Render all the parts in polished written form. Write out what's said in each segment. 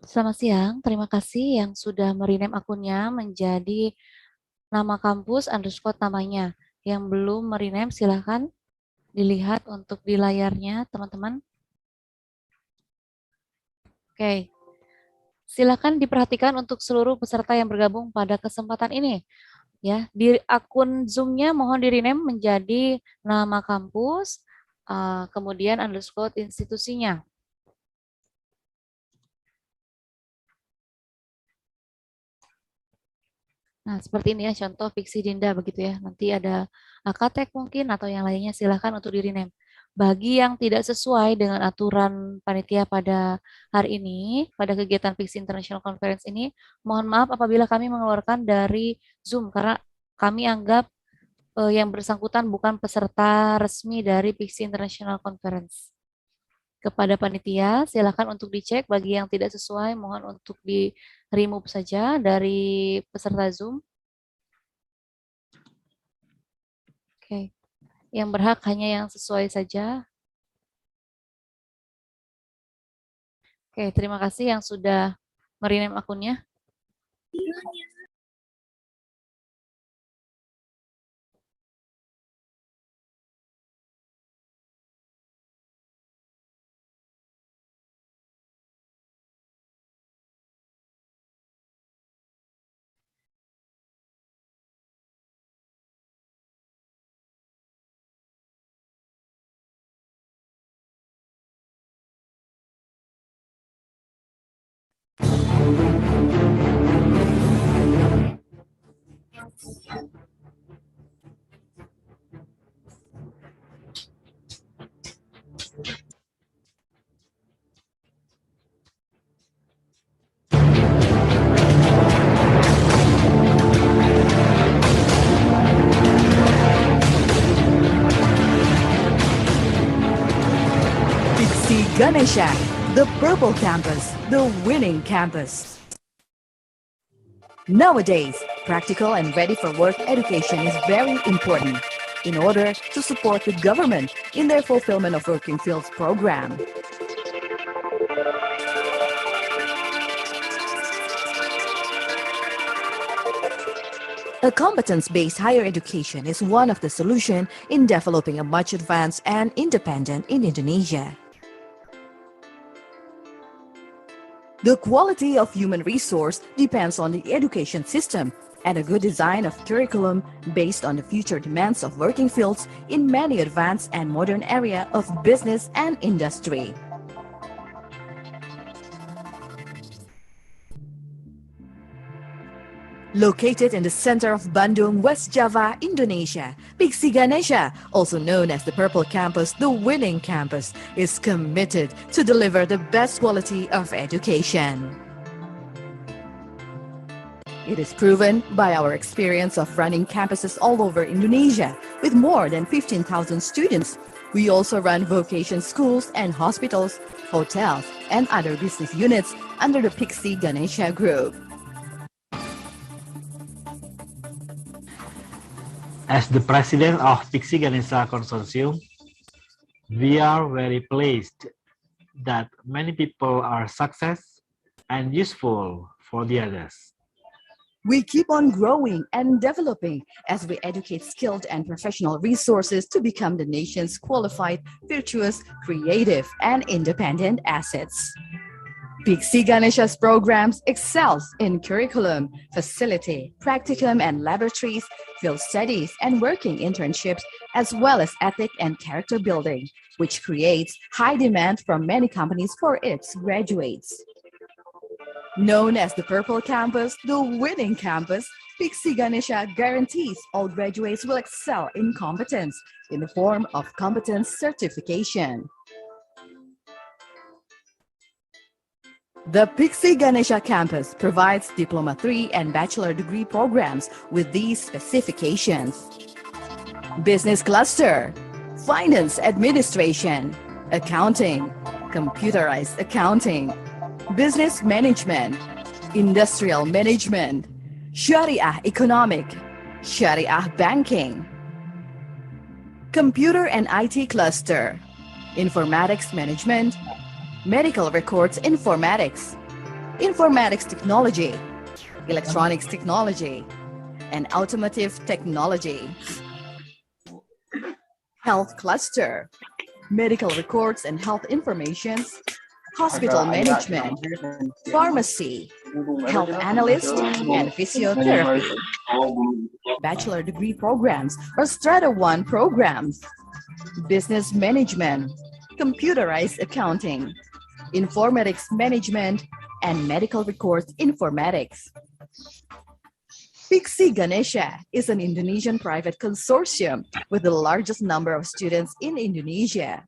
Selamat siang, terima kasih yang sudah merename akunnya menjadi nama kampus underscore namanya. Yang belum merename silahkan dilihat untuk di layarnya teman-teman. Oke, silahkan diperhatikan untuk seluruh peserta yang bergabung pada kesempatan ini. Ya, di akun Zoom-nya mohon di-rename menjadi nama kampus, kemudian underscore institusinya. Nah, seperti ini ya contoh Piksi Dinda begitu ya. Nanti ada Akatek mungkin atau yang lainnya silahkan untuk di-rename. Bagi yang tidak sesuai dengan aturan panitia pada hari ini, pada kegiatan Piksi International Conference ini, mohon maaf apabila kami mengeluarkan dari Zoom karena kami anggap yang bersangkutan bukan peserta resmi dari Piksi International Conference. Kepada panitia, silakan untuk dicek. Bagi yang tidak sesuai, mohon untuk di-remove saja dari peserta Zoom. Oke, yang berhak hanya yang sesuai saja. Oke, terima kasih yang sudah merename akunnya. Piksi Ganesha, the purple campus, the winning campus. Nowadays, practical and ready for work education is very important in order to support the government in their fulfillment of working fields program. A competence-based higher education is one of the solutions in developing a much advanced and independent in Indonesia. The quality of human resource depends on the education system and a good design of curriculum based on the future demands of working fields in many advanced and modern areas of business and industry. Located in the center of Bandung, West Java, Indonesia, Piksi Ganesha, also known as the Purple Campus, the winning campus, is committed to deliver the best quality of education. It is proven by our experience of running campuses all over Indonesia with more than 15,000 students. We also run vocation schools and hospitals, hotels, and other business units under the Piksi Ganesha Group. As the president of Piksi Ganesha Consortium, we are very pleased that many people are success and useful for the others. We keep on growing and developing as we educate skilled and professional resources to become the nation's qualified, virtuous, creative, and independent assets. Piksi Ganesha's programs excels in curriculum, facility, practicum and laboratories, field studies, and working internships, as well as ethic and character building, which creates high demand from many companies for its graduates. Known as the Purple Campus, the winning campus, Piksi Ganesha guarantees all graduates will excel in competence in the form of competence certification. The Piksi Ganesha campus provides Diploma 3 and Bachelor degree programs with these specifications: Business Cluster, Finance Administration, Accounting, Computerized Accounting, Business Management, Industrial Management, Shariah Economic, Shariah Banking, Computer and IT Cluster, Informatics Management, Medical Records Informatics, informatics technology, electronics technology, and automotive technology. Health cluster, medical records and health information, hospital management, pharmacy, health analyst, and physiotherapy. Bachelor degree programs or Strata 1 programs, business management, computerized accounting, informatics management, and medical records informatics. Piksi Ganesha is an Indonesian private consortium with the largest number of students in Indonesia.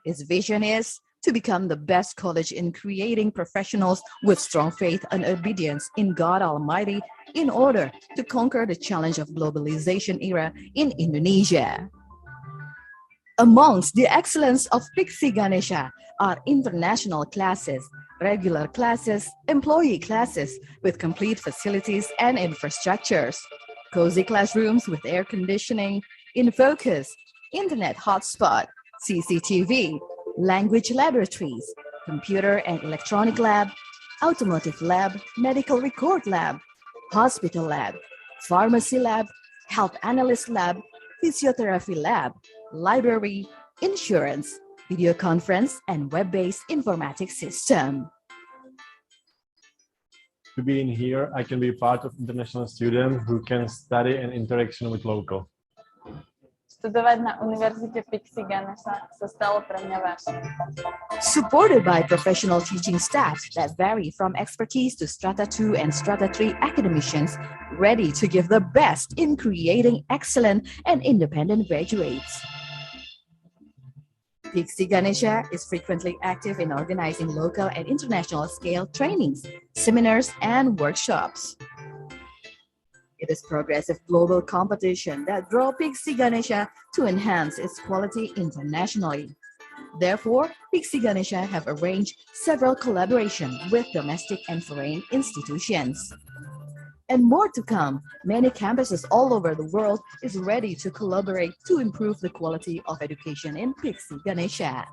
Its vision is to become the best college in creating professionals with strong faith and obedience in God Almighty in order to conquer the challenge of globalization era in Indonesia. Amongst the excellence of Piksi Ganesha are international classes, regular classes, employee classes with complete facilities and infrastructures, cozy classrooms with air conditioning, in focus, internet hotspot, CCTV, language laboratories, computer and electronic lab, automotive lab, medical record lab, hospital lab, pharmacy lab, health analyst lab, physiotherapy lab, library, insurance, video conference, and web-based informatics system. To be in here, I can be part of international students who can study and interaction with local. Studovat na Univerzitě Piksi Ganesha se stalo pro mě vážné. Supported by professional teaching staff that vary from expertise to Strata 2 and Strata 3 academicians ready to give the best in creating excellent and independent graduates. Piksi Ganesha is frequently active in organizing local and international scale trainings, seminars, and workshops. It is progressive global competition that draw Piksi Ganesha to enhance its quality internationally. Therefore, Piksi Ganesha have arranged several collaborations with domestic and foreign institutions. And more to come. Many campuses all over the world is ready to collaborate to improve the quality of education in Piksi Ganesha.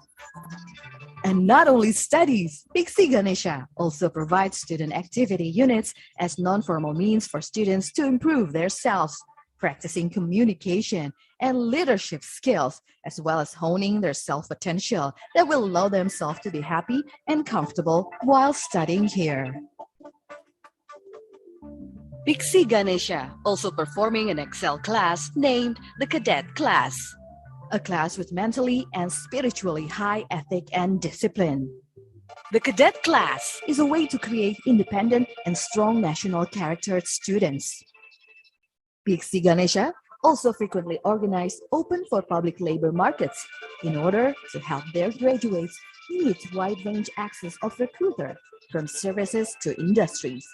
And not only studies, Piksi Ganesha also provides student activity units as non-formal means for students to improve their selves, practicing communication and leadership skills, as well as honing their self-potential that will allow themselves to be happy and comfortable while studying here. Piksi Ganesha also performing an Excel class named the Cadet Class, a class with mentally and spiritually high ethic and discipline. The Cadet Class is a way to create independent and strong national charactered students. Piksi Ganesha also frequently organize open for public labor markets in order to help their graduates meet wide range access of recruiter from services to industries.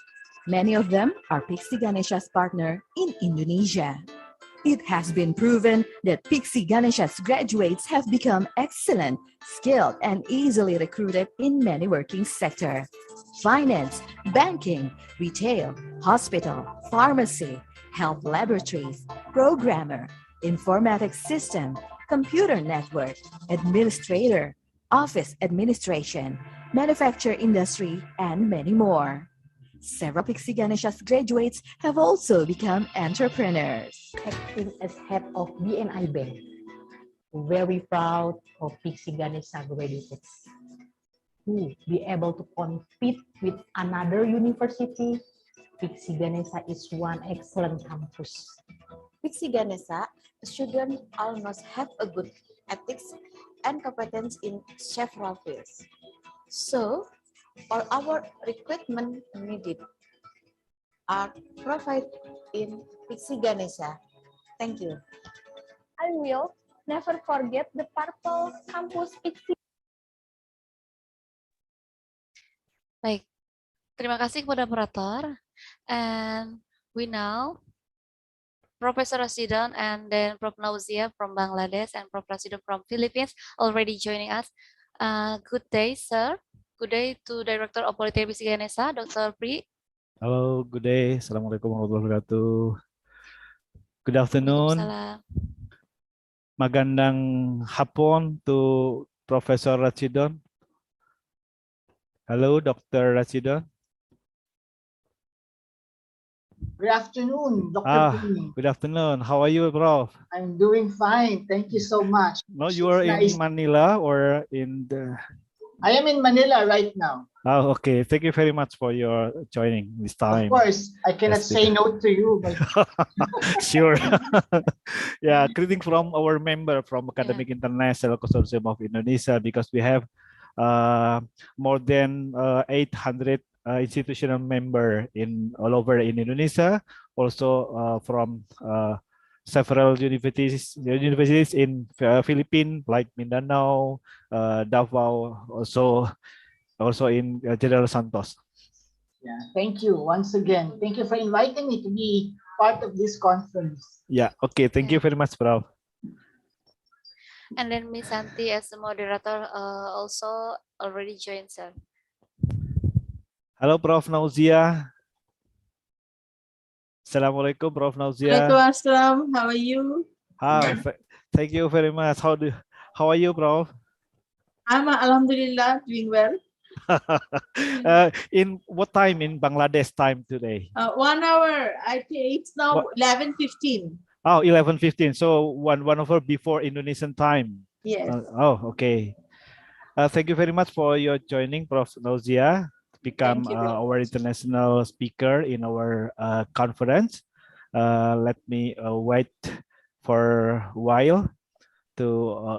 Many of them are Piksi Ganesha's partner in Indonesia. It has been proven that Piksi Ganesha's graduates have become excellent, skilled, and easily recruited in many working sectors: finance, banking, retail, hospital, pharmacy, health laboratories, programmer, informatics system, computer network, administrator, office administration, manufacture industry, and many more. Several Piksi Ganesha's graduates have also become entrepreneurs. Acting as head of BNI Bank. Very proud of Piksi Ganesha graduates who be able to compete with another university. Piksi Ganesha is one excellent campus. Piksi Ganesha, students almost have a good ethics and competence in several fields. So, all our recruitment needed are provided in Piksi Ganesha. Thank you. I will never forget the Purple Campus Piksi. Baik, terima kasih kepada moderator. And we now Professor Rashidon and then Prof. Nauzia from Bangladesh and Prof. Rashidon from Philippines already joining us. Good day, sir. Good day to Director of Politeknik Piksi Ganesha, Dr. Pri. Hello, good day. Assalamualaikum warahmatullahi wabarakatuh. Good afternoon. Waalaikumsalam. Magandang hapon to Professor Rashidon. Hello, Dr. Rashida. Good afternoon, Dr. Ah, Pini. good afternoon. How are you, Prof? I'm doing fine. Thank you so much. No, you It's are in nice. Manila or in the... I am in Manila right now. Oh, okay. Thank you very much for your joining this Of time. course, I cannot say no to you. Sure. Yeah, greeting from our member from Academic International Consortium of Indonesia, because we have more than 800 institutional member in all over in Indonesia, also from several universities in Philippines like Mindanao, Davao, also in General Santos. Yeah, thank you once again. Thank you for inviting me to be part of this conference. Yeah, okay. Thank you very much, Prof. And then Miss Santi as the moderator also already joined, sir. Halo Prof Nauzia. Assalamualaikum Prof Nauzia. Waalaikumsalam. How are you? Thank you very much. How are you, Prof? I'm Alhamdulillah doing well. In what time in Bangladesh time today? 1 hour. I think it's now 11:15. Oh, 11:15. So one hour before Indonesian time. Yes. Okay. Thank you very much for your joining, Prof Nauzia, to become our international speaker in our conference. Let me wait for a while to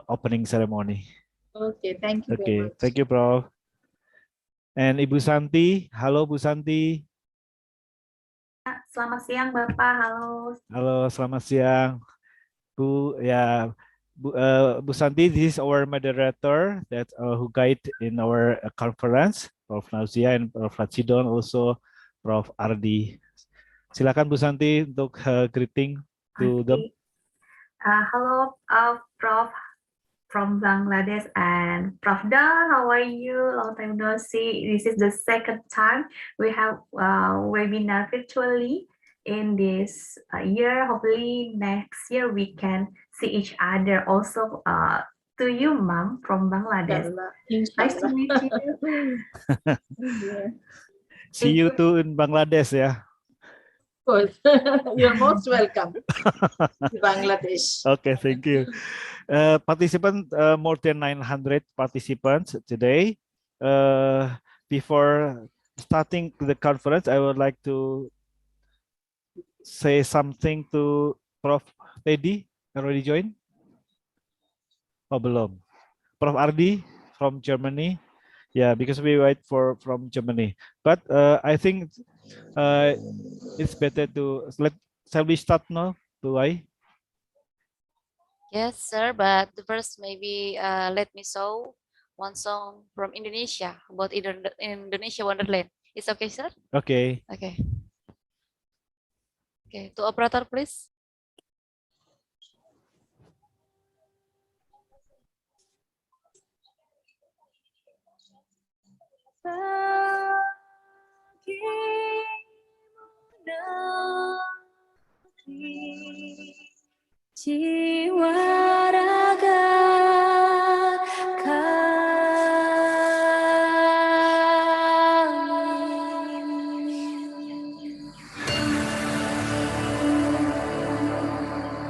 opening ceremony. Okay, thank you very much. Thank you, Prof. And Ibu Santi, halo Bu Santi. Selamat siang Bapak, halo. Halo, selamat siang. Bu Santi, this is our moderator that who guide in our conference, Prof Nauzia and Prof Rachidon, also Prof Ardi. Silakan Bu Santi untuk greeting to them. Hello, Prof from Bangladesh and Prof Dan, how are you? Long time no see. This is the second time we have webinar virtually in this year. Hopefully next year we can see each other. Also to you, Mom, from Bangladesh. Nice to meet you. See you too in Bangladesh, yeah. Good. You're most welcome to Bangladesh. Okay, thank you. Participants, more than 900 participants today. Before starting the conference, I would like to say something to Prof. Teddy. Already joined? Oh, belum. Prof. Ardi from Germany. Yeah, because we wait from Germany. But I think it's better to shall we start now? Do I? Yes, sir. But first, maybe let me show one song from Indonesia about Indonesia Wonderland. It's okay, sir? Okay. Okay. Okay. To operator, please. Jiwa raga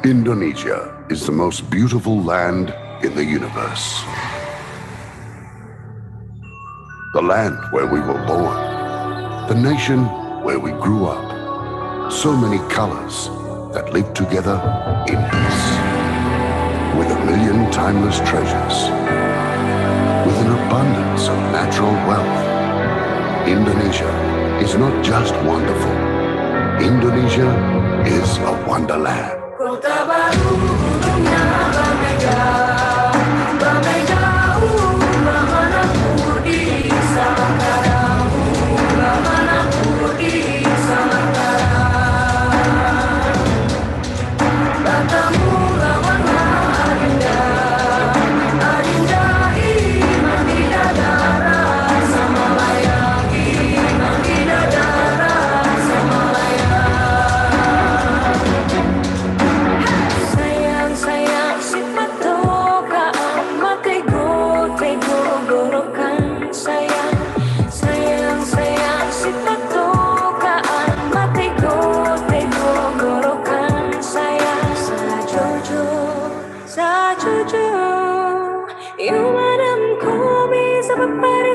Indonesia is the most beautiful land in the universe. The land where we were born, the nation where we grew up. So many colors that live together in peace. With a million timeless treasures. With an abundance of natural wealth. Indonesia is not just wonderful. Indonesia is a wonderland. Kota baru ujungnya bagai jauh, bagai jauh, mana ku di Samantaramu, mana ku di Samantara. Katamu lawannya adinda, adinda iman di dadara, sama layak iman di dadara, sama layak. Sayang, sayang, si patung.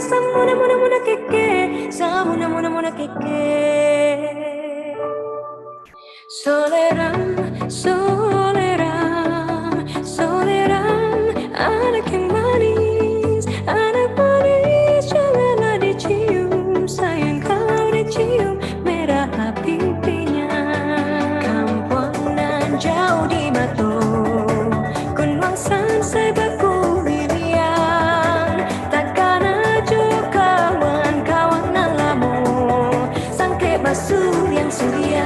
samuna muna muna keke, samuna muna muna keke. Soleram, soleram, soleram, anak yang manis, janganlah dicium, sayang kalau dicium merah pipinya. Kampunan jauh di mata, kunwangsan saya baku wirian, takkan aja kawan-kawan nalamu, sangke basur yang suria.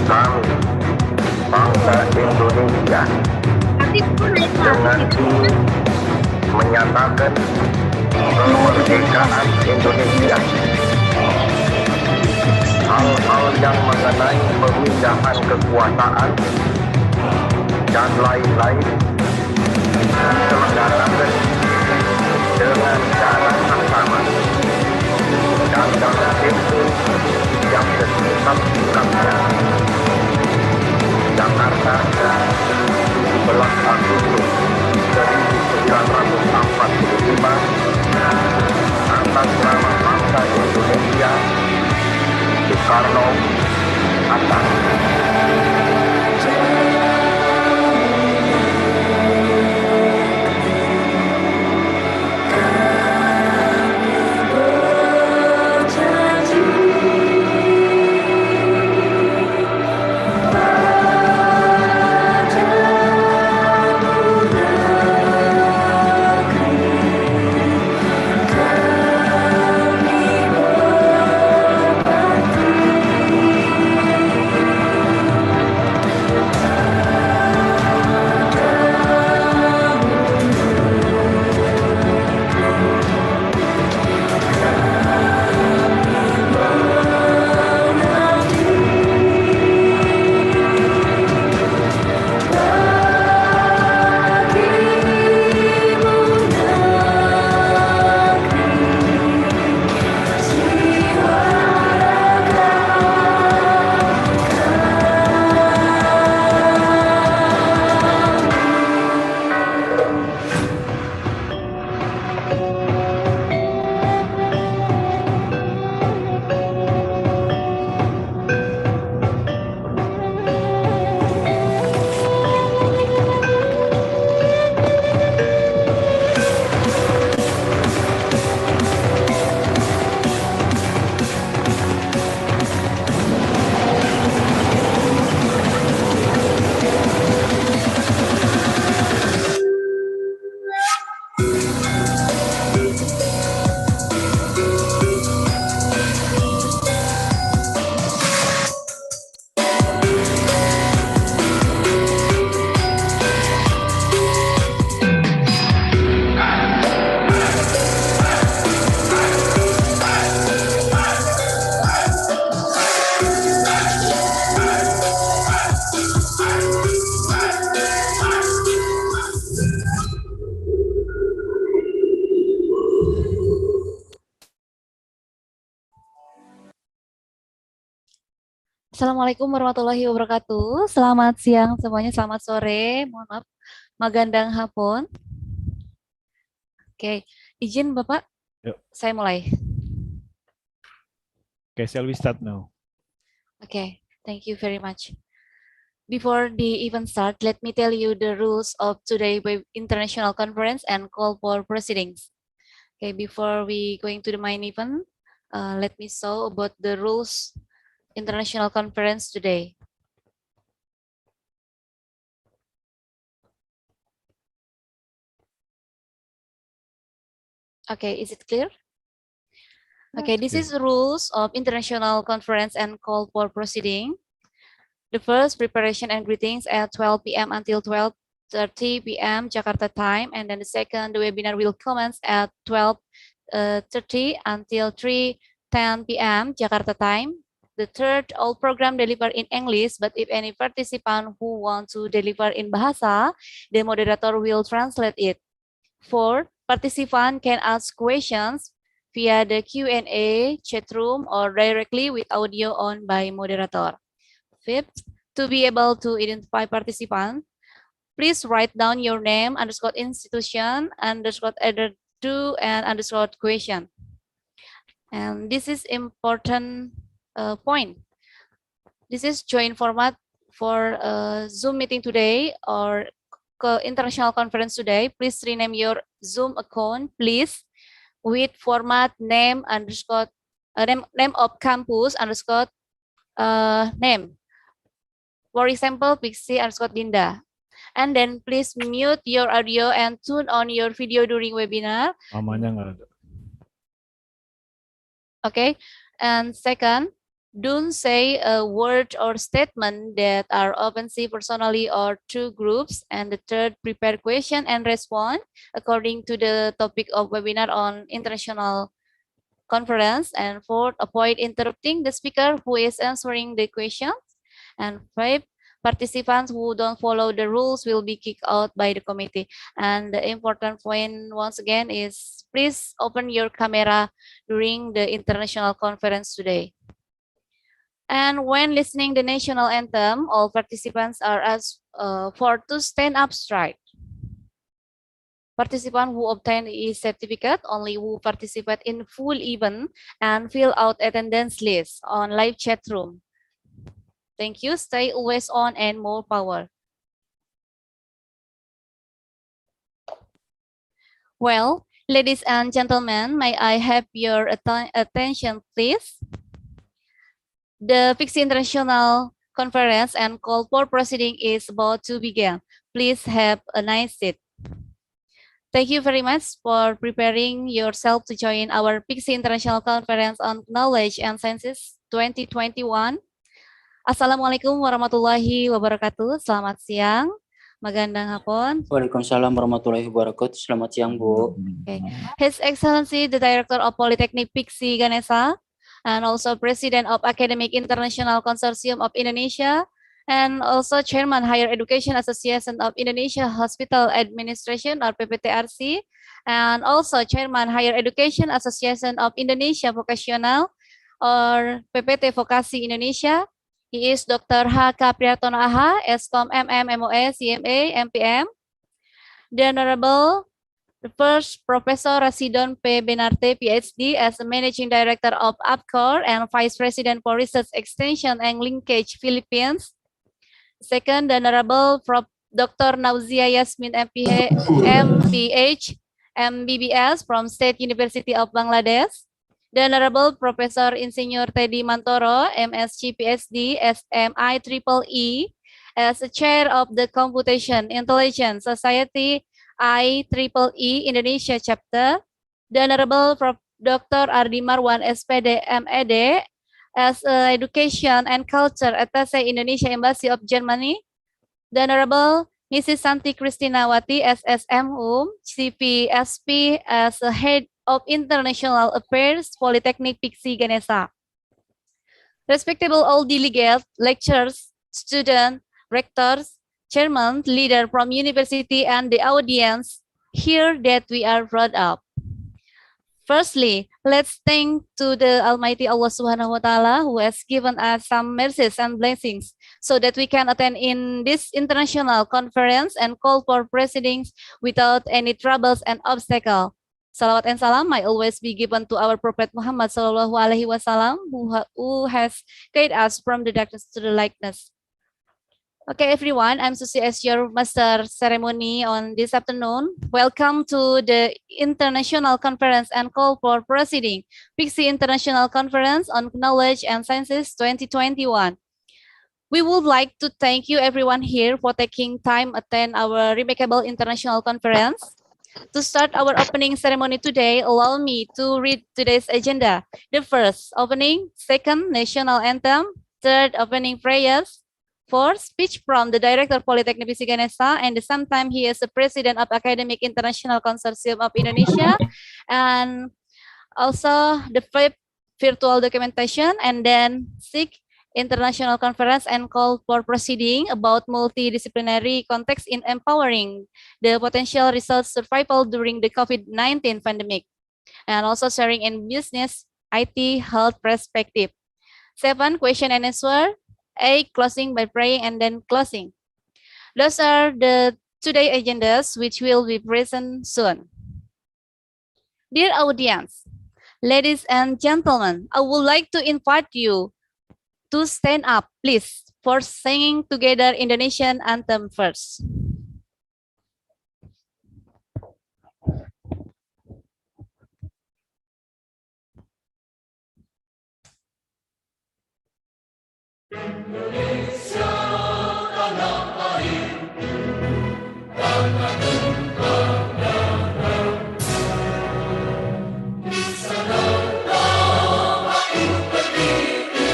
kami, bangsa Indonesia, dengan ini menyatakan kemerdekaan Indonesia. Hal-hal yang mengenai pemindahan kekuasaan dan lain-lain diselenggarakan dengan cara yang sama dan dalam tempo yang sesingkat-singkatnya. Jakarta, 11 Agustus 1945, atas nama bangsa Indonesia, Soekarno, Hatta. Assalamualaikum warahmatullahi wabarakatuh. Selamat siang semuanya, selamat sore. Mohon maaf, magandang hapon. Oke, izin Bapak, Yuk. saya mulai. Okay, shall we start now? Okay, thank you very much. Before the event start, let me tell you the rules of today's international conference and call for proceedings. Okay, before we going to the main event, let me show about the rules international conference today. Okay, is it clear? Okay, this is rules of international conference and call for proceeding. The first, preparation and greetings at 12 p.m. until 12:30 p.m. Jakarta time. And then the second, the webinar will commence at 12:30 until 3:10 p.m. Jakarta time. The third, all program delivered in English, but if any participant who want to deliver in Bahasa, the moderator will translate it. Fourth, participant can ask questions via the Q&A chat room or directly with audio on by moderator. Fifth, to be able to identify participant, please write down your name, underscore institution, underscore added to, and underscore question. And this is important point. This is joint format for Zoom meeting today or international conference today. Please rename your Zoom account, please, with format name underscore name of campus underscore name. For example, Piksi underscore Dinda. And then please mute your audio and tune on your video during webinar. Namanya nggak ada. Okay. And second, don't say a word or statement that are offensive personally or to groups. And the third, prepare question and respond according to the topic of webinar on international conference. And fourth, avoid interrupting the speaker who is answering the questions. And five, participants who don't follow the rules will be kicked out by the committee. And the important point once again is please open your camera during the international conference today. And when listening the national anthem, all participants are asked for to stand up straight. Participant who obtain a certificate only who participate in full event and fill out attendance list on live chat room. Thank you. Stay always on and more power. Well, ladies and gentlemen, may I have your attention, please? The Piksi International Conference and call for proceeding is about to begin. Please have a nice seat. Thank you very much for preparing yourself to join our Piksi International Conference on Knowledge and Sciences 2021. Assalamualaikum warahmatullahi wabarakatuh. Selamat siang. Magandang hapon. Waalaikumsalam warahmatullahi wabarakatuh. Selamat siang, Bu. Okay. His Excellency, the Director of Polytechnic Piksi Ganesha, and also President of Academic International Consortium of Indonesia, and also Chairman Higher Education Association of Indonesia Hospital Administration or PPTRC, and also Chairman Higher Education Association of Indonesia Vocational or PPT Vokasi Indonesia. He is Dr. H.K. Priyatono AH, Eskom MM, MOE, CMA, MPM. The Honorable the first Professor Rasidon P. Benarte, PhD, as the Managing Director of APCOR and Vice President for Research Extension and Linkage Philippines. Second, the Honorable Prof. Dr. Nauzia Yasmin MPH, MBBS from State University of Bangladesh. The Honorable Professor Insinyur Teddy Mantoro, MSc PhD, SMI Triple E, as the Chair of the Computation Intelligence Society IEEE Indonesia Chapter. The Honorable Prof. Dr. Ardi Marwan, SPD, MED, as Education and Culture Attaché Indonesia Embassy of Germany. The Honorable Mrs. Santi Kristinawati, SSM Hum, CPSP, as the Head of International Affairs, Polytechnic Piksi Ganesha. Respectable all delegates, lecturers, students, rectors, chairman, leader from university, and the audience here that we are proud of. Firstly, let's thank to the Almighty Allah Subhanahu wa Taala who has given us some mercies and blessings so that we can attend in this international conference and call for proceedings without any troubles and obstacle. Salawat and salam might always be given to our Prophet Muhammad Sallallahu Alaihi Wasallam who has guided us from the darkness to the lightness. Okay, everyone, I'm Susi as your master ceremony on this afternoon. Welcome to the International Conference and Call for Proceeding, Piksi International Conference on Knowledge and Sciences 2021. We would like to thank you everyone here for taking time attend our remarkable international conference. To start our opening ceremony today, allow me to read today's agenda. The first, opening, second, national anthem, third, opening prayers, fourth, speech from the Director Polytechnic Piksi Ganesha, and the same time he is the President of Academic International Consortium of Indonesia, and also the fifth, virtual documentation, and then sixth, international conference and call for proceeding about multidisciplinary context in empowering the potential research survival during the COVID-19 pandemic, and also sharing in business, IT, health perspective. 7, question and answer. 8, closing by praying and then closing. Those are the today agendas which will be present soon. Dear audience, ladies and gentlemen, I would like to invite you to stand up, please, for singing together Indonesian anthem first. Indonesia tanah air, tanah bentang darah. Di sana kau aku berdiri,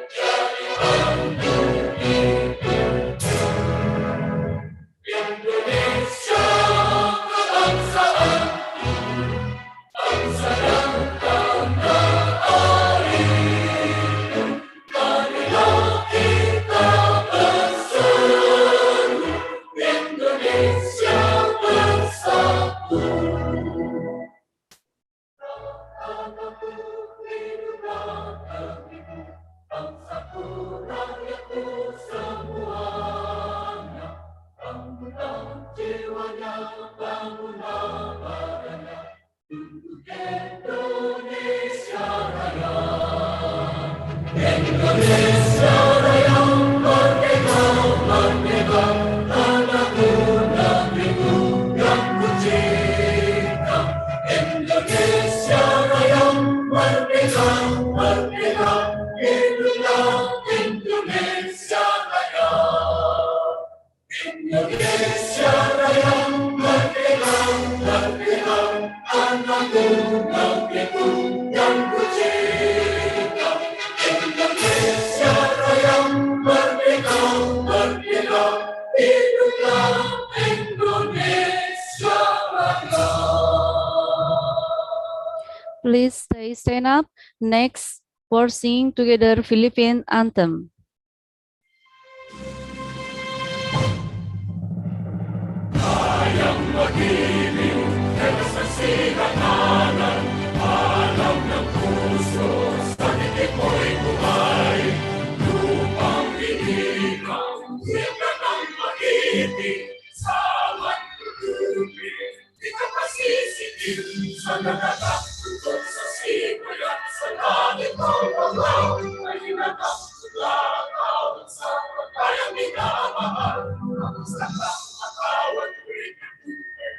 jadi anduk itu. Indonesia kebangsaan, bangsa yang tanah air. Marilah kita berseru, Indonesia bersatu. Rakyatku hiduplah negeriku, bangsaku rakyatku semuanya. Bangunlah jiwanya, bangunlah badannya, untuk Indonesia Raya. Indonesia Raya, merdeka, merdeka, tanahku, negeriku yang ku cinta. Indonesia Raya, merdeka, merdeka, hiduplah Indonesia Raya. Indonesia Raya, merdeka, merdeka, tanahku, negeriku yang ku cinta. Indonesia Raya, merdeka, merdeka, hiduplah Indonesia Raya. Please stand up. Next, for singing together Philippine anthem. Sayang begini, demonstrasi kanan, alam yang khusus, sedikit poin kumai, lupang dirikan, kita tanpa ini, sawan berduri, kita kasih sikit, sana datang untuk sesi berat, senang ditolong, lagi datang setelah kau bersama, yang tidak mahal, kamu sedang kawan berikan,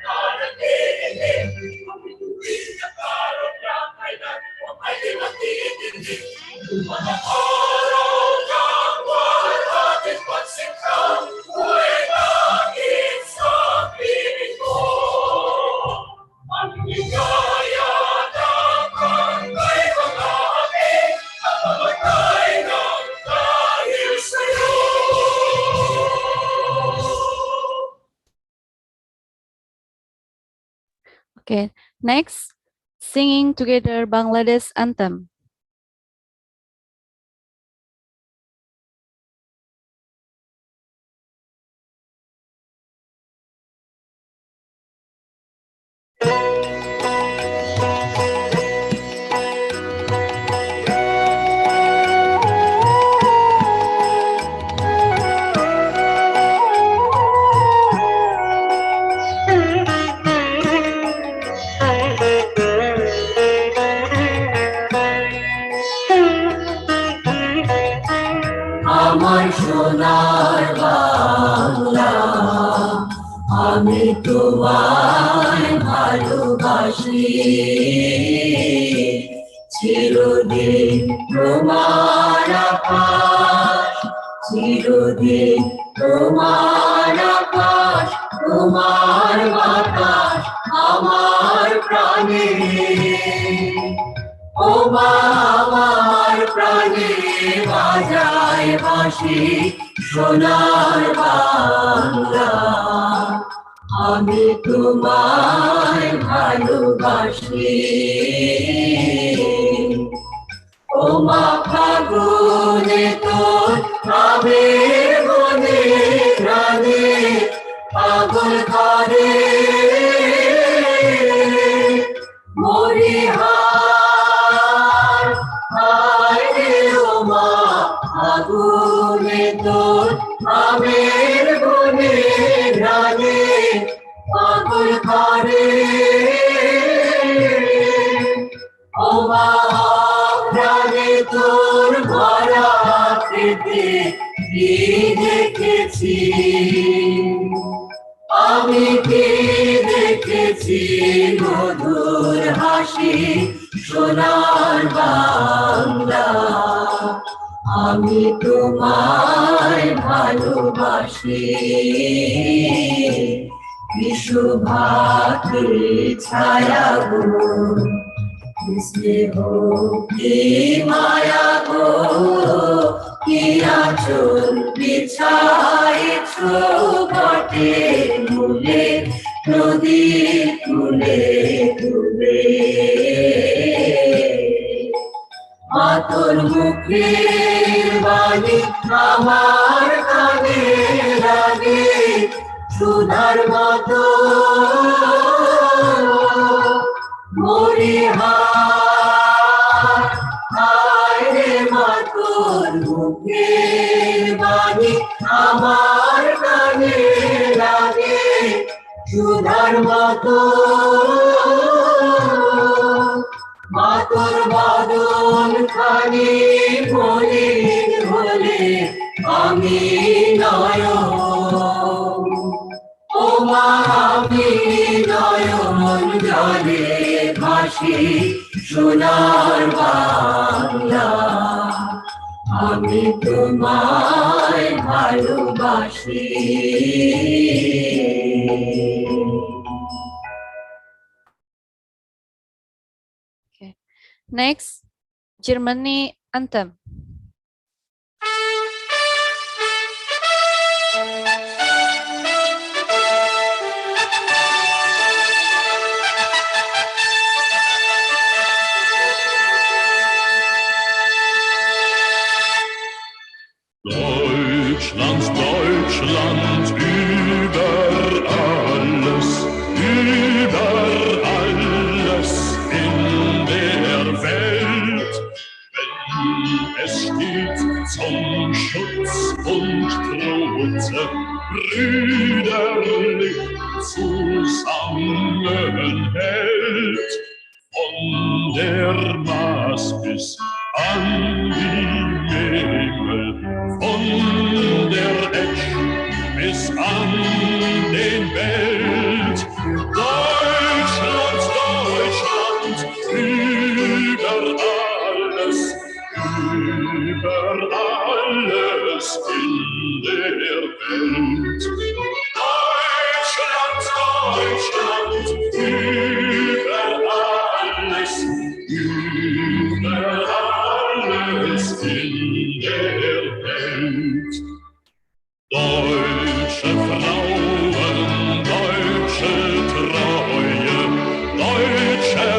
ada ini, kamu berikan kalau damai dan wahai mati ini, mana orang yang berhati bersihkan, kue langit sapiriku, mandi gaya dapat baik menghati, apa bagai dan lahir seru. Okay, next, singing together Bangladesh anthem. সোনার বাংলা আমি তোমায় ভালোবাসি চিরদিন তোমার আকাশ চিরদিন তোমার আকাশ তোমার বাতাস আমার প্রাণে ও মা আমার প্রাণে বাজায় বাঁশি সোনার বাংলা আমি তোমায় ভালোবাসি ও মা ফাগুনে তোর আবের বনে প্রাণে পাগল করে মরিহার হায় রে ও মা ফাগুনে তোর আবের বনে প্রাণে পাগল করে ও মা প্রাণে তোর ভরা খেতে কি দেখেছি আমি কি দেখেছি মধুর হাসি সোনার বাংলা আমি তোমায় ভালোবাসি বিশুভাকে ছায়া গো স্নেহ কি মায়া গো কি আঁচল বিছাইছ বটে মূলে নদীর কূলে কূলে মাতর মুখের বাণী আমার কানে লাগে সুধার মতো মরিহার হায় রে মাতর মুখের বাণী আমার কানে লাগে সুধার মতো মাতর বাদন খানি মলিন হলে আমি নয়ন ও মা আমি নয়ন জলে ভাসি সোনার বাংলা আমি তোমায় ভালোবাসি Next, Germany anthem. Deutschland, Deutschland, über alles in der Welt. Wenn es steht zum Schutz und Trotze, brüderlich zusammenhält. Von der Maas bis an die Memel, von der Etsch bis an den Belt. Deutschland, Deutschland, über alles in der Welt. Deutschland, Deutschland, über alles in der Welt. Deutsche Frauen, deutsche Treue, deutscher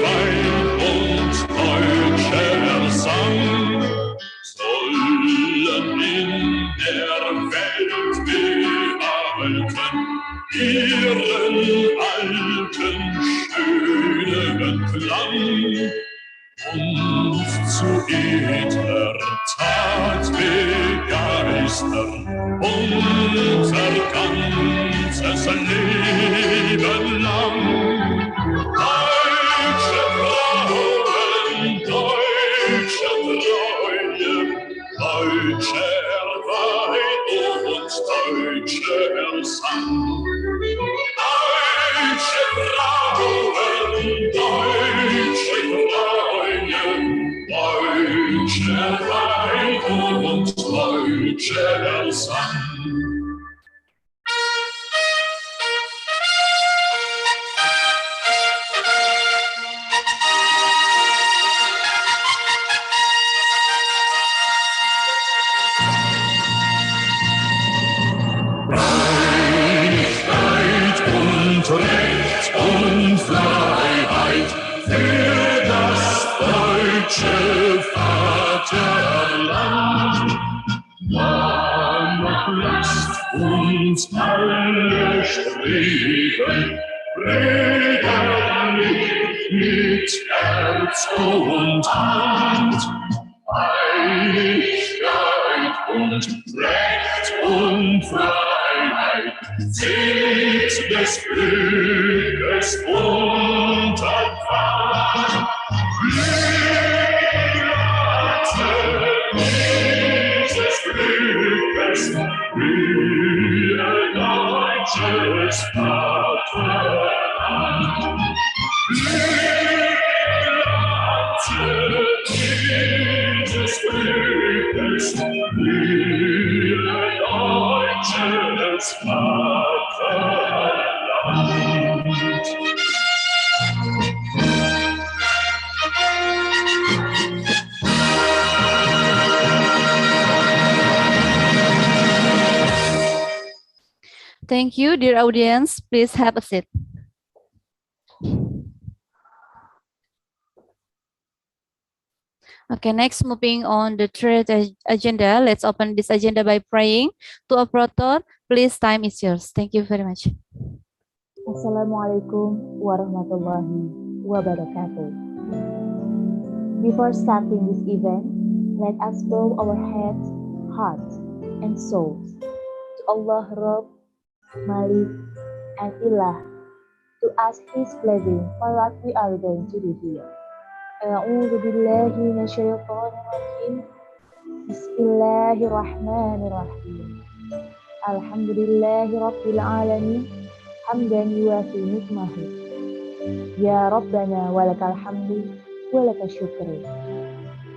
Wein und deutscher Sang sollen in der Welt behalten ihren alten schönen Klang und zu edler Tat begeistern unser ganzes Leben lang. Deutsche Frauen, deutsche Treue, deutscher Wein deutsche Frauen, deutsche Freunde, deutsche Weib und deutsche Sang. Recht und Freiheit für das deutsche Vaterland. Danach lasst uns alle streben, brüderlich mit Herz und Hand. Heiligkeit und Recht und Freiheit sind des Glückes Unterpfand. Dieses Glückes, wir deutsches Vaterland. Dieses Glückes, wir deutsches Vaterland. Thank you, dear audience. Please have a seat. Okay, next moving on the third agenda. Let's open this agenda by praying to operator. Please, time is yours. Thank you very much. Assalamualaikum warahmatullahi wabarakatuh. Before starting this event, let us bow our heads, hearts, and souls to Allah Rabb, Malik, and Ilah to ask His blessing for what we are going to do here. A'udzu billahi minasyaitonir rajim. Bismillahirrahmanirrahim. Alhamdulillahi rabbil alamin. Hamdan yuwafi nikmahu. Ya Rabbana walakal hamdu walakal syukru.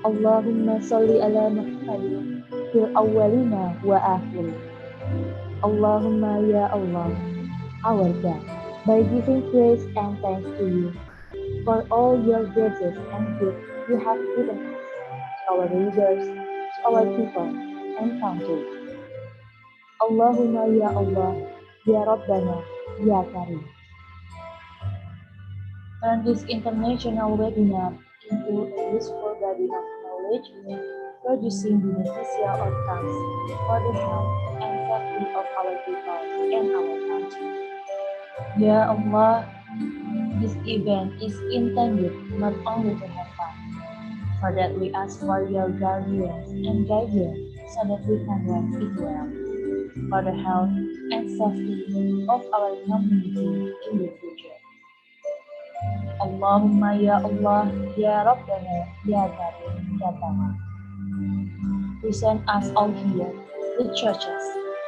Allahumma salli ala Muhammadin fil awwalina wa akhirin. Allahumma ya Allah, our God, by giving praise and thanks to you for all your graces and gifts you have given us, to our leaders, to our people and country. Allahumma ya Allah, ya Rabbana, ya Karim. Turn this international webinar into a useful body of knowledge, producing beneficial outcomes for the health and safety of our people and our country. Ya Allah, this event is intended not only to have fun, for that we ask for your guidance and guidance so that we can run it well, for the health and safety of our community in the future. Allahumma ya Allah, ya Rabbana, ya Karim, ya Taha. Present us all here, the churches,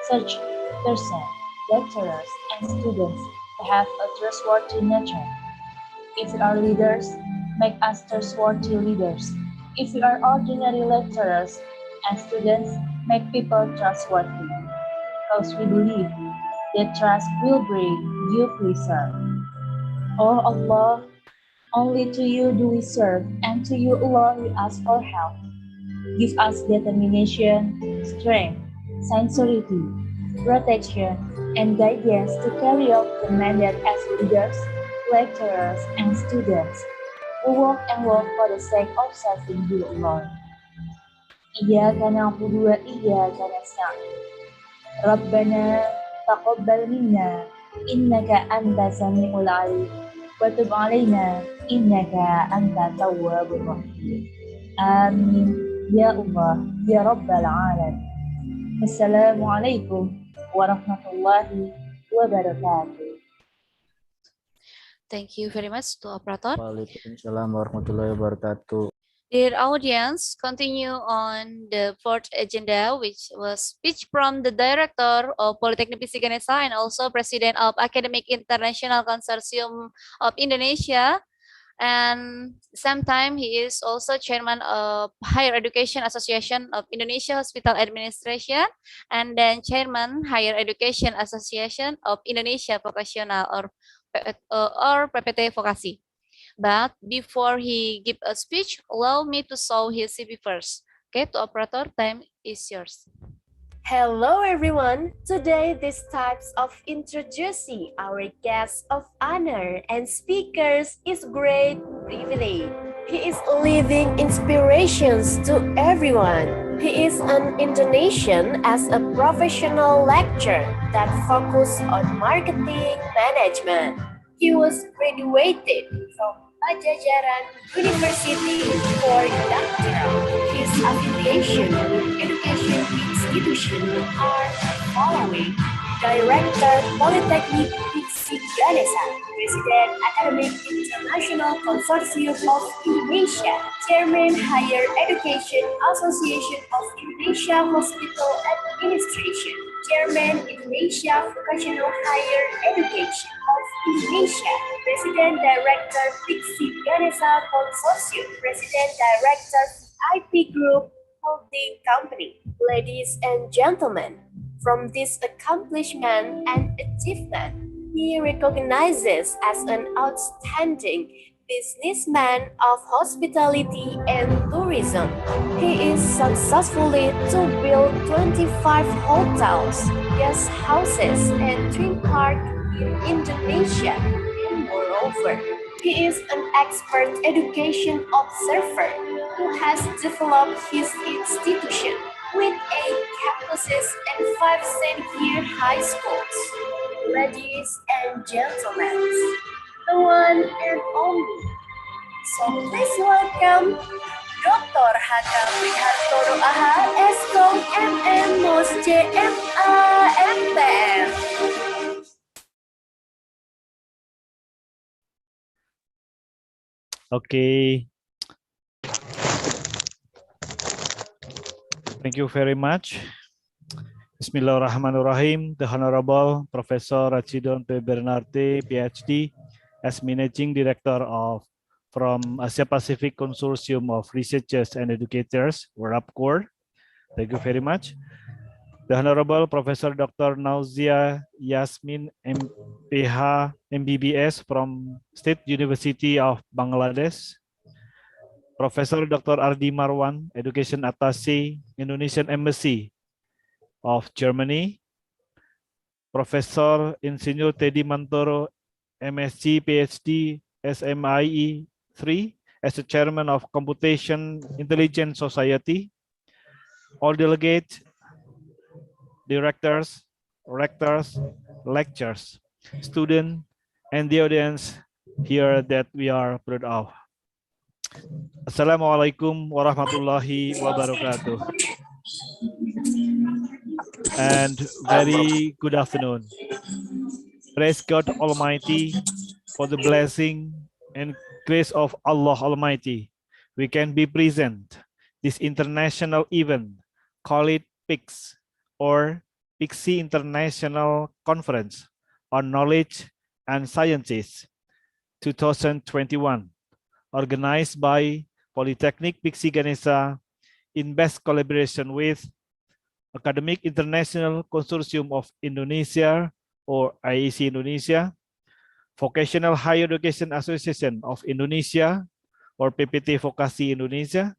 such persons, lecturers, and students to have a trustworthy nature. If we are leaders, make us trustworthy leaders. If we are ordinary lecturers and students, make people trustworthy. Because we believe that trust will bring you pleasure. Oh Allah, only to you do we serve, and to you alone we ask for help. Give us determination, strength, sincerity, protection, and guidance to carry out the mandate as leaders, lecturers, and students who work and work for the sake of serving you alone. Iyyaka na'budu wa iyyaka nasta'in. Rabbana taqabbal minna innaka anta sami'ul 'alim wa tub 'alaina innaka anta tawwabur rahim. Amin ya Allah ya rabbal alamin. Wassalamualaikum warahmatullahi wabarakatuh. Thank you very much to operator. Waalaikumsalam warahmatullahi wabarakatuh. Dear audience, continue on the fourth agenda, which was speech from the Director of Polytechnic Piksi Ganesha and also President of Academic International Consortium of Indonesia. And same time, he is also Chairman of Higher Education Association of Indonesia Hospital Administration, and then Chairman Higher Education Association of Indonesia Vocational or PPT Vokasi. But before he give a speech, allow me to show his CV first. Okay, to operator, time is yours. Hello everyone! Today this types of introducing our guests of honor and speakers is great privilege. He is living inspirations to everyone. He is an Indonesian as a professional lecturer that focus on marketing management. He was graduated from Pajajaran University for doctoral. His affiliation with education institutions are following: Director Polytechnic Piksi Ganesha, President Academic International Consortium of Indonesia, Chairman Higher Education Association of Indonesia Hospital Administration, Chairman Indonesia Vocational Higher Education of Indonesia, President Director Piksi Ganesha Consortium, President Director IP Group Holding Company. Ladies and gentlemen, from this accomplishment and achievement, he recognizes as an outstanding businessman of hospitality and tourism. He is successfully to build 25 hotels, guest houses, and theme parks in Indonesia. And moreover, he is an expert education observer who has developed his institution with 8 campuses and 5 senior high schools. Ladies and gentlemen, the one and only. So please welcome Dr. Haka Prihartono AH, Eskom MM Mos CMA MTM. Okay. Thank you very much. Bismillahirrahmanirrahim. The Honorable Professor Rachidon P. Bernarte, PhD, as Managing Director of from Asia Pacific Consortium of Researchers and Educators, or APCOR. Thank you very much. The Honorable Professor Dr. Nauzia Yasmin, MPH, MBBS from State University of Bangladesh. Professor Dr. Ardi Marwan, Education Attaché, Indonesian Embassy of Germany. Professor Insinyur Teddy Mantoro, MSc, PhD, SMIE 3, as the Chairman of Computation Intelligence Society. All delegates, directors, rectors, lecturers, students, and the audience here that we are proud of. Assalamualaikum warahmatullahi wabarakatuh. And very good afternoon. Praise God Almighty for the blessing and grace of Allah Almighty. We can be present this international event, call it PICS, or Piksi International Conference on Knowledge and Sciences 2021, organized by Polytechnic Piksi Ganesha in best collaboration with Academic International Consortium of Indonesia, or IEC Indonesia, Vocational Higher Education Association of Indonesia, or PPT Vokasi Indonesia,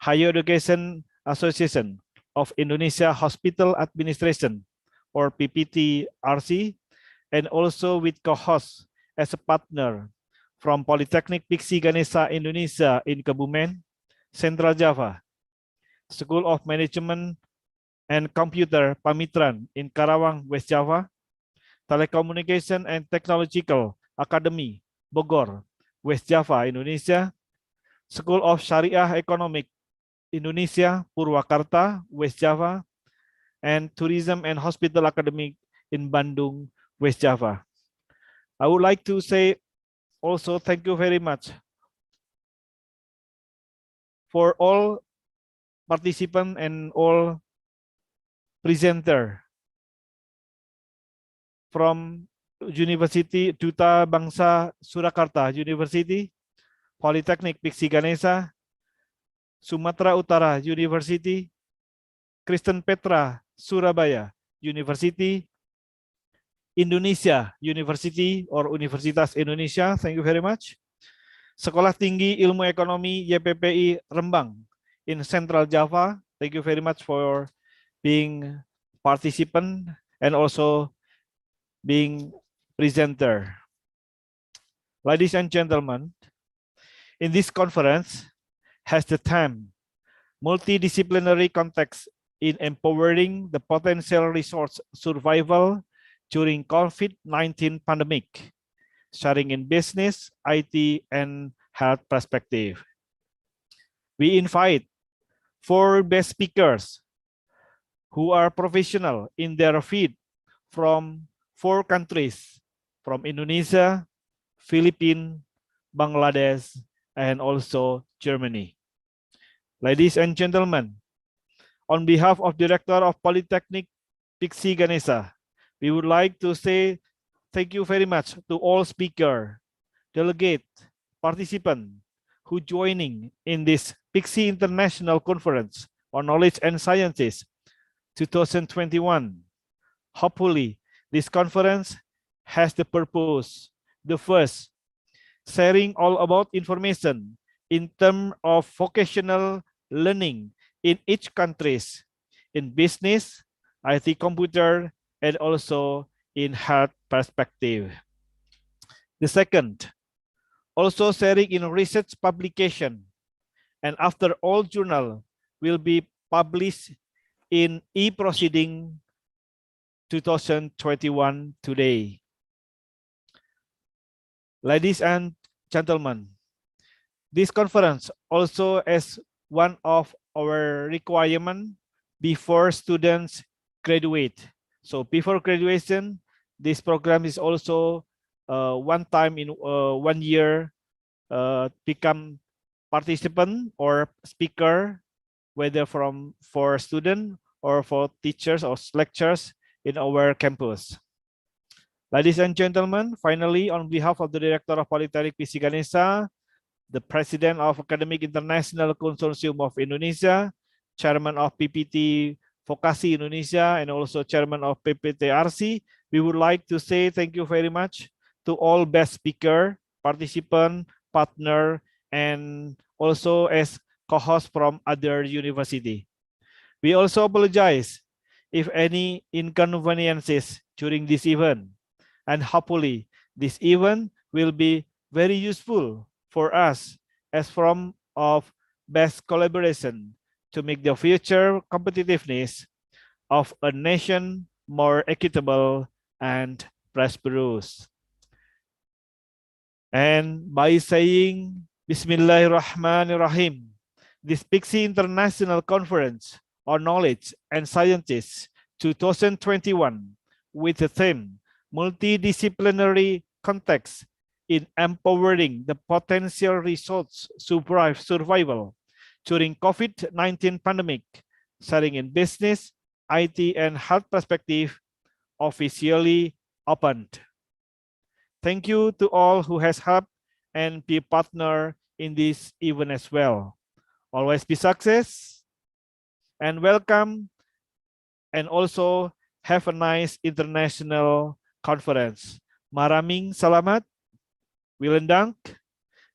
Higher Education Association of Indonesia Hospital Administration, or PPT-RC, and also with co-host as a partner from Polytechnic Piksi Ganesha Indonesia in Kebumen, Central Java, School of Management and Computer Pamitran in Karawang, West Java, Telecommunication and Technological Academy, Bogor, West Java, Indonesia, School of Sharia Economic Indonesia, Purwakarta, West Java, and Tourism and Hospital Academy in Bandung, West Java. I would like to say also thank you very much for all participant and all presenter from University Duta Bangsa Surakarta University, Polytechnic Piksi Ganesha, Sumatera Utara University, Kristen Petra Surabaya University, Indonesia University or Universitas Indonesia, thank you very much. Sekolah Tinggi Ilmu Ekonomi YPPI Rembang in Central Java, thank you very much for being participant and also being presenter. Ladies and gentlemen, in this conference has the theme multidisciplinary context in empowering the potential resource survival during COVID-19 pandemic, sharing in business, IT, and health perspective. We invite 4 best speakers who are professional in their field from 4 countries, from Indonesia, Philippines, Bangladesh, and also Germany. Ladies and gentlemen, on behalf of Director of Polytechnic Piksi Ganesha, we would like to say thank you very much to all speaker, delegate, participant who joining in this Piksi International Conference on Knowledge and Sciences 2021. Hopefully, this conference has the purpose, the first, sharing all about information in terms of vocational learning in each countries, in business, IT computer, and also in health perspective. The second, also sharing in research publication, and after all journal will be published in e-proceeding 2021 today. Ladies and gentlemen, this conference also is one of our requirement before students graduate. So before graduation, this program is also one time in 1 year become participant or speaker, whether for student or for teachers or lecturers in our campus. Ladies and gentlemen, finally, on behalf of the Director of Polytechnic Piksi Ganesha, the President of Academic International Consortium of Indonesia, Chairman of PPT Vokasi Indonesia, and also Chairman of PPTRC, we would like to say thank you very much to all best speaker, participant, partner, and also as co-host from other university. We also apologize if any inconveniences during this event, and hopefully this event will be very useful for us as form of best collaboration to make the future competitiveness of a nation more equitable and prosperous. And by saying Bismillahirrahmanirrahim, this Piksi International Conference on Knowledge and Sciences 2021 with the theme multidisciplinary context in empowering the potential resource survival during COVID-19 pandemic, sharing in business, IT, and health perspective officially opened. Thank you to all who has helped and be partner in this event as well. Always be success and welcome, and also have a nice international conference. Maraming salamat, Wilendang,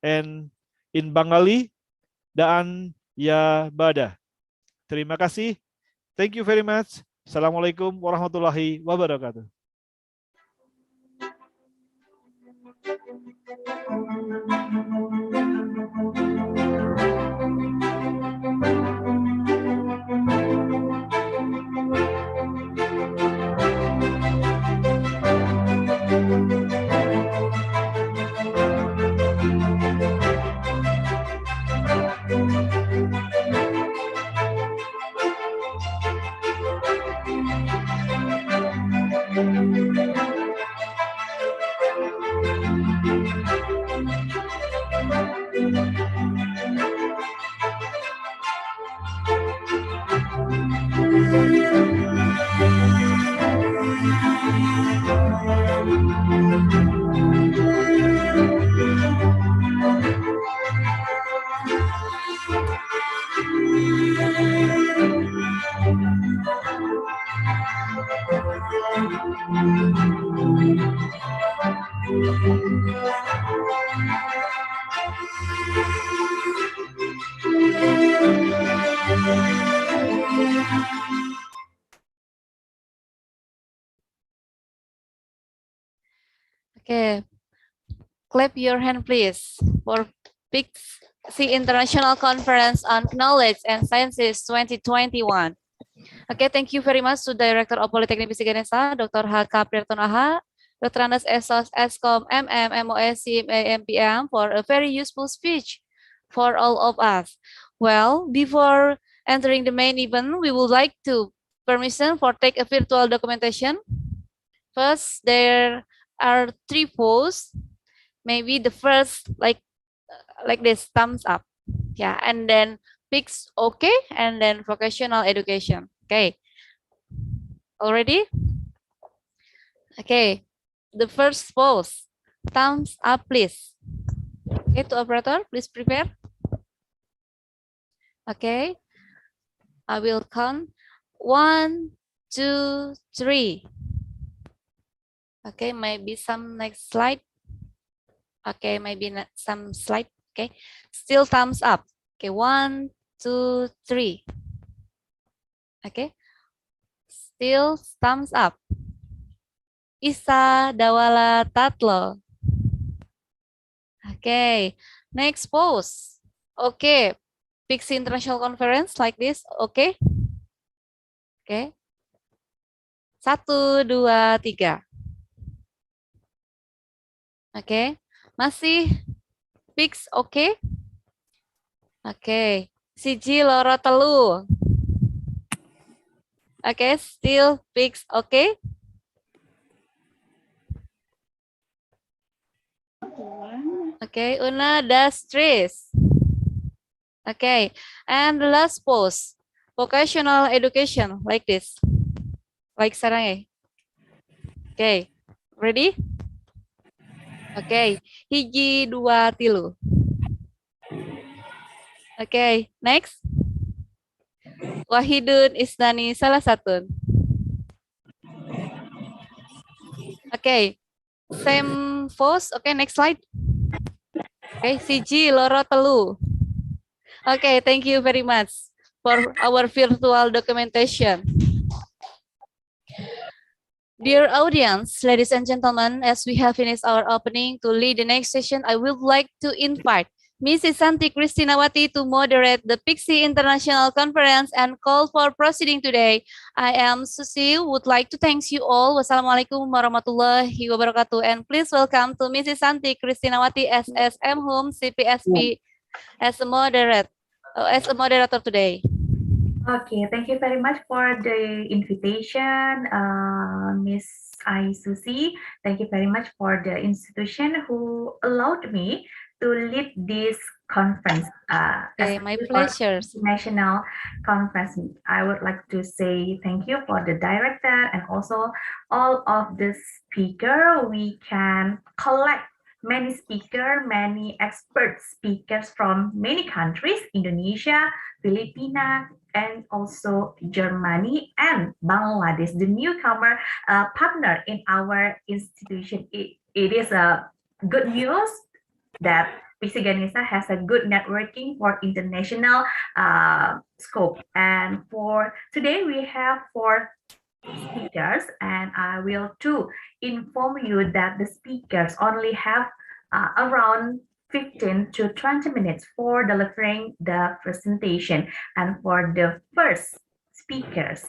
and in Bengali, Daan Ya Bada. Terima kasih. Thank you very much. Assalamualaikum warahmatullahi wabarakatuh. Okay, clap your hand please for Piksi International Conference on Knowledge and Sciences 2021. Okay, thank you very much to Director of Politeknik Piksi Ganesha, Dr. H.K. Priyatonaha, Dr. Andes Esos, Eskom, MM, MOS, CMA, MPM for a very useful speech for all of us. Well, before entering the main event, we would like to permission for take a virtual documentation. First, there are 3 posts. Maybe the first like this, thumbs up. Yeah, and then Pix okay, and then vocational education. Okay. Already? Okay. The first post, thumbs up please. Okay, to operator, please prepare. Okay. I will count 1, 2, 3. Okay, maybe some next slide. Okay, maybe some slide. Okay, still thumbs up. Okay, 1, 2, 3. Okay, still thumbs up. Isa Dawala Tatlo. Okay, next pose. Okay, Piksi International Conference like this. Okay. Okay. 1, 2, 3. Oke, masih Pix oke? Oke, siji loro telu. Oke, still Pix oke? Oke, una, das, tres. Okay, and the last pose, vocational education like this, like sarang. Okay, ready? Okay, hiji, dua, tilu. Okay, next. Wahidun Isnani salah satu. Okay, same pose. Okay, next slide. Okay, siji, loro, telu. Okay, thank you very much for our virtual documentation. Dear audience, ladies and gentlemen, as we have finished our opening, to lead the next session, I would like to invite Mrs. Santi Kristinawati to moderate the Piksi International Conference and call for proceeding today. I am Susi, would like to thank you all. Wassalamualaikum warahmatullahi wabarakatuh. And please welcome to Mrs. Santi Kristinawati SSM Home CPSP as a moderator today. Okay, thank you very much for the invitation, Miss I Susi. Thank you very much for the institution who allowed me to lead this conference. My pleasure. National conference. I would like to say thank you for the director and also all of the speaker. We can collect many speakers, many expert speakers from many countries, Indonesia, Filipina, and also Germany and Bangladesh, the newcomer partner in our institution. It is a good news that Piksi Ganesha has a good networking for international scope. And for today, we have 4 speakers, and I will too inform you that the speakers only have around 15 to 20 minutes for delivering the presentation. And for the first speakers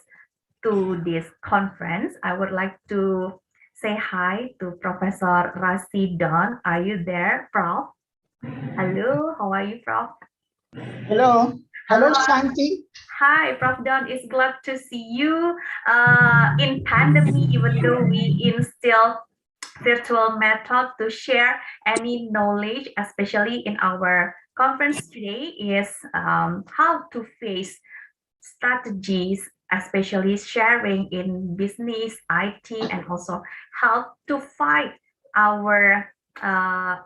to this conference, I would like to say hi to Professor Rasi Don. Are you there, Prof? Hello, how are you, Prof? Hello. Hello, Santi. Hi, Prof. Don. It's glad to see you in pandemic, even though we instill virtual method to share any knowledge, especially in our conference today is how to face strategies especially sharing in business, IT, and also help to fight our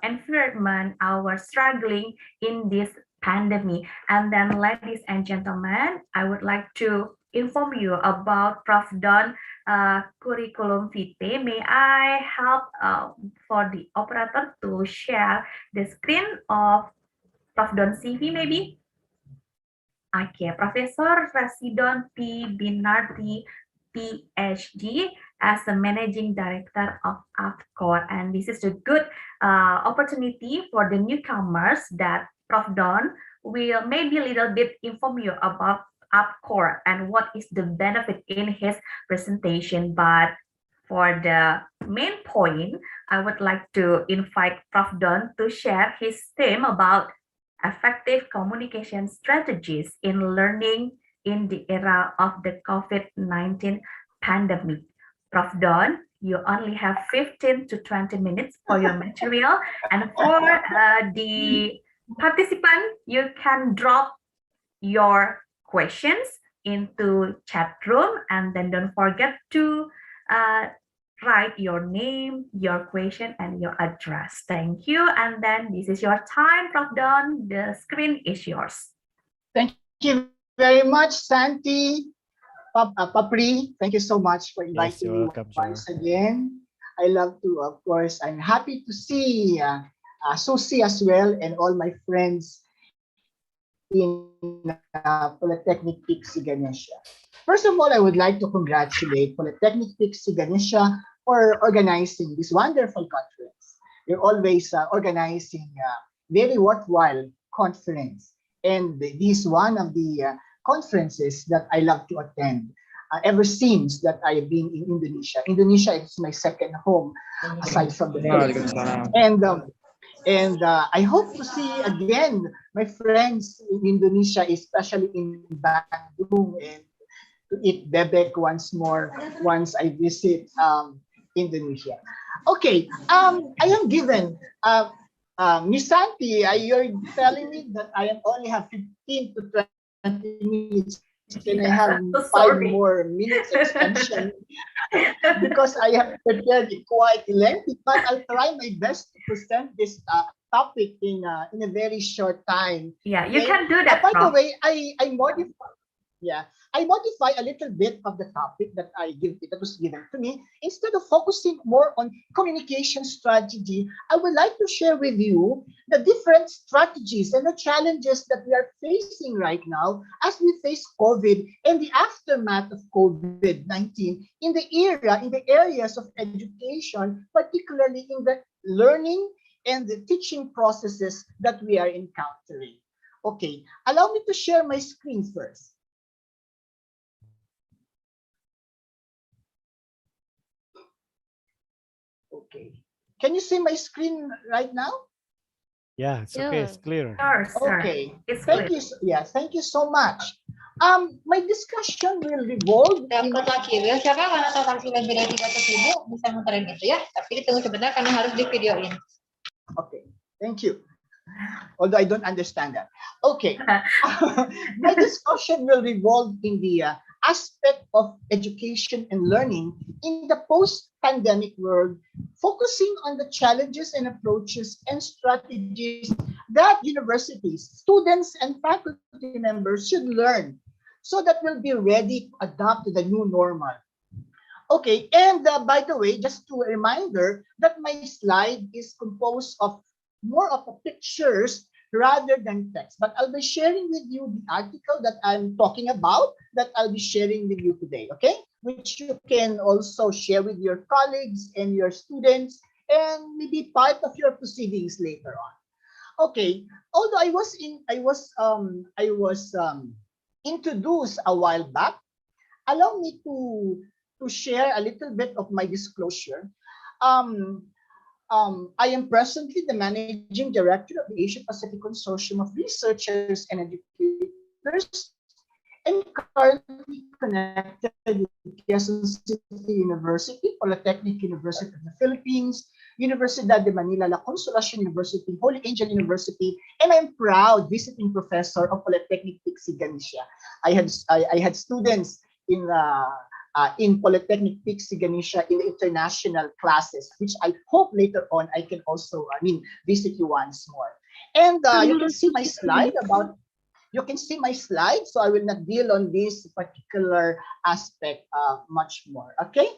environment, our struggling in this pandemic. And then, ladies and gentlemen, I would like to inform you about Prof. Don curriculum vitae. May I help for the operator to share the screen of Prof. Don CV maybe? Okay, Professor Rasidon P. Binardi, PhD, as the Managing Director of AFCOR. And this is a good opportunity for the newcomers that Prof. Don will maybe a little bit inform you about AFCOR and what is the benefit in his presentation. But for the main point, I would like to invite Prof. Don to share his theme about effective communication strategies in learning in the era of the COVID-19 pandemic. Prof. Don, you only have 15 to 20 minutes for your material, and for the participant, you can drop your questions into chat room, and then don't forget to write your name, your question, and your address. Thank you. And then this is your time, Prof. Don. The screen is yours. Thank you very much, Santi. Papri, thank you so much for inviting me once again. I love to, of course, I'm happy to see Susie as well and all my friends in Polytechnic Piksi Ganesha. First of all, I would like to congratulate Polytechnic Piksi Ganesha for organizing this wonderful conference. You're always organizing very worthwhile conference. And this is one of the conferences that I love to attend ever since that I have been in Indonesia. Indonesia is my second home aside from the Philippines. And I hope to see again my friends in Indonesia, especially in Bandung, and to eat bebek once more once I visit Indonesia. Okay, I am given, Miss Santi, you're telling me that I am only have 15 to 20 minutes. Can I have 5 more minutes extension? Because I have prepared it quite lengthy, but I'll try my best to present this topic in a very short time. Yeah, you can do that. By the way, I modify. Yeah, I modify a little bit of the topic that was given to me. Instead of focusing more on communication strategy, I would like to share with you the different strategies and the challenges that we are facing right now as we face COVID and the aftermath of COVID-19 in the areas of education, particularly in the learning and the teaching processes that we are encountering. Okay, allow me to share my screen first. Okay. Can you see my screen right now? Yeah, it's okay. It's clear. Okay. Thank you. Yeah, thank you so much. My discussion will revolve. Dapat lagi ya. Siapa yang mana tahu taksi lebih dari 300.000 bisa muterin itu ya. Tapi ditunggu sebentar karena harus di videoin. Okay. Thank you. Although I don't understand that. Okay. My discussion will revolve in the aspect of education and learning in the post-pandemic world, focusing on the challenges and approaches and strategies that universities, students, and faculty members should learn so that we'll be ready to adapt to the new normal. Okay, and by the way, just a reminder that my slide is composed of more of pictures rather than text, but I'll be sharing with you the article that I'm talking about that I'll be sharing with you today, okay? Which you can also share with your colleagues and your students and maybe part of your proceedings later on. Okay, although I was introduced a while back, allow me to share a little bit of my disclosure. I am presently the Managing Director of the Asia Pacific Consortium of Researchers and Educators and currently connected with Quezon City University, Polytechnic University of the Philippines, Universidad de Manila, La Consolacion University, Holy Angel University, and I'm proud visiting professor of Polytechnic Piksi Ganesha. I had students in Polytechnic Piksi Ganesha in the international classes, which I hope later on I can also, visit you once more. And you can see my slide so I will not deal on this particular aspect much more. Okay,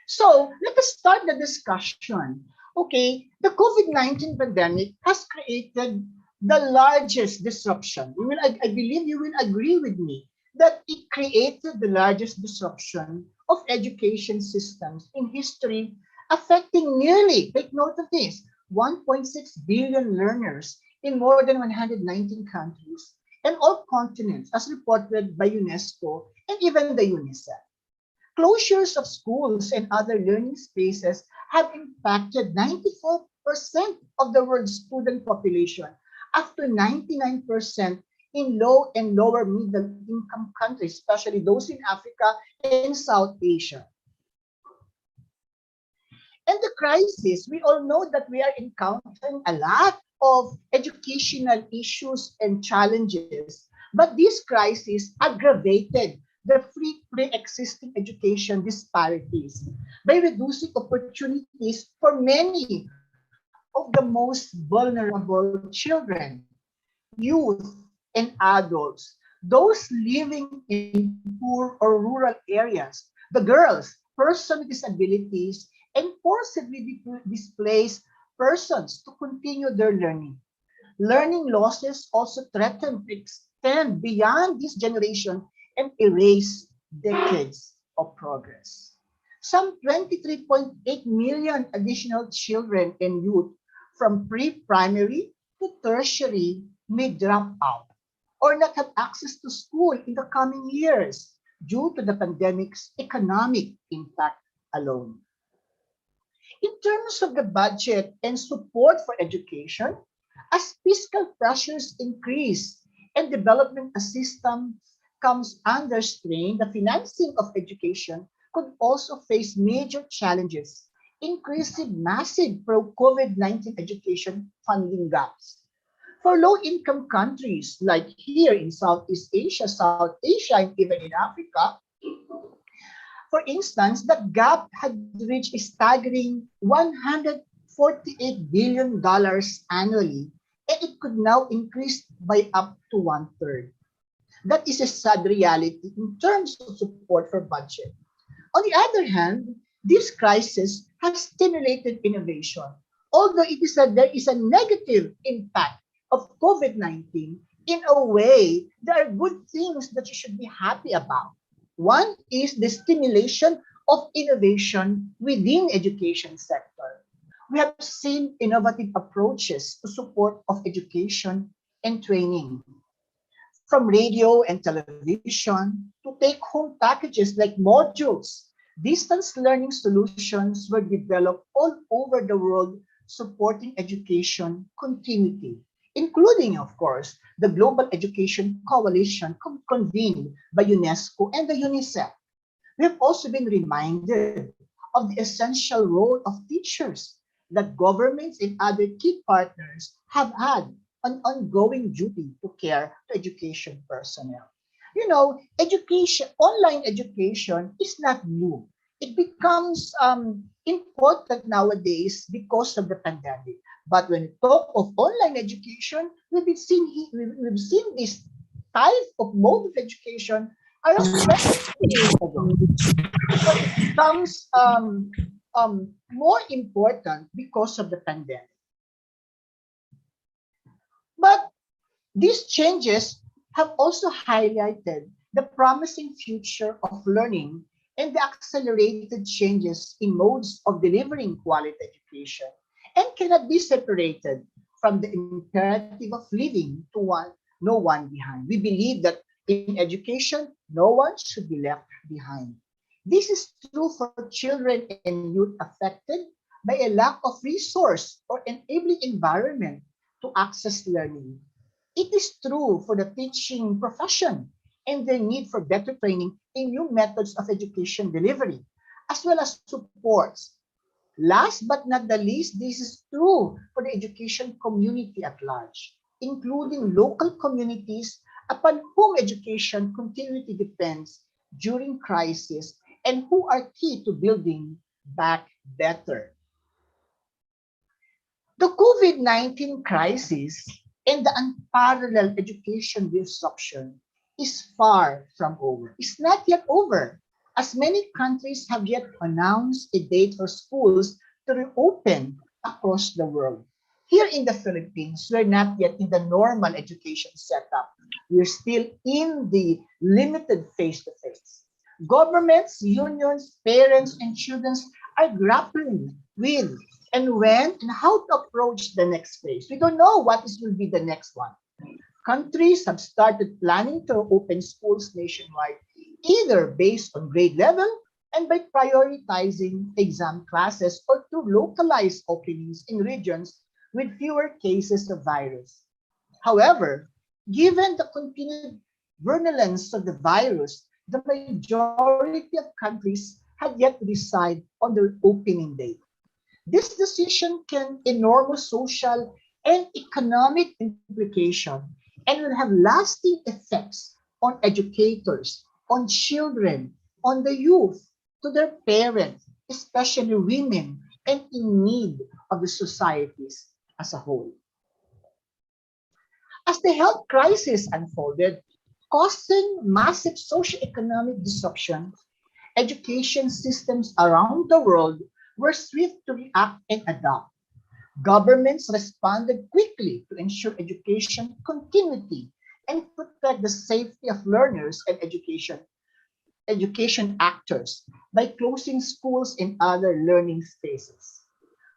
so let us start the discussion. Okay, the COVID-19 pandemic has created the largest disruption. I believe you will agree with me that it created the largest disruption of education systems in history, affecting nearly, take note of this, 1.6 billion learners in more than 119 countries and all continents, as reported by UNESCO and even the UNICEF. Closures of schools and other learning spaces have impacted 94% of the world's student population, up to 99% in low and lower middle income countries, especially those in Africa and South Asia. And the crisis, we all know that we are encountering a lot of educational issues and challenges, but this crisis aggravated the pre-existing education disparities by reducing opportunities for many of the most vulnerable children, youth, and adults, those living in poor or rural areas, the girls, persons with disabilities, and forcibly displaced persons to continue their learning. Learning losses also threaten to extend beyond this generation and erase decades of progress. Some 23.8 million additional children and youth from pre-primary to tertiary may drop out or not have access to school in the coming years due to the pandemic's economic impact alone. In terms of the budget and support for education, as fiscal pressures increase and development assistance comes under strain, the financing of education could also face major challenges, increasing massive pro-COVID-19 education funding gaps. For low-income countries like here in Southeast Asia, South Asia, and even in Africa, for instance, that gap had reached a staggering $148 billion annually, and it could now increase by up to one-third. That is a sad reality in terms of support for budget. On the other hand, this crisis has stimulated innovation. Although there is a negative impact of COVID-19, in a way, there are good things that you should be happy about. One is the stimulation of innovation within education sector. We have seen innovative approaches to support of education and training. From radio and television to take-home packages like modules, distance learning solutions were developed all over the world supporting education continuity, including, of course, the Global Education Coalition convened by UNESCO and the UNICEF. We have also been reminded of the essential role of teachers that governments and other key partners have had an ongoing duty to care to education personnel. You know, online education is not new. It becomes important nowadays because of the pandemic. But when we talk of online education, we've seen this type of mode of education around 20 years ago. So it becomes more important because of the pandemic. But these changes have also highlighted the promising future of learning and the accelerated changes in modes of delivering quality education and cannot be separated from the imperative of leaving no one behind. We believe that in education, no one should be left behind. This is true for children and youth affected by a lack of resource or enabling environment to access learning. It is true for the teaching profession and their need for better training in new methods of education delivery, as well as supports. Last but not the least, this is true for the education community at large, including local communities upon whom education continuity depends during crisis and who are key to building back better. The COVID-19 crisis and the unparalleled education disruption is far from over. It's not yet over, as many countries have yet announced a date for schools to reopen across the world. Here in the Philippines, we're not yet in the normal education setup. We're still in the limited face-to-face. Governments, unions, parents, and children are grappling with and when and how to approach the next phase. We don't know what will be the next one. Countries have started planning to open schools nationwide, either based on grade level and by prioritizing exam classes or through localized openings in regions with fewer cases of virus. However, given the continued virulence of the virus, the majority of countries had yet to decide on their opening date. This decision can enormous social and economic implication and will have lasting effects on educators, on children, on the youth, to their parents, especially women, and in need of the societies as a whole. As the health crisis unfolded, causing massive socioeconomic disruption, education systems around the world were swift to react and adapt. Governments responded quickly to ensure education continuity and protect the safety of learners and education actors by closing schools and other learning spaces.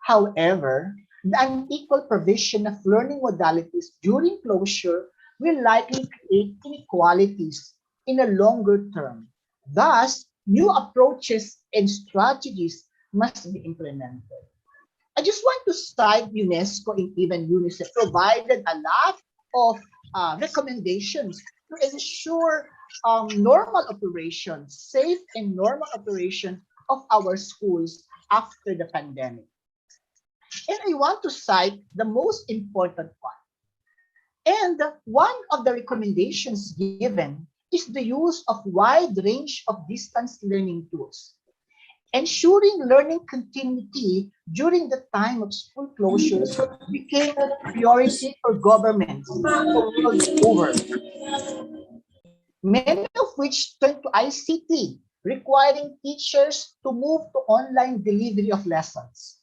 However, the unequal provision of learning modalities during closure will likely create inequalities in a longer term. Thus, new approaches and strategies must be implemented. I just want to cite UNESCO and even UNICEF provided a lot of recommendations to ensure normal operation, safe and normal operation of our schools after the pandemic. And I want to cite the most important one. And one of the recommendations given is the use of wide range of distance learning tools. Ensuring learning continuity during the time of school closures became a priority for governments the world over, many of which turned to ICT, requiring teachers to move to online delivery of lessons.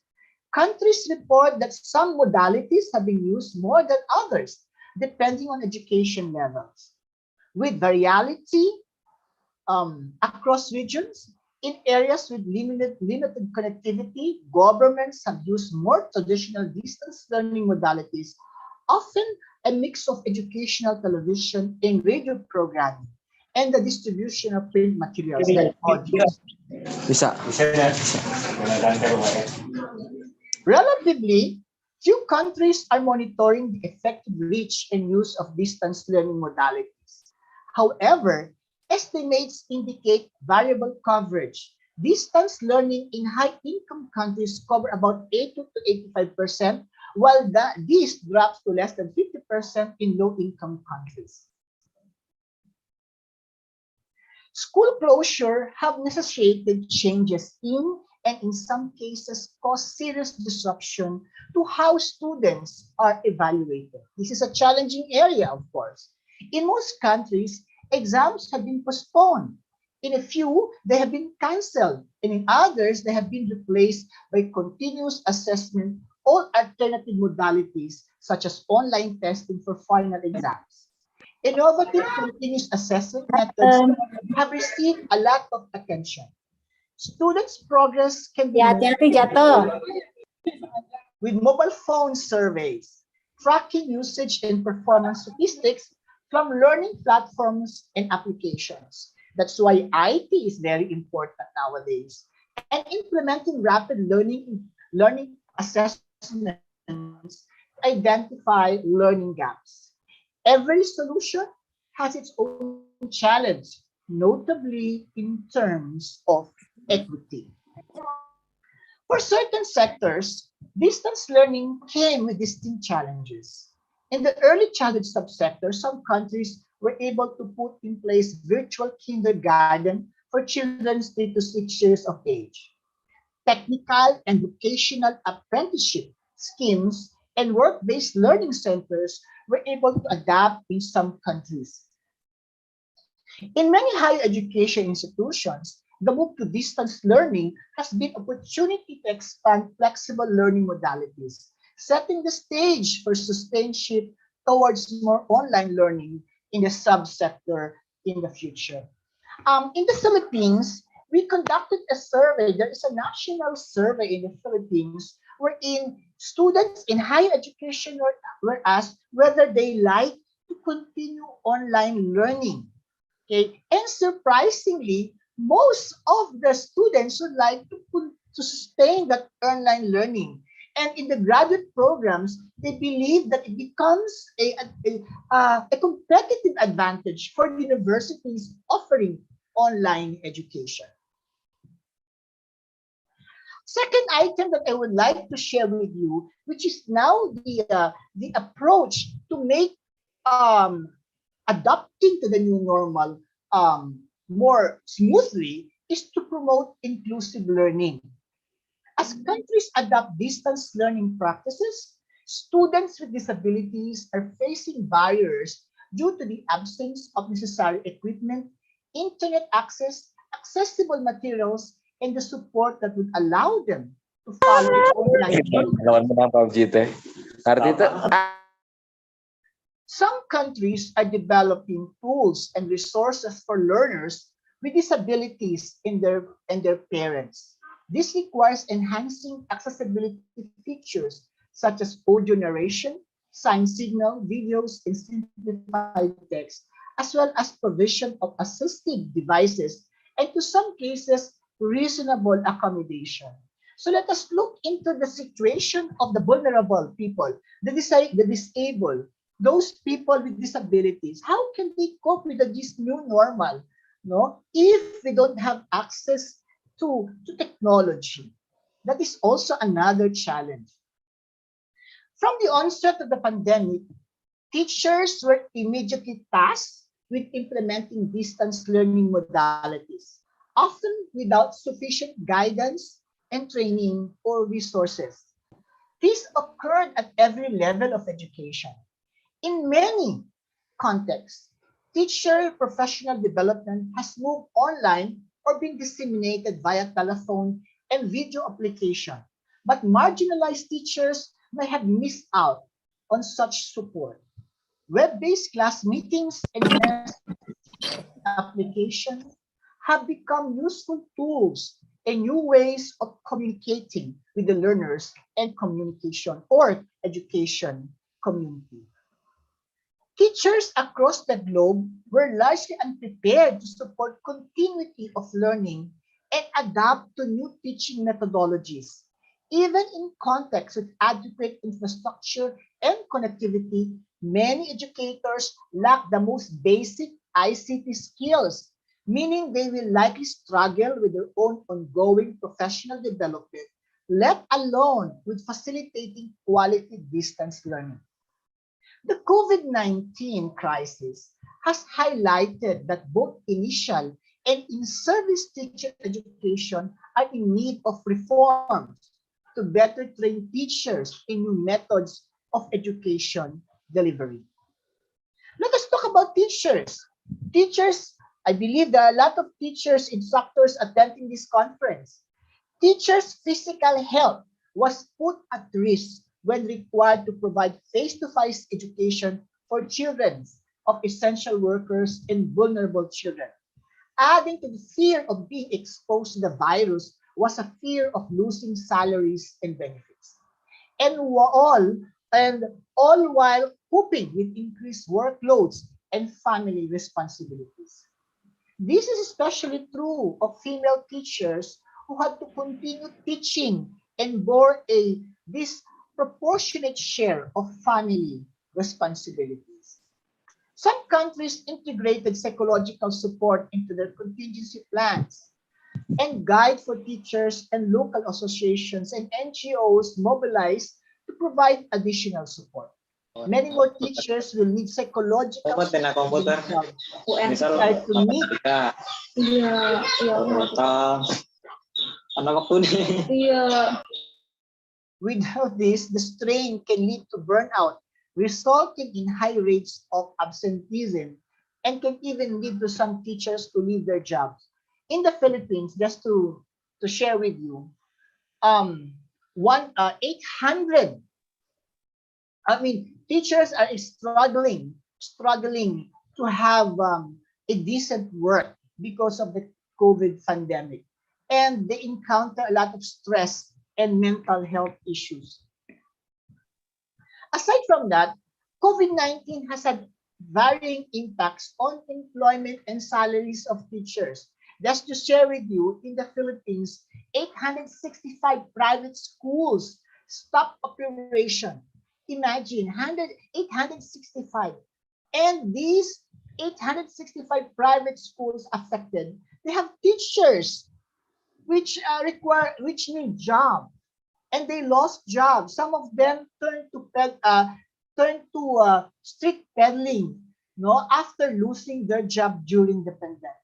Countries report that some modalities have been used more than others, depending on education levels. With variability across regions, in areas with limited connectivity, governments have used more traditional distance learning modalities, often a mix of educational television and radio programming, and the distribution of print materials like modules. Relatively, few countries are monitoring the effective reach and use of distance learning modalities. However, estimates indicate variable coverage. Distance learning in high-income countries cover about 80 to 85%, while this drops to less than 50% in low-income countries. School closure have necessitated changes in and in some cases caused serious disruption to how students are evaluated. This is a challenging area, of course. In most countries, exams have been postponed. In a few, they have been canceled, and in others, they have been replaced by continuous assessment or alternative modalities such as online testing for final exams. Innovative continuous assessment methods have received a lot of attention. Students' progress can be measured with mobile phone surveys, tracking usage and performance statistics from learning platforms and applications. That's why IT is very important nowadays. And implementing rapid learning assessments identify learning gaps. Every solution has its own challenge, notably in terms of equity. For certain sectors, distance learning came with distinct challenges. In the early childhood subsector, some countries were able to put in place virtual kindergarten for children 3 to 6 years of age. Technical and vocational apprenticeship schemes and work-based learning centers were able to adapt in some countries. In many higher education institutions, the move to distance learning has been an opportunity to expand flexible learning modalities, setting the stage for sustained shift towards more online learning in the subsector in the future. In the Philippines, we conducted a survey. There is a national survey in the Philippines wherein students in higher education were asked whether they like to continue online learning. Okay, and surprisingly, most of the students would like to sustain that online learning. And in the graduate programs, they believe that it becomes a competitive advantage for universities offering online education. Second item that I would like to share with you, which is now the approach to make adapting to the new normal more smoothly, is to promote inclusive learning. As countries adopt distance learning practices, students with disabilities are facing barriers due to the absence of necessary equipment, internet access, accessible materials, and the support that would allow them to follow online learning. Some countries are developing tools and resources for learners with disabilities and their parents. This requires enhancing accessibility features such as audio narration, sign signal, videos, and simplified text, as well as provision of assistive devices, and to some cases, reasonable accommodation. So let us look into the situation of the vulnerable people, the disabled, those people with disabilities. How can they cope with this new normal, no? If we don't have access to technology? That is also another challenge. From the onset of the pandemic, teachers were immediately tasked with implementing distance learning modalities, often without sufficient guidance and training or resources. This occurred at every level of education. In many contexts, teacher professional development has moved online or been disseminated via telephone and video application, but marginalized teachers may have missed out on such support. Web-based class meetings and applications have become useful tools and new ways of communicating with the learners and communication or education community. Teachers across the globe were largely unprepared to support continuity of learning and adapt to new teaching methodologies. Even in contexts with adequate infrastructure and connectivity, many educators lack the most basic ICT skills, meaning they will likely struggle with their own ongoing professional development, let alone with facilitating quality distance learning. The COVID-19 crisis has highlighted that both initial and in-service teacher education are in need of reforms to better train teachers in new methods of education delivery. Let us talk about teachers. Teachers, I believe there are a lot of teachers, instructors attending this conference. Teachers' physical health was put at risk when required to provide face-to-face education for children of essential workers and vulnerable children. Adding to the fear of being exposed to the virus was a fear of losing salaries and benefits. And all while coping with increased workloads and family responsibilities. This is especially true of female teachers who had to continue teaching and bore a disproportionate share of family responsibilities. Some countries integrated psychological support into their contingency plans, and guide for teachers and local associations and NGOs mobilized to provide additional support. Many more teachers will need psychological support themselves and try to meet. Without this, the strain can lead to burnout, resulting in high rates of absenteeism, and can even lead to some teachers to leave their jobs. In the Philippines, just to share with you, 800. I mean, teachers are struggling to have a decent work because of the COVID pandemic, and they encounter a lot of stress and mental health issues. Aside from that, COVID-19 has had varying impacts on employment and salaries of teachers. Just to share with you, in the Philippines, 865 private schools stopped operation. Imagine, 865. And these 865 private schools affected, they have teachers which need job, and they lost jobs. Some of them turned to street peddling, after losing their job during the pandemic.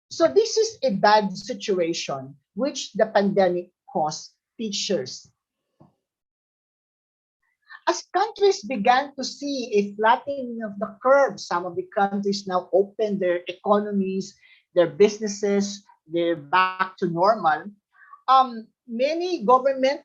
So this is a bad situation which the pandemic caused teachers. As countries began to see a flattening of the curve, some of the countries now open their economies, their businesses, they're back to normal. Many government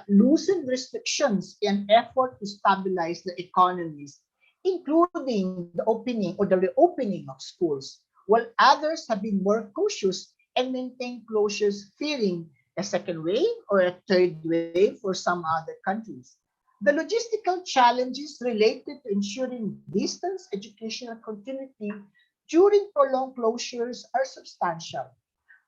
loosened restrictions in effort to stabilize the economies, including the opening or the reopening of schools, while others have been more cautious and maintained closures, fearing a second wave or a third wave for some other countries. The logistical challenges related to ensuring distance educational continuity during prolonged closures are substantial.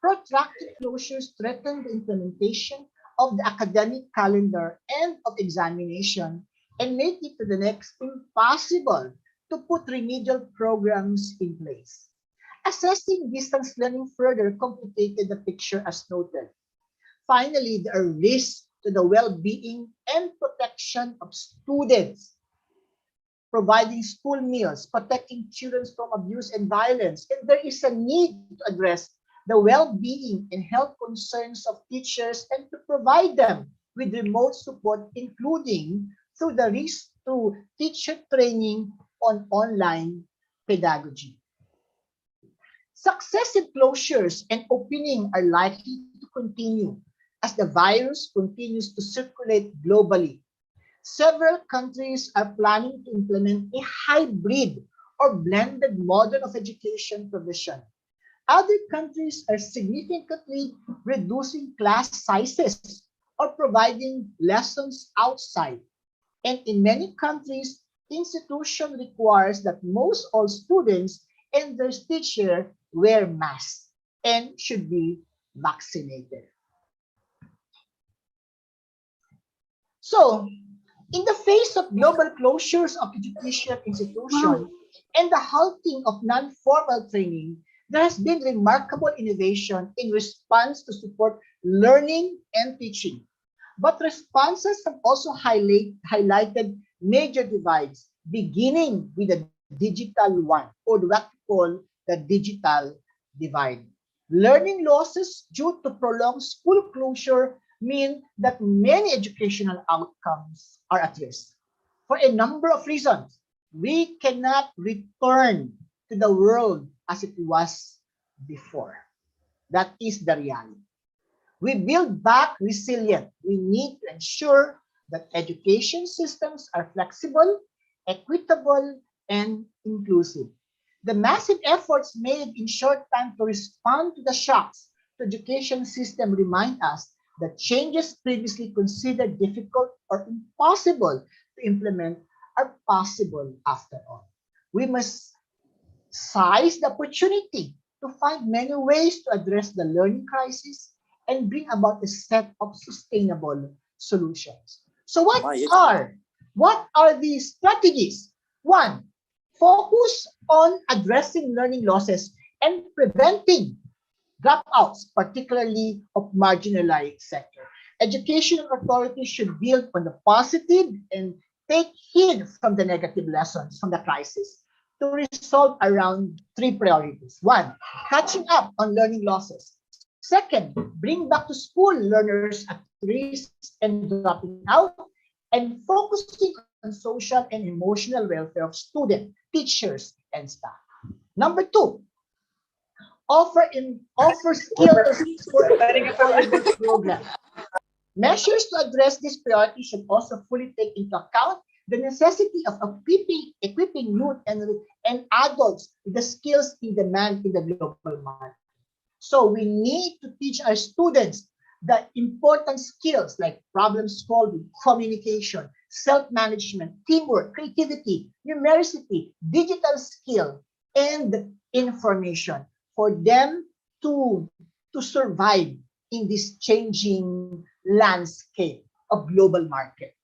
Protracted closures threaten the implementation of the academic calendar and of examination and make it to the next impossible to put remedial programs in place. Assessing distance learning further complicated the picture as noted. Finally, there are risks to the well-being and protection of students. Providing school meals, protecting children from abuse and violence, and there is a need to address the well-being and health concerns of teachers and to provide them with remote support, including through the risk to teacher training on online pedagogy. Successive closures and opening are likely to continue as the virus continues to circulate globally. Several countries are planning to implement a hybrid or blended model of education provision. Other countries are significantly reducing class sizes or providing lessons outside. And in many countries, institution requires that most all students and their teacher wear masks and should be vaccinated. So, in the face of global closures of educational institutions and the halting of non-formal training, there has been remarkable innovation in response to support learning and teaching. But responses have also highlighted major divides, beginning with the digital one, or what we call the digital divide. Learning losses due to prolonged school closure mean that many educational outcomes are at risk. For a number of reasons, we cannot return to the world as it was before. That is the reality. We build back resilient. We need to ensure that education systems are flexible, equitable, and inclusive. The massive efforts made in short time to respond to the shocks to the education system remind us that changes previously considered difficult or impossible to implement are possible after all. We must seize the opportunity to find many ways to address the learning crisis and bring about a set of sustainable solutions. So what are the strategies? One, focus on addressing learning losses and preventing dropouts, particularly of marginalized sector. Educational authorities should build on the positive and take heed from the negative lessons from the crisis to resolve around 3 priorities. 1, catching up on learning losses. 2nd, bring back to school learners at risk and dropping out, and focusing on social and emotional welfare of students, teachers, and staff. Number 2, offer skills for employable programs. Measures to address this priority should also fully take into account the necessity of equipping youth and adults with the skills in demand in the global market. So we need to teach our students the important skills like problem solving, communication, self-management, teamwork, creativity, numericity, digital skill, and information for them to survive in this changing landscape of global market.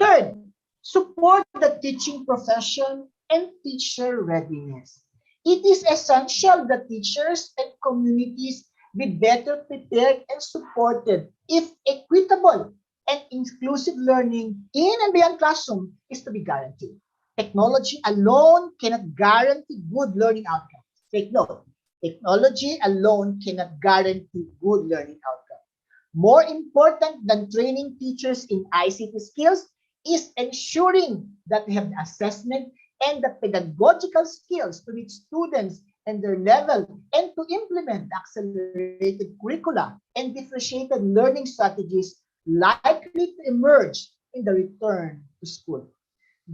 3rd, support the teaching profession and teacher readiness. It is essential that teachers and communities be better prepared and supported if equitable and inclusive learning in and beyond classroom is to be guaranteed. Technology alone cannot guarantee good learning outcomes. Take note, technology alone cannot guarantee good learning outcomes. More important than training teachers in ICT skills is ensuring that they have the assessment and the pedagogical skills to reach students and their level and to implement accelerated curricula and differentiated learning strategies likely to emerge in the return to school.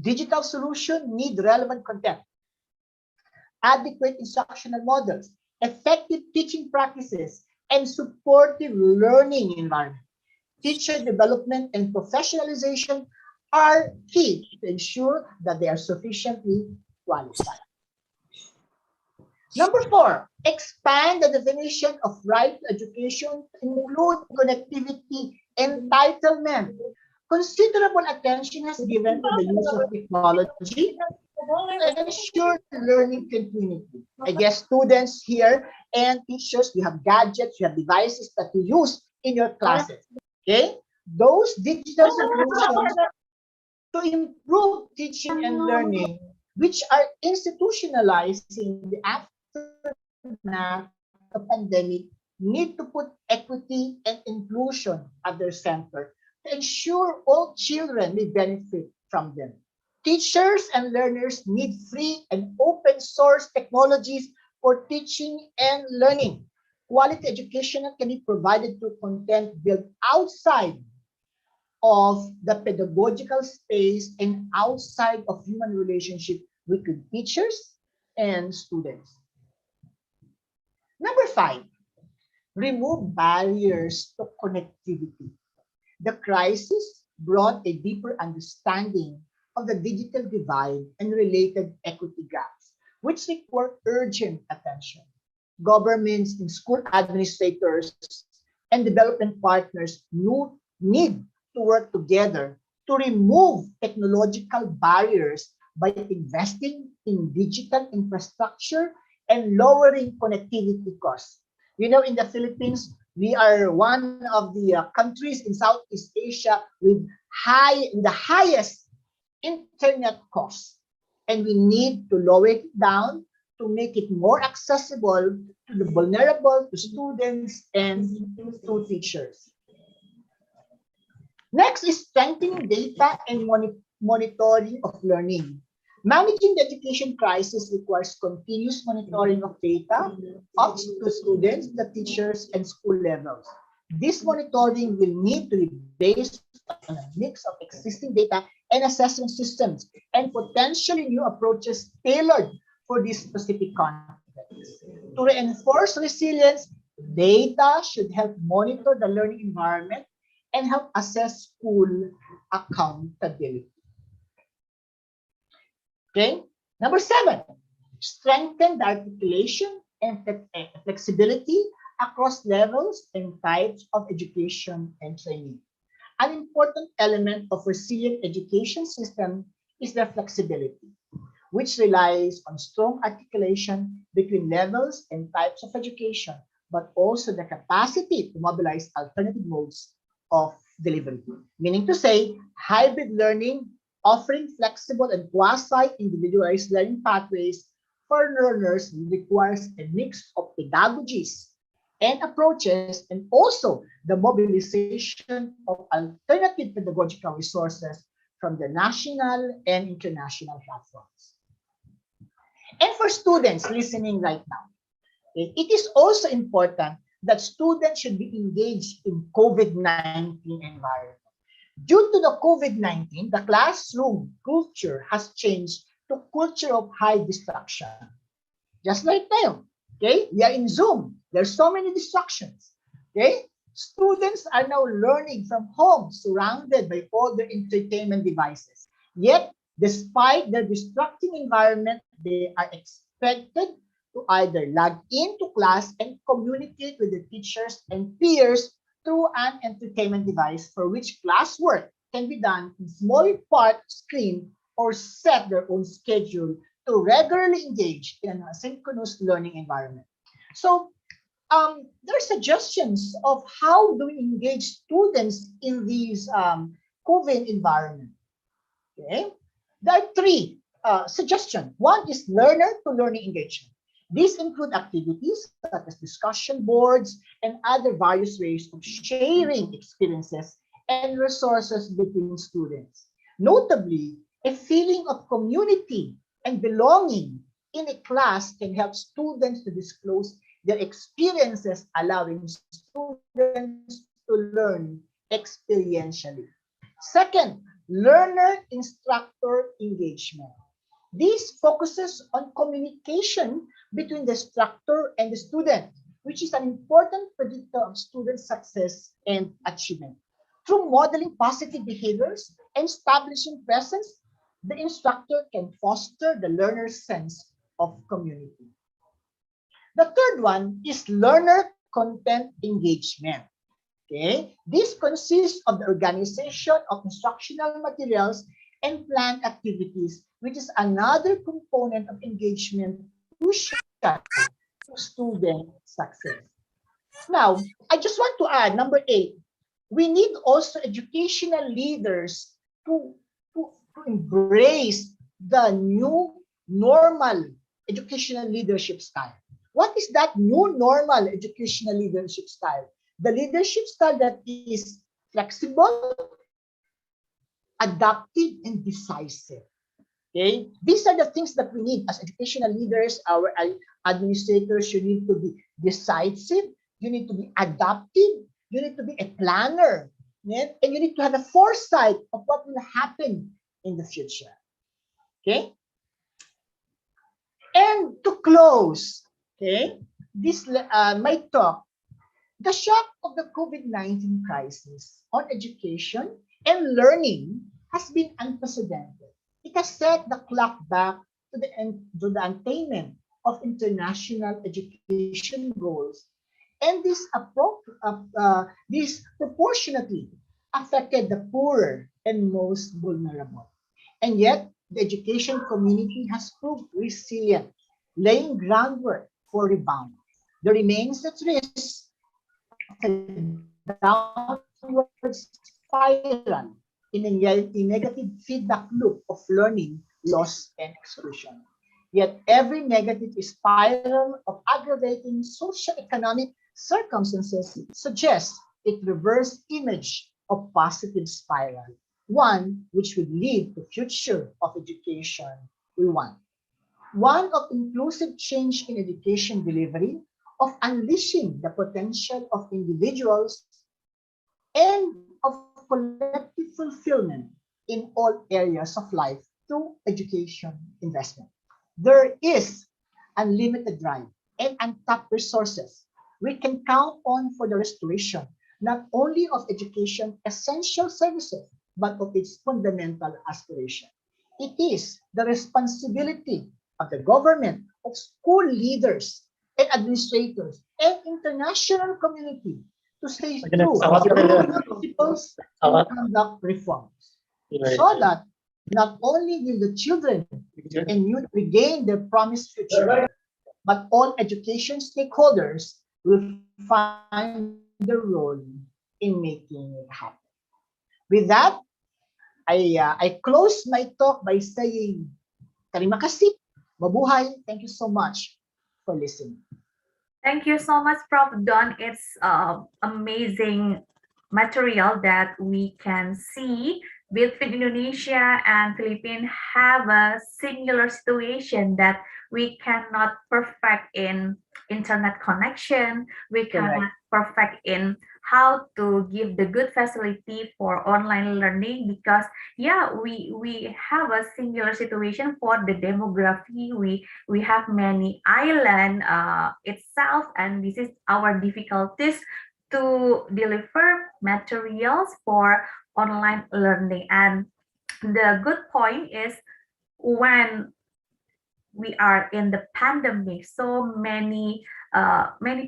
Digital solutions need relevant content, adequate instructional models, effective teaching practices, and supportive learning environment. Teacher development and professionalization are key to ensure that they are sufficiently qualified. Number 4, expand the definition of right to education to include connectivity entitlement. Considerable attention has given to the use of technology to ensure learning continuity. I guess students here and teachers, you have gadgets, you have devices that you use in your classes. Okay? Those digital solutions to improve teaching and learning, which are institutionalizing the aftermath of pandemic, need to put equity and inclusion at their center to ensure all children may benefit from them. Teachers and learners need free and open source technologies for teaching and learning. Quality education can be provided through content built outside of the pedagogical space and outside of human relationship between teachers and students. Number 5, remove barriers to connectivity. The crisis brought a deeper understanding of the digital divide and related equity gaps, which require urgent attention. Governments and school administrators and development partners need to work together to remove technological barriers by investing in digital infrastructure and lowering connectivity costs. You know, in the Philippines, we are one of the countries in Southeast Asia with the highest internet costs, and we need to lower it down to make it more accessible to the vulnerable, to students, and to teachers. Next is strengthening data and monitoring of learning. Managing the education crisis requires continuous monitoring of data of the students, the teachers, and school levels. This monitoring will need to be based on a mix of existing data and assessment systems and potentially new approaches tailored for this specific context. To reinforce resilience, data should help monitor the learning environment and help assess school accountability. Okay, number 7, strengthen the articulation and flexibility across levels and types of education and training. An important element of resilient education system is their flexibility, which relies on strong articulation between levels and types of education, but also the capacity to mobilize alternative modes of delivery. Meaning to say, hybrid learning offering flexible and quasi-individualized learning pathways for learners requires a mix of pedagogies and approaches, and also the mobilization of alternative pedagogical resources from the national and international platforms. And for students listening right now, it is also important that students should be engaged in COVID-19 environment. Due to the COVID-19, the classroom culture has changed to culture of high distraction. Just like now, okay? We are in Zoom. There's so many distractions, okay? Students are now learning from home, surrounded by all their entertainment devices. Yet, despite their distracting environment, they are expected to either log into class and communicate with the teachers and peers through an entertainment device for which classwork can be done in small part screen or set their own schedule to regularly engage in an asynchronous learning environment. So there are suggestions of how do we engage students in these COVID environment. Okay, there are three suggestions. One is learner to learning engagement. These include activities such as discussion boards and other various ways of sharing experiences and resources between students. Notably, a feeling of community and belonging in a class can help students to disclose their experiences, allowing students to learn experientially. Second, learner-instructor engagement. This focuses on communication between the instructor and the student, which is an important predictor of student success and achievement. Through modeling positive behaviors and establishing presence, the instructor can foster the learner's sense of community. The third one is learner content engagement. Okay, this consists of the organization of instructional materials and planned activities, which is another component of engagement crucial to student success. Now, I just want to add, number 8, we need also educational leaders to embrace the new normal educational leadership style. What is that new normal educational leadership style? The leadership style that is flexible, adaptive, and decisive. Okay, these are the things that we need as educational leaders. Our administrators, you need to be decisive, you need to be adaptive, you need to be a planner, and you need to have a foresight of what will happen in the future. Okay, and to close, okay, this my talk. The shock of the COVID-19 crisis on education and learning has been unprecedented. It has set the clock back to the attainment of international education goals, and this proportionately affected the poorer and most vulnerable. And yet, the education community has proved resilient, laying groundwork for rebound. There remains at risk downward spiral in a negative feedback loop of learning, loss, and exclusion. Yet every negative spiral of aggravating socioeconomic circumstances suggests a reverse image of positive spiral, one which would lead to future of education we want. One of inclusive change in education delivery, of unleashing the potential of individuals, and of collective fulfillment in all areas of life through education investment. There is unlimited drive and untapped resources we can count on for the restoration not only of education essential services, but of its fundamental aspiration. It is the responsibility of the government, of school leaders, and administrators, and international community to stay true to principles and conduct reforms, so that not only will the children and youth regain their promised future, but all education stakeholders will find their role in making it happen. With that, I close my talk by saying, terima kasih, mabuhay. Thank you so much for listening. Thank you so much, Prof. Don. It's amazing material that we can see between Indonesia and Philippines have a singular situation that we cannot perfect in internet connection. We cannot perfect in how to give the good facility for online learning because we have a singular situation for the demography. We have many island itself, and this is our difficulties to deliver materials for online learning. And the good point is when we are in the pandemic, so many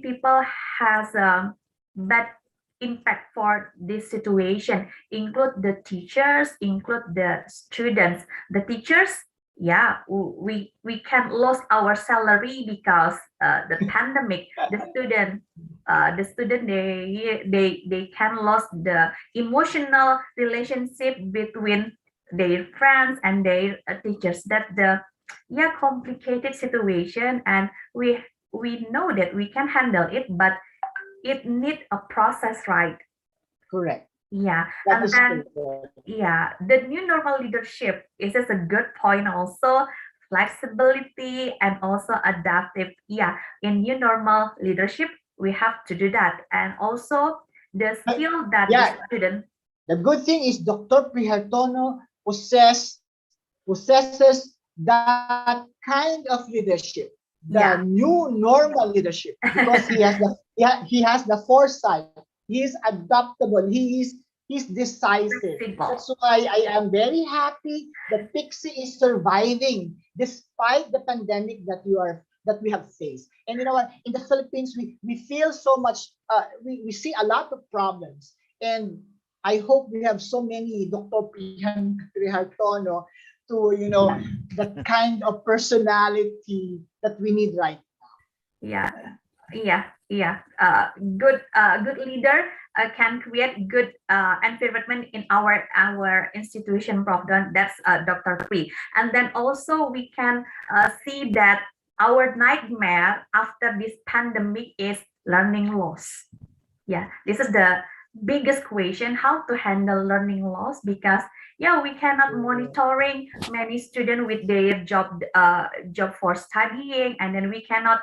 people has a bad impact for this situation, include the teachers, include the students. The teachers, we can lose our salary because the pandemic. The student they can lose the emotional relationship between their friends and their teachers. That the complicated situation, and we know that we can handle it, but it needs a process, right? Correct. Yeah. That And is then correct. the new normal leadership is just a good point also. Flexibility and also adaptive. In new normal leadership we have to do that, and also the skill that the student. The good thing is Dr. Prihartono possesses that kind of leadership, the new normal leadership, because he has the foresight. He is adaptable. He's decisive. That's why I am very happy that Piksi is surviving despite the pandemic that we have faced. And you know what? In the Philippines, we feel so much. We see a lot of problems, and I hope we have so many Dr. Prihartono to the kind of personality that we need right now. Good leader can create good environment in our institution, Prof. Don. That's Dr. Pri. And then also we can see that our nightmare after this pandemic is learning loss. This is the biggest question, how to handle learning loss, because we cannot monitoring many students with their job for studying, and then we cannot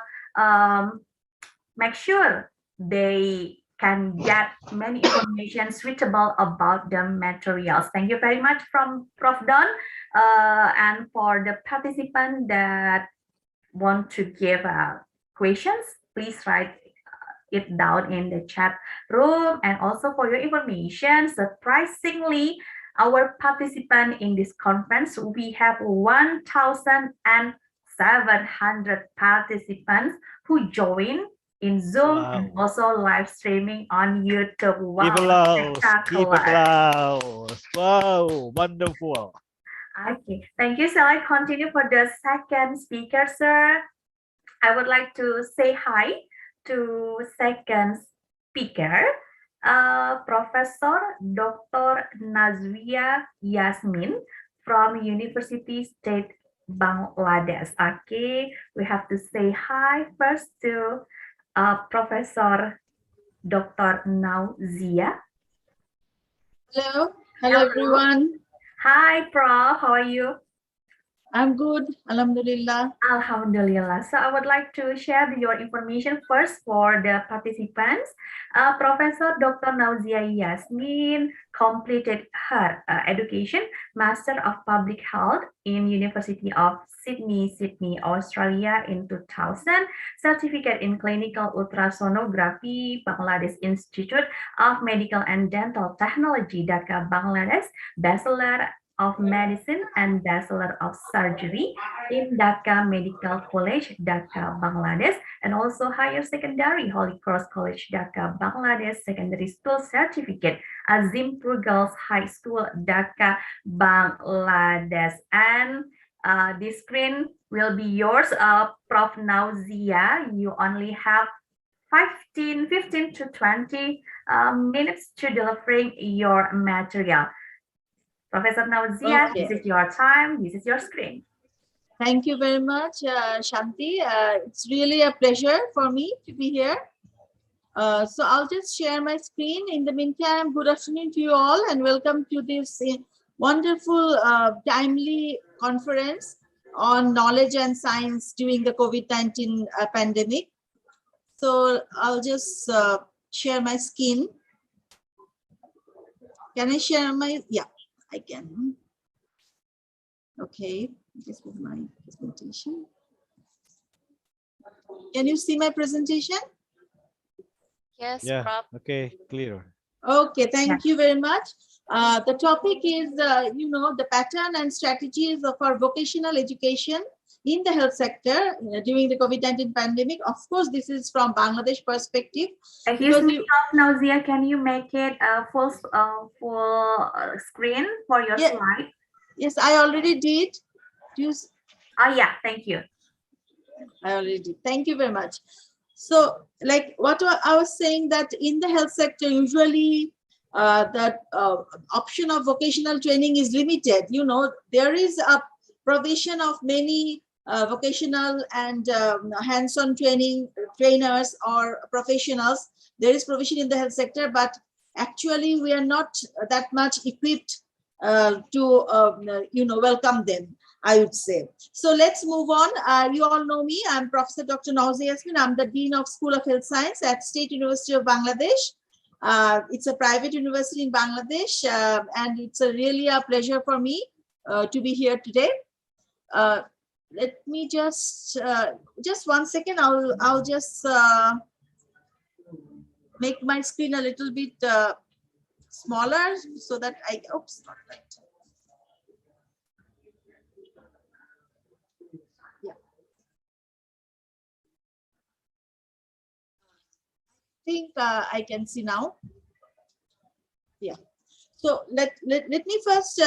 make sure they can get many information suitable about the materials. Thank you very much from Prof. Don. And for the participant that want to give questions, please write it down in the chat room. And also for your information, surprisingly, our participant in this conference, we have 1,700 participants who join in Zoom and also live streaming on YouTube. Wow, Keep applause. Wow, wonderful. Okay, thank you. Shall I continue for the second speaker, sir? I would like to say hi to second speaker, Professor Dr. Nazwia Yasmin from University State Bangladesh. Okay, we have to say hi first to Professor Dr. Nauzia. Hello everyone. Hi, Prof. How are you? I'm good. Alhamdulillah. Alhamdulillah. So I would like to share your information first for the participants. Professor Dr. Nauzia Yasmin completed her education, Master of Public Health in University of Sydney, Australia in 2000, Certificate in Clinical Ultrasonography, Bangladesh Institute of Medical and Dental Technology, Dhaka, Bangladesh, Bachelor of Medicine and Bachelor of Surgery in Dhaka Medical College, Dhaka, Bangladesh, and also Higher Secondary Holy Cross College, Dhaka, Bangladesh, Secondary School Certificate, Azimpur Girls High School, Dhaka, Bangladesh. And this screen will be yours, Prof. Nauzia. You only have 15 to 20 minutes to delivering your material. Professor Nauzia, Okay. this is your time. This is your screen. Thank you very much, Shanti. It's really a pleasure for me to be here. So I'll just share my screen. In the meantime, good afternoon to you all and welcome to this wonderful, timely conference on knowledge and science during the COVID-19 pandemic. So I'll just share my screen. Can I share my, yeah, I can. Okay, this is my presentation. Can you see my presentation? Yes, Yeah. Prof. Okay, clear. Okay, thank you very much. The topic is, the pattern and strategies of our vocational education in the health sector during the COVID-19 pandemic. Of course, this is from Bangladesh perspective. Excuse me, Prof. Nauzia, can you make it a full screen for your slide? Yes, I already did. Oh, yeah, thank you. I already did. Thank you very much. So, like what I was saying, that in the health sector, usually the option of vocational training is limited. There is a provision of many vocational and hands-on trainers or professionals. There is provision in the health sector, but actually we are not that much equipped to welcome them, I would say. So let's move on. You all know me. I'm Professor Dr. Nauzia Yasmin. I'm the Dean of School of Health Science at State University of Bangladesh. It's a private university in Bangladesh, and it's really a pleasure for me to be here today. Let me just 1 second. I'll just make my screen a little bit smaller so that oops, not right. Think I can see now. Yeah. So let me first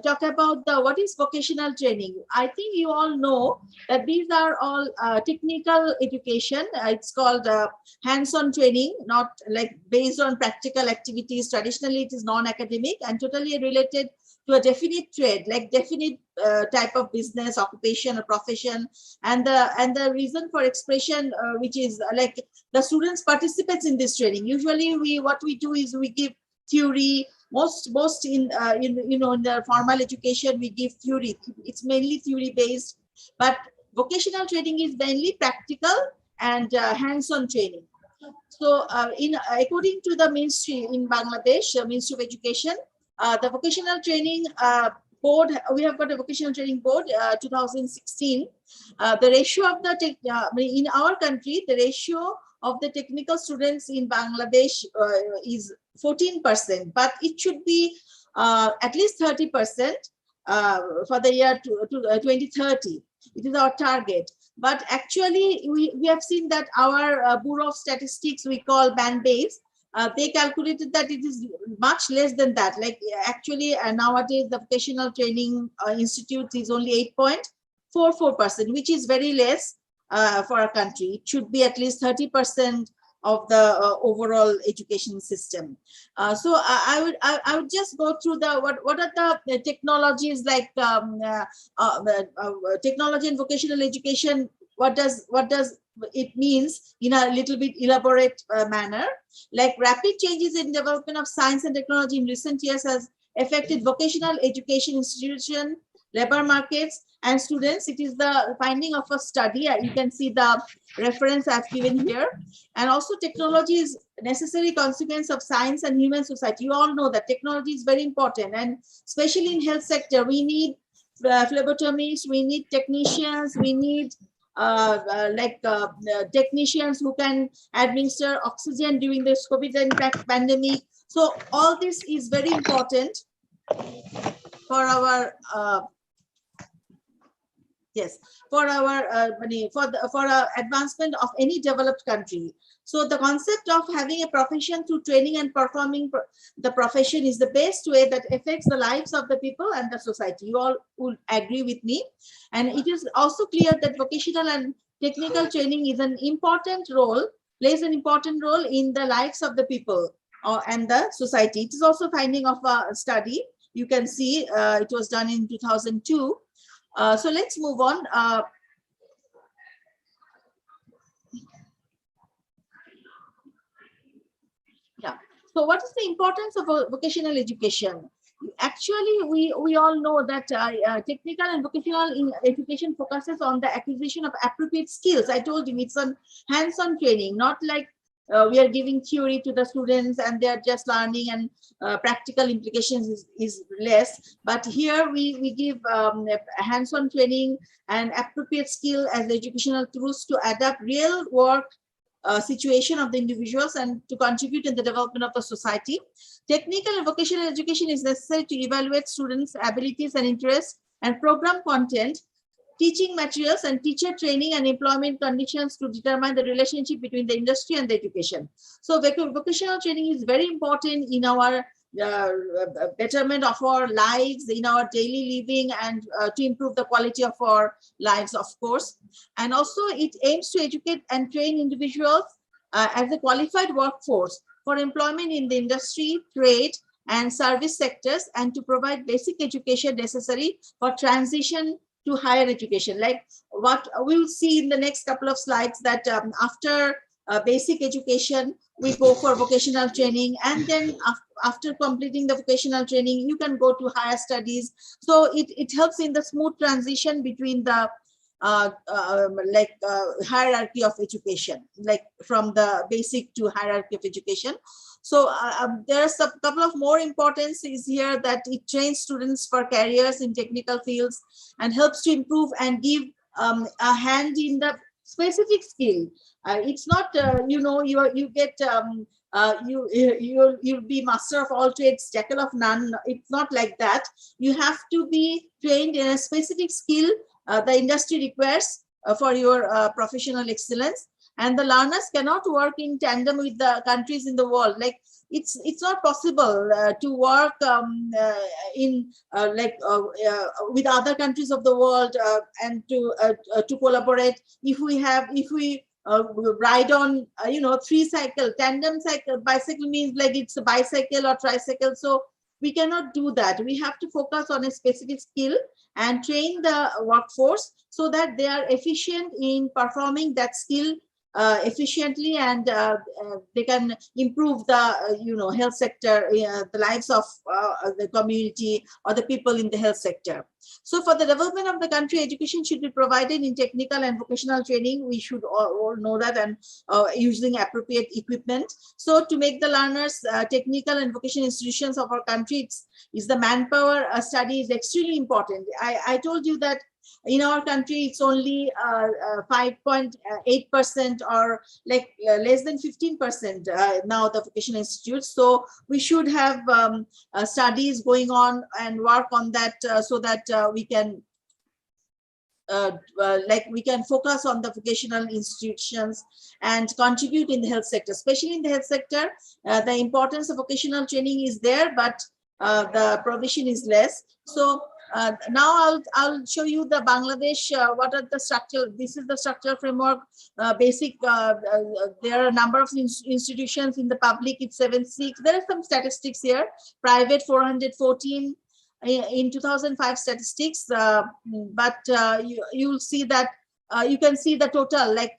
talk about what is vocational training. I think you all know that these are all technical education. It's called hands-on training, not like based on practical activities. Traditionally, it is non-academic and totally related to a definite trade, like definite type of business, occupation, or profession. And the reason for expression, which is like the students participates in this training. Usually, what we do is we give theory. Most in the formal education we give theory. It's mainly theory based, but vocational training is mainly practical and hands-on training. So according to the ministry in Bangladesh, Ministry of Education, the vocational training board, we have got a vocational training board 2016. The ratio of the in our country, the ratio of the technical students in Bangladesh is 14%, but it should be at least 30% for the year 2030. It is our target. But actually, we have seen that our Bureau of Statistics, we call band base, they calculated that it is much less than that. Like actually nowadays, the vocational training institute is only 8.44%, which is very less for a country. It should be at least 30% of the overall education system. So I would just go through what are the technologies like technology and vocational education. What does it means in a little bit elaborate manner? Like rapid changes in development of science and technology in recent years has affected vocational education institution, labor markets, and students. It is the finding of a study. You can see the reference I've given here. And also technology is necessary consequence of science and human society. You all know that technology is very important, and especially in health sector, we need phlebotomists, we need technicians, we need technicians who can administer oxygen during this COVID-19 pandemic. So all this is very important for our for advancement of any developed country. So the concept of having a profession through training and performing the profession is the best way that affects the lives of the people and the society. You all will agree with me. And it is also clear that vocational and technical training is an important role plays an important role in the lives of the people and the society. It is also finding of a study. You can see it was done in 2002. So let's move on. Yeah. So what is the importance of vocational education? Actually, we all know that technical and vocational education focuses on the acquisition of appropriate skills. I told you it's on hands-on training, not like we are giving theory to the students and they are just learning, and practical implications is less. But here we give hands-on training and appropriate skill as educational tools to adapt real work situation of the individuals and to contribute in the development of the society. Technical and vocational education is necessary to evaluate students' abilities and interests and program content, teaching materials and teacher training and employment conditions to determine the relationship between the industry and the education. So vocational training is very important in our betterment of our lives, in our daily living, and to improve the quality of our lives, of course. And also it aims to educate and train individuals as a qualified workforce for employment in the industry, trade, and service sectors, and to provide basic education necessary for transition to higher education. Like what we will see in the next couple of slides, that after basic education, we go for vocational training, and then after completing the vocational training, you can go to higher studies. So it helps in the smooth transition between the hierarchy of education, like from the basic to hierarchy of education. So there's a couple of more importance is here, that it trains students for careers in technical fields and helps to improve and give a hand in the specific skill. It's not you get you'll be master of all trades, jackal of none. It's not like that. You have to be trained in a specific skill the industry requires for your professional excellence. And the learners cannot work in tandem with the countries in the world. Like it's not possible to work with other countries of the world and to collaborate if we ride on three-cycle tandem cycle. Bicycle means like it's a bicycle or tricycle. So we cannot do that. We have to focus on a specific skill and train the workforce so that they are efficient in performing that skill efficiently, and they can improve the health sector, the lives of the community or the people in the health sector. So for the development of the country, education should be provided in technical and vocational training. We should all know that, and using appropriate equipment. So to make the learners technical and vocational institutions of our country, is the manpower study is extremely important. I told you that in our country, it's only 5.8% or like less than 15% now the vocational institutes. So we should have studies going on and work on that so that we can we can focus on the vocational institutions and contribute in the health sector, especially in the health sector. The importance of vocational training is there, but the provision is less. So now I'll show you the Bangladesh. What are the structure? This is the structural framework. Basic. There are a number of institutions in the public. It's 76. There are some statistics here. Private 414 in 2005 statistics. But you'll see that you can see the total. Like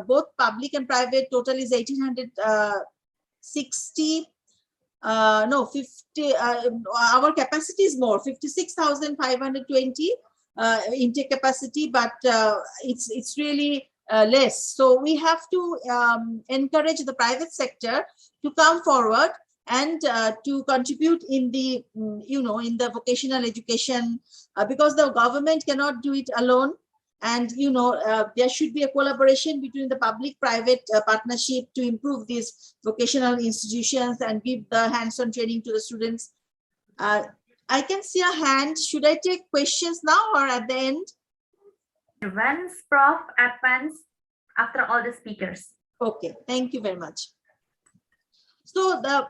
both public and private total is 1860. No, 50. Our capacity is more, 56,520 intake capacity, but it's really less. So we have to encourage the private sector to come forward and to contribute in the in the vocational education, because the government cannot do it alone. And there should be a collaboration between the public-private partnership to improve these vocational institutions and give the hands-on training to the students. I can see a hand. Should I take questions now or at the end? Once Prof advance after all the speakers. Okay, thank you very much. So the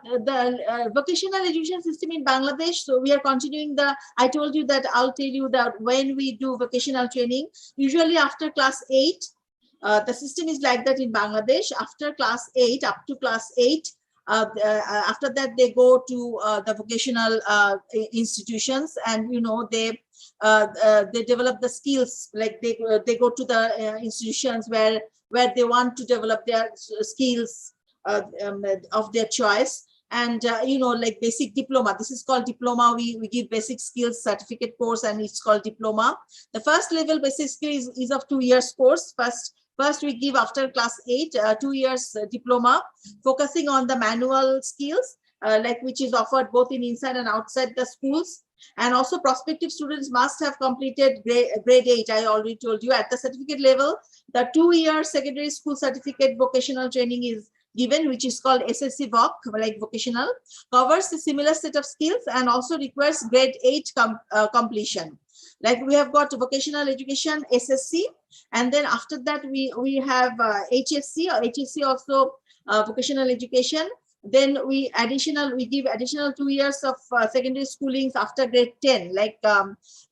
vocational education system in Bangladesh, so we are continuing I told you that I'll tell you that when we do vocational training, usually after class 8, The system is like that in Bangladesh. After class 8, up to class 8, after that they go to the vocational institutions, and they develop the skills. Like they go to the institutions where they want to develop their skills of their choice. And like basic diploma, this is called diploma. We give basic skills certificate course, and it's called diploma. The first level basic skills is of 2 years course. First we give after class 8 2 years diploma, focusing on the manual skills, like which is offered both in inside and outside the schools. And also prospective students must have completed grade 8. I already told you. At the certificate level, the 2-year secondary school certificate vocational training is given, which is called SSC VOC, like vocational, covers a similar set of skills and also requires grade 8 completion. Like we have got vocational education SSC, and then after that we have HSC, or HSC also vocational education. Then we give additional 2 years of secondary schoolings after grade 10, like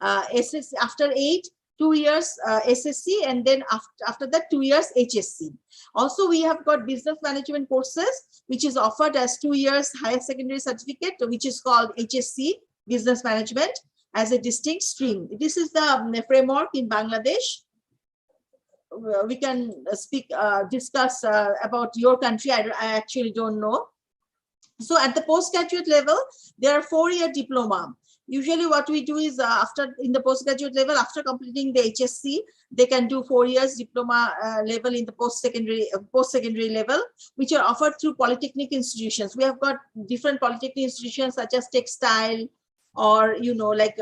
SSC after 8, 2 years SSC, and then after that 2 years HSC. Also, we have got business management courses, which is offered as 2 years higher secondary certificate, which is called HSC, business management, as a distinct stream. This is the framework in Bangladesh. We can discuss about your country. I actually don't know. So at the postgraduate level, there are 4-year diploma. Usually what we do is in the postgraduate level, after completing the HSC, they can do 4 years diploma level in the post-secondary level, which are offered through polytechnic institutions. We have got different polytechnic institutions such as textile, or like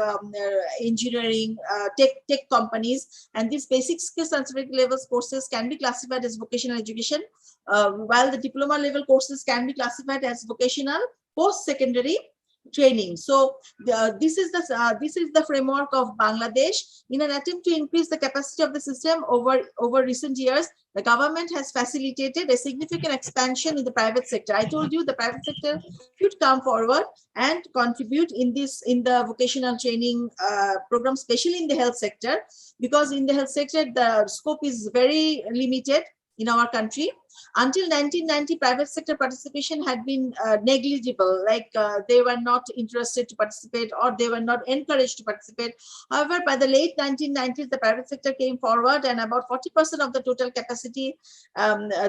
engineering, tech companies, and these basic skills and certificate levels courses can be classified as vocational education, while the diploma level courses can be classified as vocational post-secondary training. So this is the framework of Bangladesh. In an attempt to increase the capacity of the system over recent years, the government has facilitated a significant expansion in the private sector. I told you the private sector should come forward and contribute in the vocational training program, especially in the health sector, because in the health sector the scope is very limited in our country. Until 1990, private sector participation had been negligible, like they were not interested to participate, or they were not encouraged to participate. However, by the late 1990s, the private sector came forward, and about 40% of the total capacity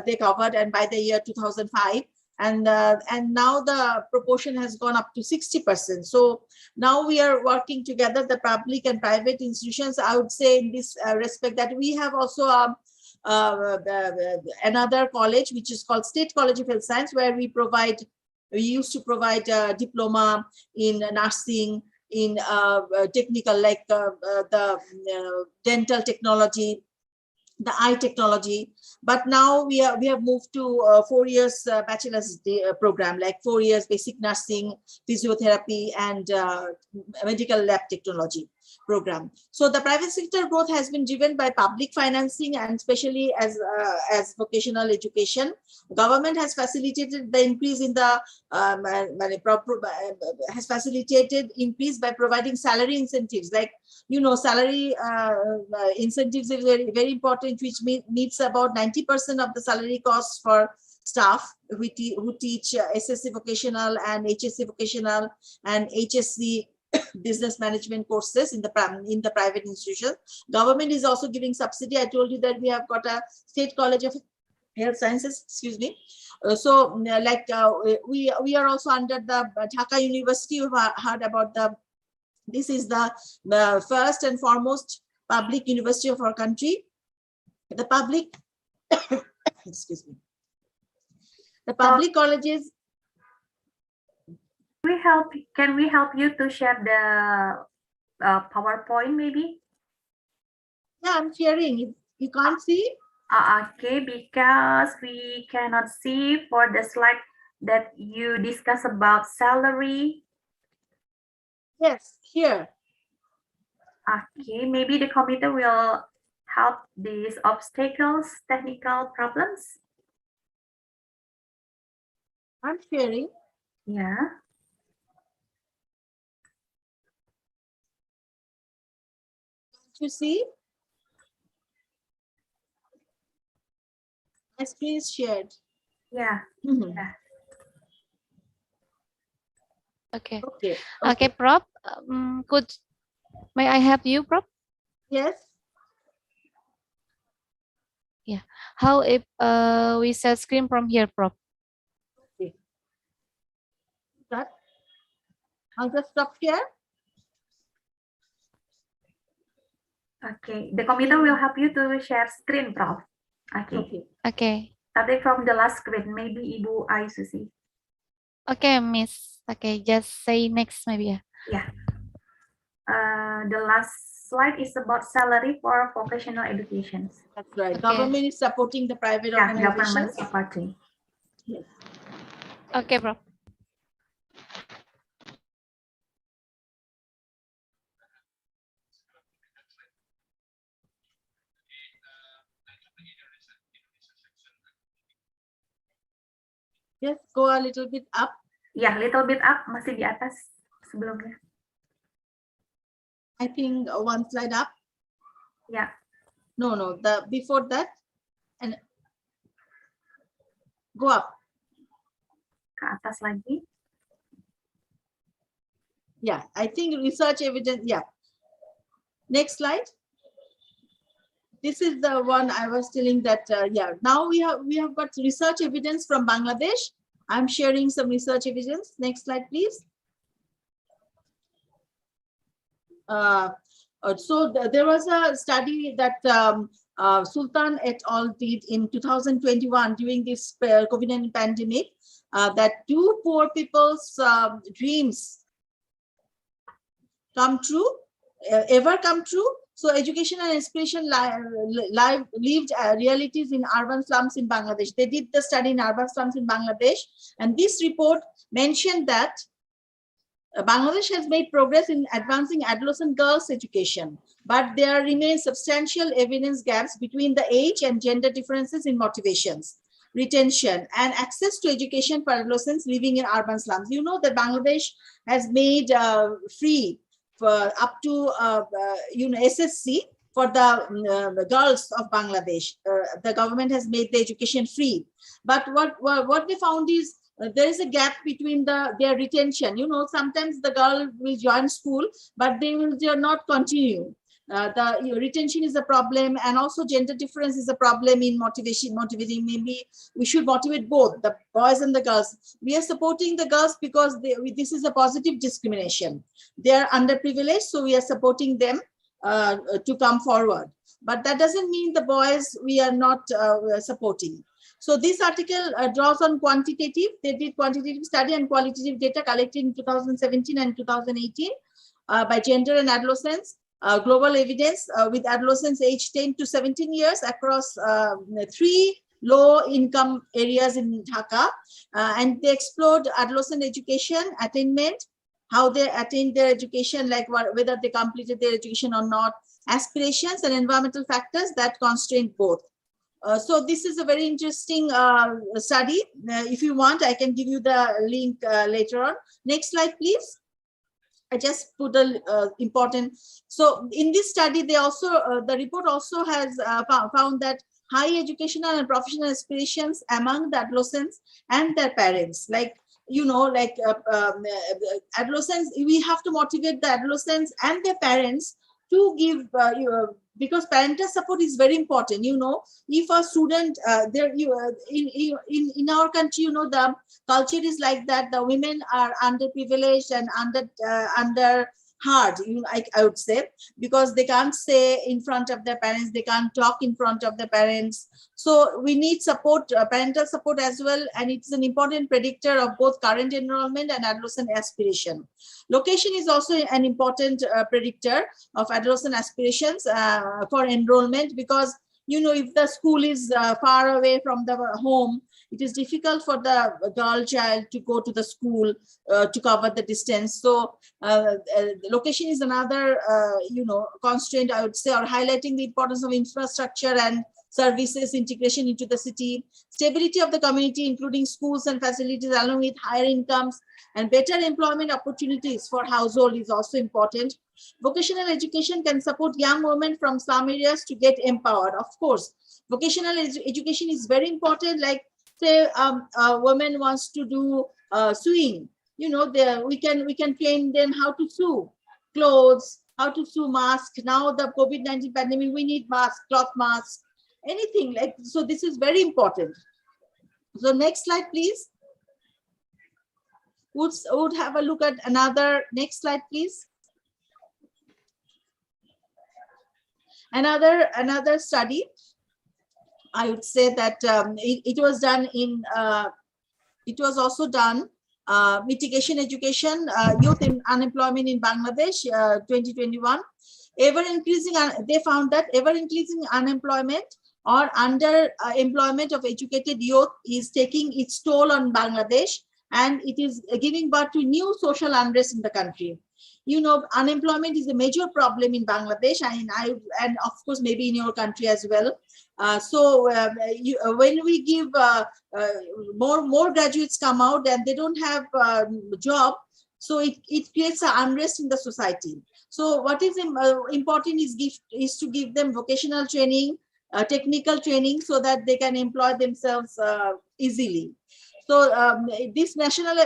they covered, and by the year 2005, and now the proportion has gone up to 60%. So now we are working together, the public and private institutions. I would say in this respect that we have also another college, which is called State College of Health Science, where we used to provide diploma in nursing, in technical, like the dental technology, the eye technology. But now we have moved to 4 years bachelor's program, like 4 years basic nursing, physiotherapy, and medical lab technology program. So the private sector growth has been driven by public financing, and especially as vocational education. Government has facilitated the increase in the increase by providing salary incentives, like salary incentives is very, very important, which meets about 90% of the salary costs for staff who teach SSC vocational and HSC vocational and HSC business management courses in the private institutions. Government is also giving subsidy. I told you that we have got a State College of Health Sciences, excuse me. We are also under the Dhaka University. You've heard about this is the first and foremost public university of our country. The public, excuse me, the public colleges. Can we help you to share the PowerPoint maybe? Yeah, I'm sharing. You can't see? Okay, because we cannot see for the slide that you discuss about salary. Yes, here. Okay, maybe the computer will help these obstacles, technical problems. I'm sharing. Yeah. You see? My screen is shared. Yeah. Yeah. Okay. Okay. Okay, Prof. May I help you, Prof? Yes. Yeah. How if we set screen from here, Prof? Okay. That. I'll just stop here. Okay. The computer will help you to share screen, Prof. Okay. Okay. Okay. Starting from the last screen, maybe Ibu Ai Susi. Okay, Miss. Okay, just say next maybe. Yeah. The last slide is about salary for vocational education. That's right. Okay. Government is supporting the private Government organizations. supporting. Yes. Okay, Prof. Yes, go a little bit up. Yeah, little bit up, masih di atas sebelumnya. I think one slide up. Yeah. No, the before that, and go up. Ke atas lagi. Yeah, I think research evidence. Yeah. Next slide. This is the one I was telling that. Yeah. Now we have got research evidence from Bangladesh. I'm sharing some research evidence. Next slide, please. There was a study that Sultan et al. Did in 2021 during this COVID-19 pandemic, that do poor people's dreams come true, ever come true. So education and inspiration lived realities in urban slums in Bangladesh. They did the study in urban slums in Bangladesh, and this report mentioned that Bangladesh has made progress in advancing adolescent girls' education, but there remain substantial evidence gaps between the age and gender differences in motivations, retention, and access to education for adolescents living in urban slums. You know that Bangladesh has made free for up to SSC for the girls of Bangladesh. The government has made the education free, but what they found is there is a gap between their retention. You know, sometimes the girl will join school, but they will not continue. The retention is a problem, and also gender difference is a problem in motivating. Maybe we should motivate both the boys and the girls. We are supporting the girls because this is a positive discrimination. They are underprivileged, so we are supporting them to come forward. But that doesn't mean the boys we are not supporting. So this article draws on quantitative. They did quantitative study and qualitative data collected in 2017 and 2018 by gender and adolescents. Global evidence with adolescents aged 10 to 17 years across 3 low-income areas in Dhaka, and they explored adolescent education attainment, how they attained their education, like whether they completed their education or not, aspirations and environmental factors that constrain both. So this is a very interesting study. If you want, I can give you the link later on. Next slide, please. I just put a important. So in this study, they also the report also has found that high educational and professional aspirations among the adolescents and their parents, like adolescents, we have to motivate the adolescents and their parents to give because parental support is very important. You know, if a student in our country, you know, the culture is like that. The women are underprivileged and under hard, I would say, because they can't say in front of their parents, they can't talk in front of their parents. So we need support, parental support as well, and it's an important predictor of both current enrollment and adolescent aspiration. Location is also an important predictor of adolescent aspirations for enrollment, because you know, if the school is far away from the home, it is difficult for the girl child to go to the school to cover the distance. So the location is another, constraint, I would say, or highlighting the importance of infrastructure and services integration into the city, stability of the community, including schools and facilities, along with higher incomes and better employment opportunities for household is also important. Vocational education can support young women from slum areas to get empowered. Of course, vocational education is very important. Like say a woman wants to do sewing, you know, we can train them how to sew clothes, how to sew masks. Now the COVID-19 pandemic, we need masks, cloth masks, anything like, so this is very important. So next slide, please. Would have a look at another, next slide, please. Another study, I would say that it was done in, it was also done mitigation education, youth in unemployment in Bangladesh, 2021. They found that ever increasing unemployment or under employment of educated youth is taking its toll on Bangladesh, and it is giving birth to new social unrest in the country. You know, unemployment is a major problem in Bangladesh, and of course maybe in your country as well. When we give more graduates come out and they don't have job, so it creates an unrest in the society. So what is important is to give them vocational training, technical training, so that they can employ themselves easily. So this national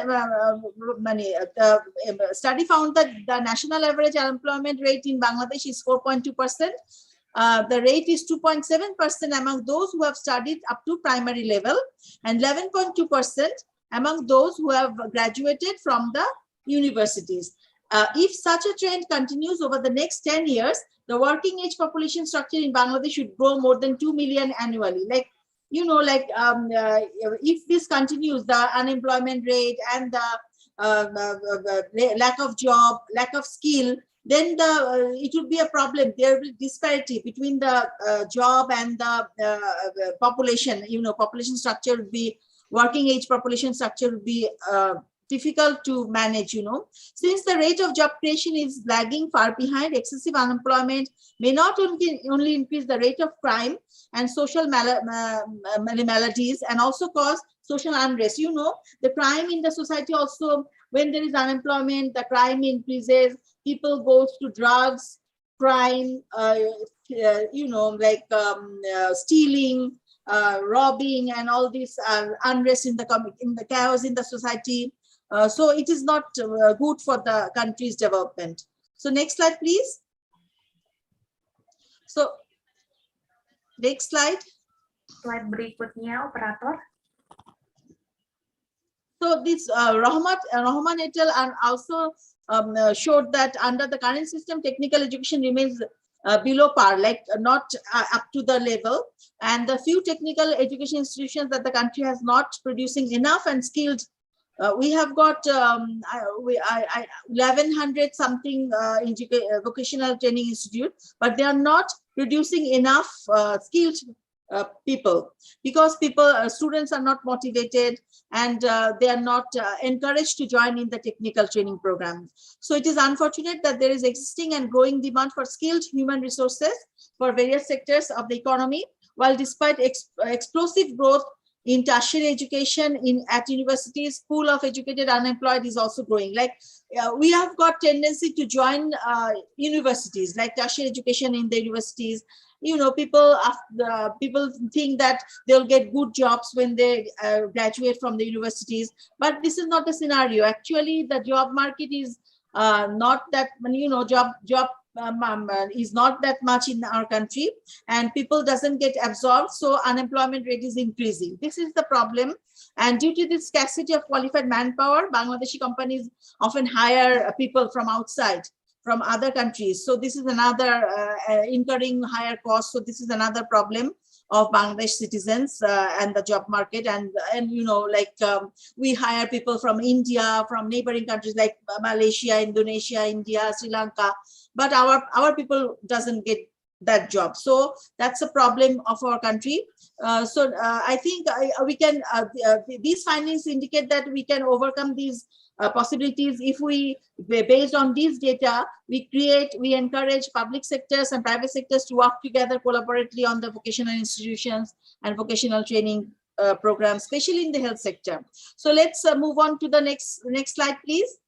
study found that the national average unemployment rate in Bangladesh is 4.2%. The rate is 2.7% among those who have studied up to primary level, and 11.2% among those who have graduated from the universities. If such a trend continues over the next 10 years, the working age population structure in Bangladesh should grow more than 2 million annually. Like, you know, like if this continues, the unemployment rate and the lack of job, lack of skill, then it would be a problem. There will be disparity between the job and the population. You know, population structure would be, working age population structure would be difficult to manage, you know. Since the rate of job creation is lagging far behind, excessive unemployment may not only increase the rate of crime and social maladies, and also cause social unrest. You know, the crime in the society also, when there is unemployment, the crime increases, people go to drugs, crime, you know, like stealing, robbing, and all this unrest in the chaos in the society. So it is not good for the country's development. So next slide, please. So next slide. Slide berikutnya, operator. So this Rahman et al. Also showed that under the current system, technical education remains below par, like not up to the level, and the few technical education institutions that the country has not producing enough and skilled. We have got 1100 something vocational training institute, but they are not producing enough skilled people, because students are not motivated, and they are not encouraged to join in the technical training program. So it is unfortunate that there is existing and growing demand for skilled human resources for various sectors of the economy, while despite explosive growth in tertiary education at universities, pool of educated unemployed is also growing. Like we have got tendency to join universities, like tertiary education in the universities. You know, people think that they'll get good jobs when they graduate from the universities, but this is not the scenario. Actually, the job market is not that, you know, job is not that much in our country, and people doesn't get absorbed, so unemployment rate is increasing. This is the problem, and due to this scarcity of qualified manpower, Bangladeshi companies often hire people from outside, from other countries. So this is another incurring higher cost. So this is another problem of Bangladesh citizens and the job market. And you know, like we hire people from India, from neighboring countries like Malaysia, Indonesia, India, Sri Lanka, but our people doesn't get that job. So that's a problem of our country. I think we can, these findings indicate that we can overcome these possibilities if we, based on these data, we encourage public sectors and private sectors to work together collaboratively on the vocational institutions and vocational training programs, especially in the health sector. So let's move on to the next slide, please.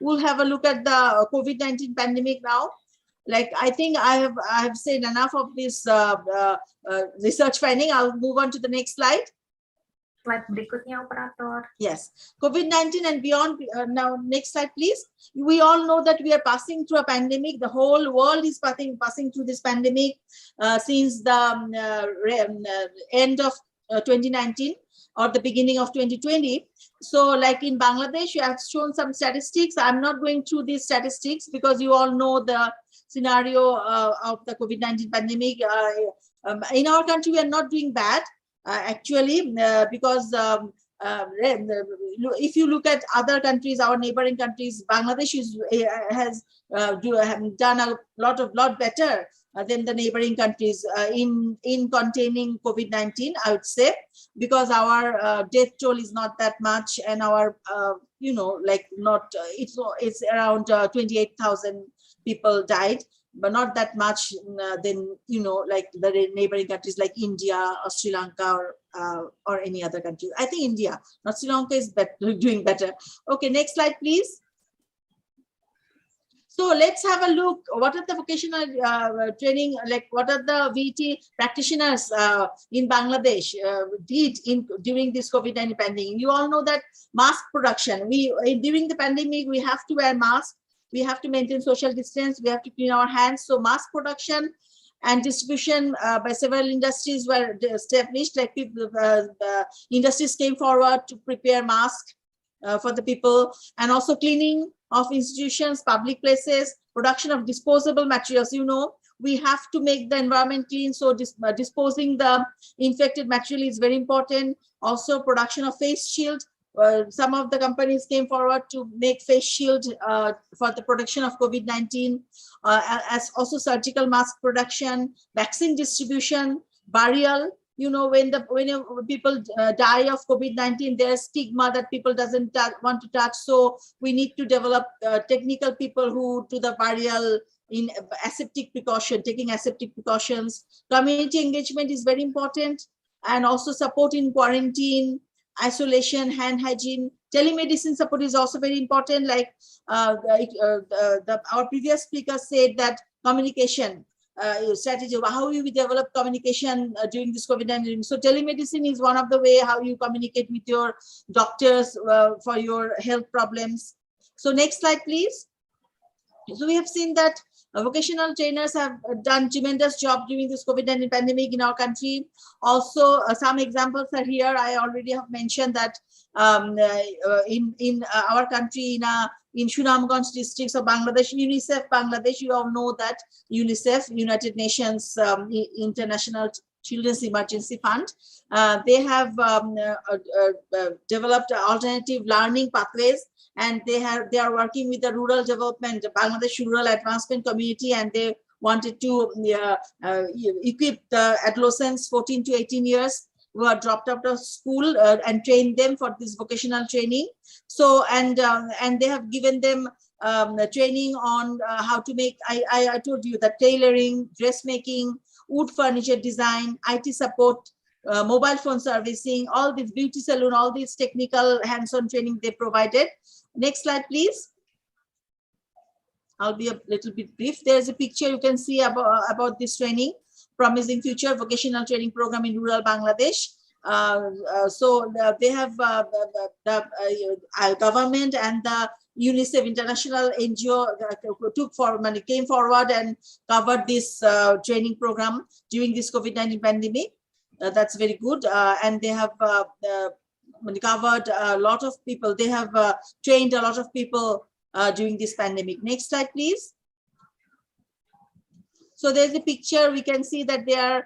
We'll have a look at the COVID-19 pandemic now. Like, I think I have said enough of this research finding. I'll move on to the next slide. Slide berikutnya, operator. Yes, COVID-19 and beyond. Now, next slide, please. We all know that we are passing through a pandemic. The whole world is passing through this pandemic since the end of 2019 or the beginning of 2020. So, like in Bangladesh, you have shown some statistics. I'm not going through these statistics because you all know the scenario of the COVID-19 pandemic. In our country, we are not doing bad. Actually, because if you look at other countries, our neighboring countries, Bangladesh has done a lot better than the neighboring countries in containing COVID-19, I would say, because our death toll is not that much, and our it's around 28,000 people died, but not that much than, like the neighboring countries like India or Sri Lanka or any other country. I think India, not Sri Lanka, is doing better. Okay, next slide, please. So let's have a look. What are the vocational training, like what are the VT practitioners in Bangladesh did during this COVID-19 pandemic? You all know that mask production. During the pandemic, we have to wear masks. We have to maintain social distance. We have to clean our hands. So mask production and distribution by several industries were established. Like industries came forward to prepare masks for the people, and also cleaning of institutions, public places, production of disposable materials. We have to make the environment clean. So disposing the infected material is very important. Also production of face shield. Some of the companies came forward to make face shield for the production of COVID-19, as also surgical mask production, vaccine distribution, burial. When people die of COVID-19, there's stigma that people doesn't want to touch. So we need to develop technical people who do the burial in aseptic precaution, taking aseptic precautions. Community engagement is very important, and also support in quarantine, isolation, hand hygiene. Telemedicine support is also very important. Like our previous speaker said, that communication strategy, how you develop communication during this COVID-19. So telemedicine is one of the way how you communicate with your doctors for your health problems. So next slide, please. So we have seen that vocational trainers have done tremendous job during this COVID-19 pandemic in our country. Also, some examples are here. I already have mentioned that in our country, in Sunamganj districts of Bangladesh, UNICEF Bangladesh, you all know that UNICEF, United Nations International Children's Emergency Fund, they have developed alternative learning pathways, and they are working with the rural development, Bangladesh Rural Advancement Community, and they wanted to equip the adolescents 14 to 18 years who are dropped out of school and train them for this vocational training. So and they have given them training on how to make, I told you, the tailoring, dressmaking, wood furniture design, IT support, mobile phone servicing, all this beauty salon, all these technical hands-on training they provided. Next slide, please. I'll be a little bit brief. There's a picture you can see about this training, Promising Future Vocational Training Program in Rural Bangladesh. They have the government and the UNICEF International NGO came forward and covered this training program during this COVID-19 pandemic. That's very good. And they have covered a lot of people. They have trained a lot of people during this pandemic. Next slide, please. So there's a picture. We can see that they are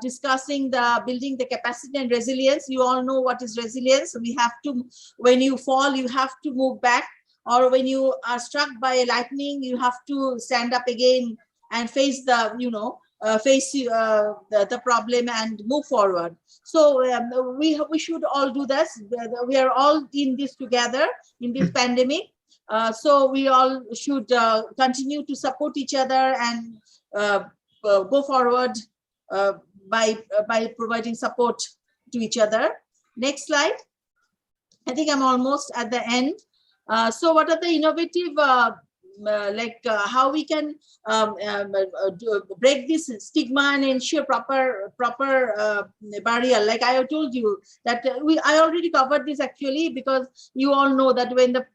discussing building the capacity and resilience. You all know what is resilience. We have to, when you fall, you have to move back, or when you are struck by lightning, you have to stand up again and face the, the problem and move forward. So we should all do this. We are all in this together in this pandemic. So we all should continue to support each other and go forward by providing support to each other. Next slide. I think I'm almost at the end. So what are the innovative, how we can break this stigma and ensure proper burial? Like I told you that I already covered this actually, because you all know that when a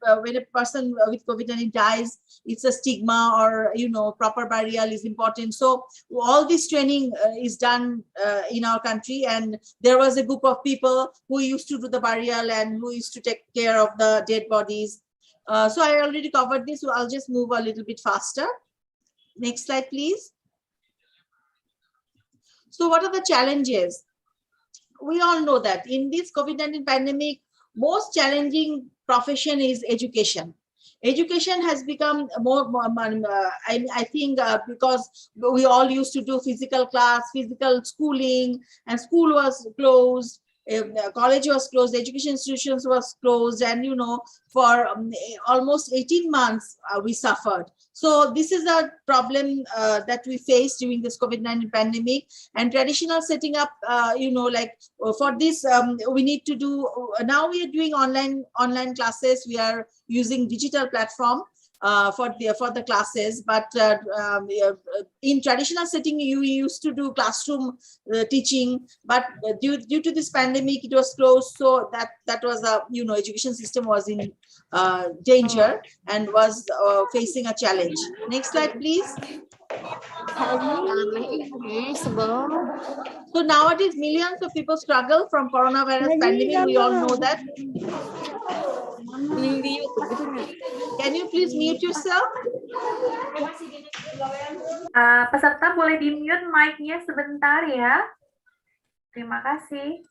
person with COVID-19 dies, it's a stigma, or proper burial is important. So all this training is done in our country, and there was a group of people who used to do the burial and who used to take care of the dead bodies. So I already covered this, so I'll just move a little bit faster. Next slide, please. So what are the challenges? We all know that in this COVID-19 pandemic, most challenging profession is education. Education has become more I think because we all used to do physical class, physical schooling, and school was closed. College was closed, education institutions was closed, and for almost 18 months we suffered. So this is a problem that we face during this COVID-19 pandemic. And traditional setting up, for this we need to do. Now we are doing online classes. We are using digital platform for the classes, but in traditional setting you used to do classroom teaching, but due to this pandemic it was closed. So that was a education system was in danger and was facing a challenge. Next slide, please. So nowadays millions of people struggle from coronavirus pandemic. We all know that. Can you please mute yourself? Peserta boleh di-mute mic-nya sebentar ya. Terima kasih.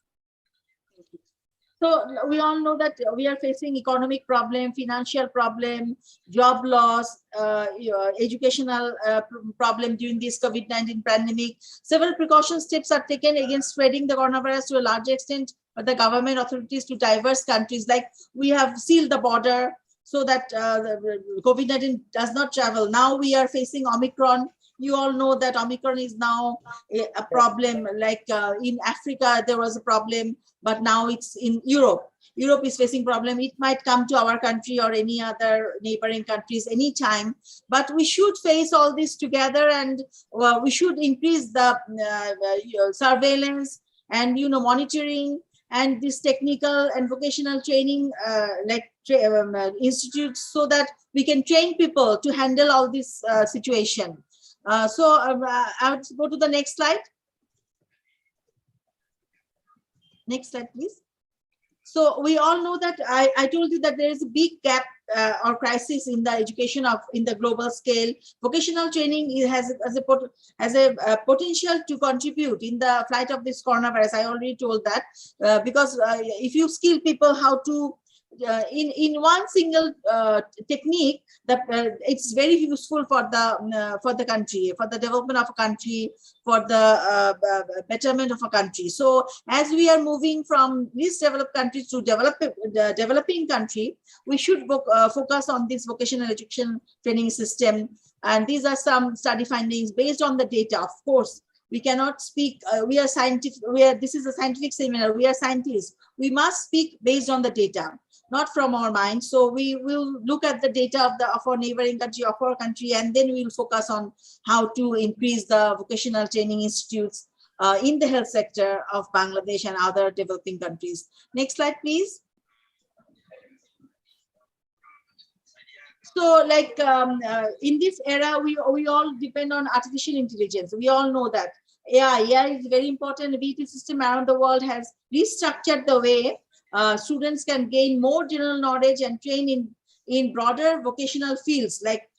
So we all know that we are facing economic problem, financial problem, job loss, educational problem during this COVID-19 pandemic. Several precaution steps are taken against spreading the coronavirus to a large extent by the government authorities to diverse countries. Like we have sealed the border so that COVID-19 does not travel. Now we are facing Omicron. You all know that Omicron is now a problem. Like in Africa, there was a problem, but now it's in Europe. Europe is facing problem. It might come to our country or any other neighboring countries anytime. But we should face all this together, and we should increase the surveillance and monitoring and this technical and vocational training institutes, so that we can train people to handle all this situation. So I would go to the next slide. Next slide, please. So we all know that I told you that there is a big gap or crisis in the education in the global scale. Vocational training has a potential to contribute in the fight of this coronavirus. I already told that because if you skill people how to in one single technique, that it's very useful for the country, for the development of a country, for the betterment of a country. So as we are moving from least developed countries to developing country, we should focus on this vocational education training system. And these are some study findings based on the data. Of course, we cannot speak. We are scientific. This is a scientific seminar. We are scientists. We must speak based on the data, not from our mind. So we will look at the data of our neighboring country, of our country, and then we will focus on how to increase the vocational training institutes in the health sector of Bangladesh and other developing countries. Next slide, please. So like in this era, we all depend on artificial intelligence. We all know that AI is very important. The BT system around the world has restructured the way students can gain more general knowledge and train in broader vocational fields. Like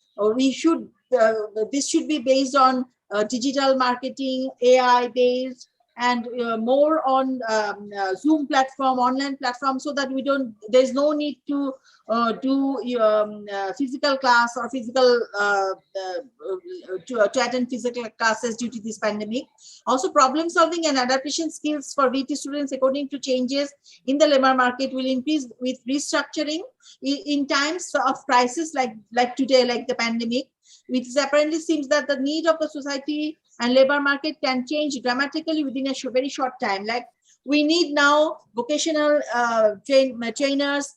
this should be based on digital marketing, AI based, and more on Zoom platform, online platform, so that there's no need to do physical class or physical to attend physical classes due to this pandemic. Also, problem solving and adaptation skills for VT students according to changes in the labor market will increase with restructuring in times of crisis like today, like the pandemic, which apparently seems that the need of the society and labor market can change dramatically within a very short time. Like, we need now vocational trainers,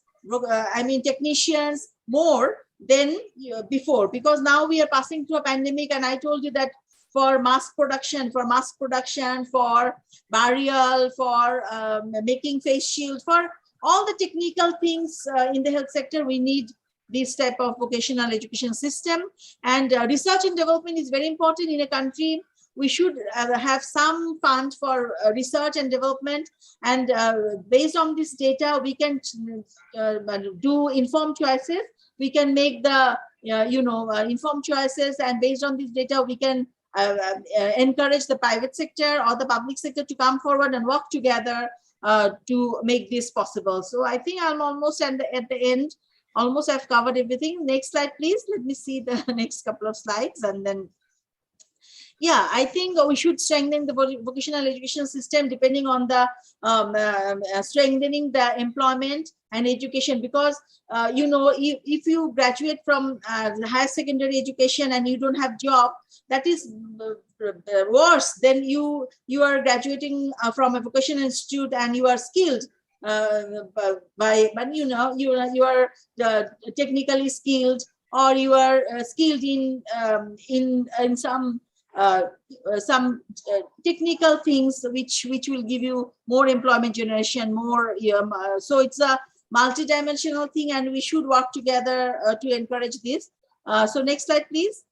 technicians more than before, because now we are passing through a pandemic. And I told you that for mask production, for burial, for making face shields, for all the technical things in the health sector, we need this type of vocational education system. And research and development is very important in a country. We should have some fund for research and development, and based on this data, we can do informed choices. We can make the informed choices, and based on this data, we can encourage the private sector or the public sector to come forward and work together to make this possible. So I think I'm almost at the end. Almost I've covered everything. Next slide, please. Let me see the next couple of slides, and then. Yeah, I think we should strengthen the vocational education system depending on the strengthening the employment and education, because if you graduate from higher secondary education and you don't have job, that is worse than you are graduating from a vocational institute and you are skilled. But you are technically skilled, or you are skilled in some technical things which will give you more employment generation, more so it's a multi-dimensional thing, and we should work together to encourage this. So next slide, please.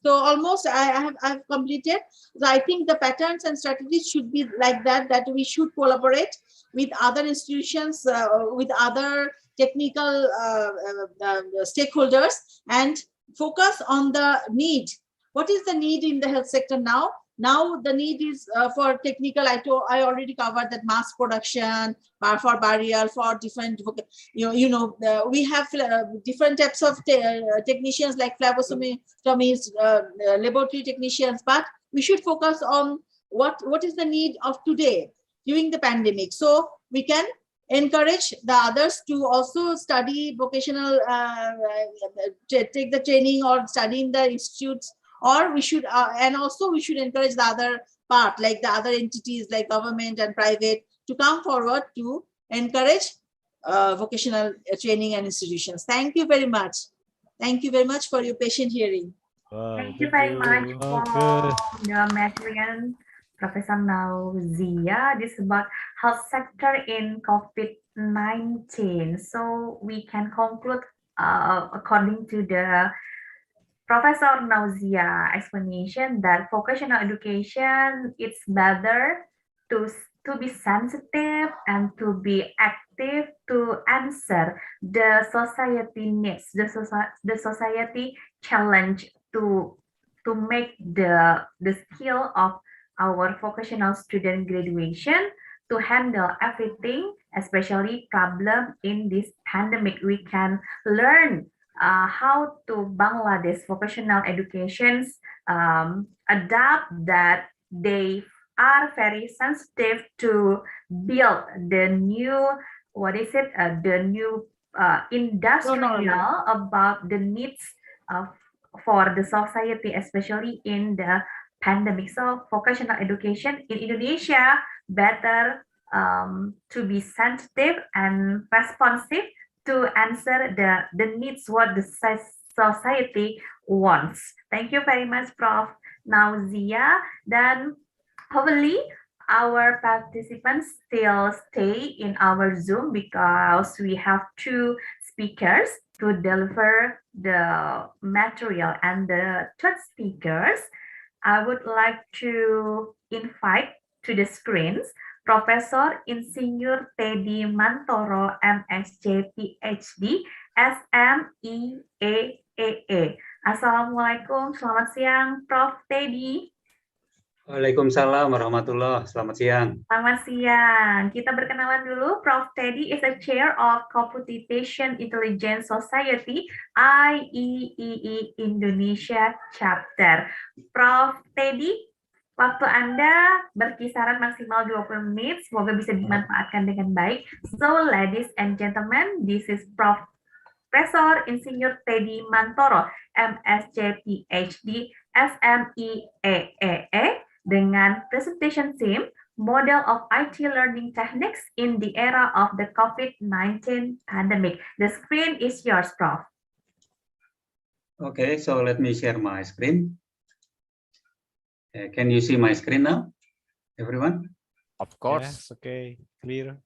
So almost I've completed. So I think the patterns and strategies should be like that we should collaborate with other institutions, with other technical stakeholders, and focus on the need. What is the need in the health sector now? Now the need is for technical. I already covered that mass production, for burial, for different. We have different types of technicians like phlebotomists, laboratory technicians, but we should focus on what is the need of today during the pandemic, so we can encourage the others to also study vocational, take the training or study in the institutes, or we should and also we should encourage the other part, like the other entities like government and private, to come forward to encourage vocational training and institutions. Thank you very much. Thank you very much for your patient hearing. Thank you very much for the material, Professor Nauzia. This is about health sector in COVID-19. So we can conclude according to the Professor Nauzia explanation that vocational education, it's better to be sensitive and to be active to answer the society needs, the society challenge, to make the skill of our vocational student graduation to handle everything, especially problem in this pandemic. We can learn how to Bangladesh vocational educations adapt that they are very sensitive to build the new, the new industrial about the needs for the society, especially in the pandemic. So vocational education in Indonesia better to be sensitive and responsive to answer the needs what the society wants. Thank you very much, Prof. Nauzia. Then hopefully our participants still stay in our Zoom because we have two speakers to deliver the material. And the third speakers, I would like to invite to the screens Professor Insinyur Teddy Mantoro, MSc, PhD, SMEAAA, Assalamualaikum, selamat siang Prof. Teddy. Waalaikumsalam warahmatullahi. Selamat siang. Selamat siang. Kita berkenalan dulu. Prof. Teddy is a chair of Computation Intelligence Society IEEE Indonesia Chapter. Prof. Teddy, waktu Anda berkisaran maksimal 20 menit. Semoga bisa dimanfaatkan dengan baik. So, ladies and gentlemen, this is Profesor Insinyur Teddy Mantoro, MSc PhD, SMIEEE, dengan presentation theme Model of IT Learning Techniques in the Era of the COVID-19 Pandemic. The screen is yours, Prof. Okay, so let me share my screen. Can you see my screen now, everyone? Of course. Yes, okay, clear.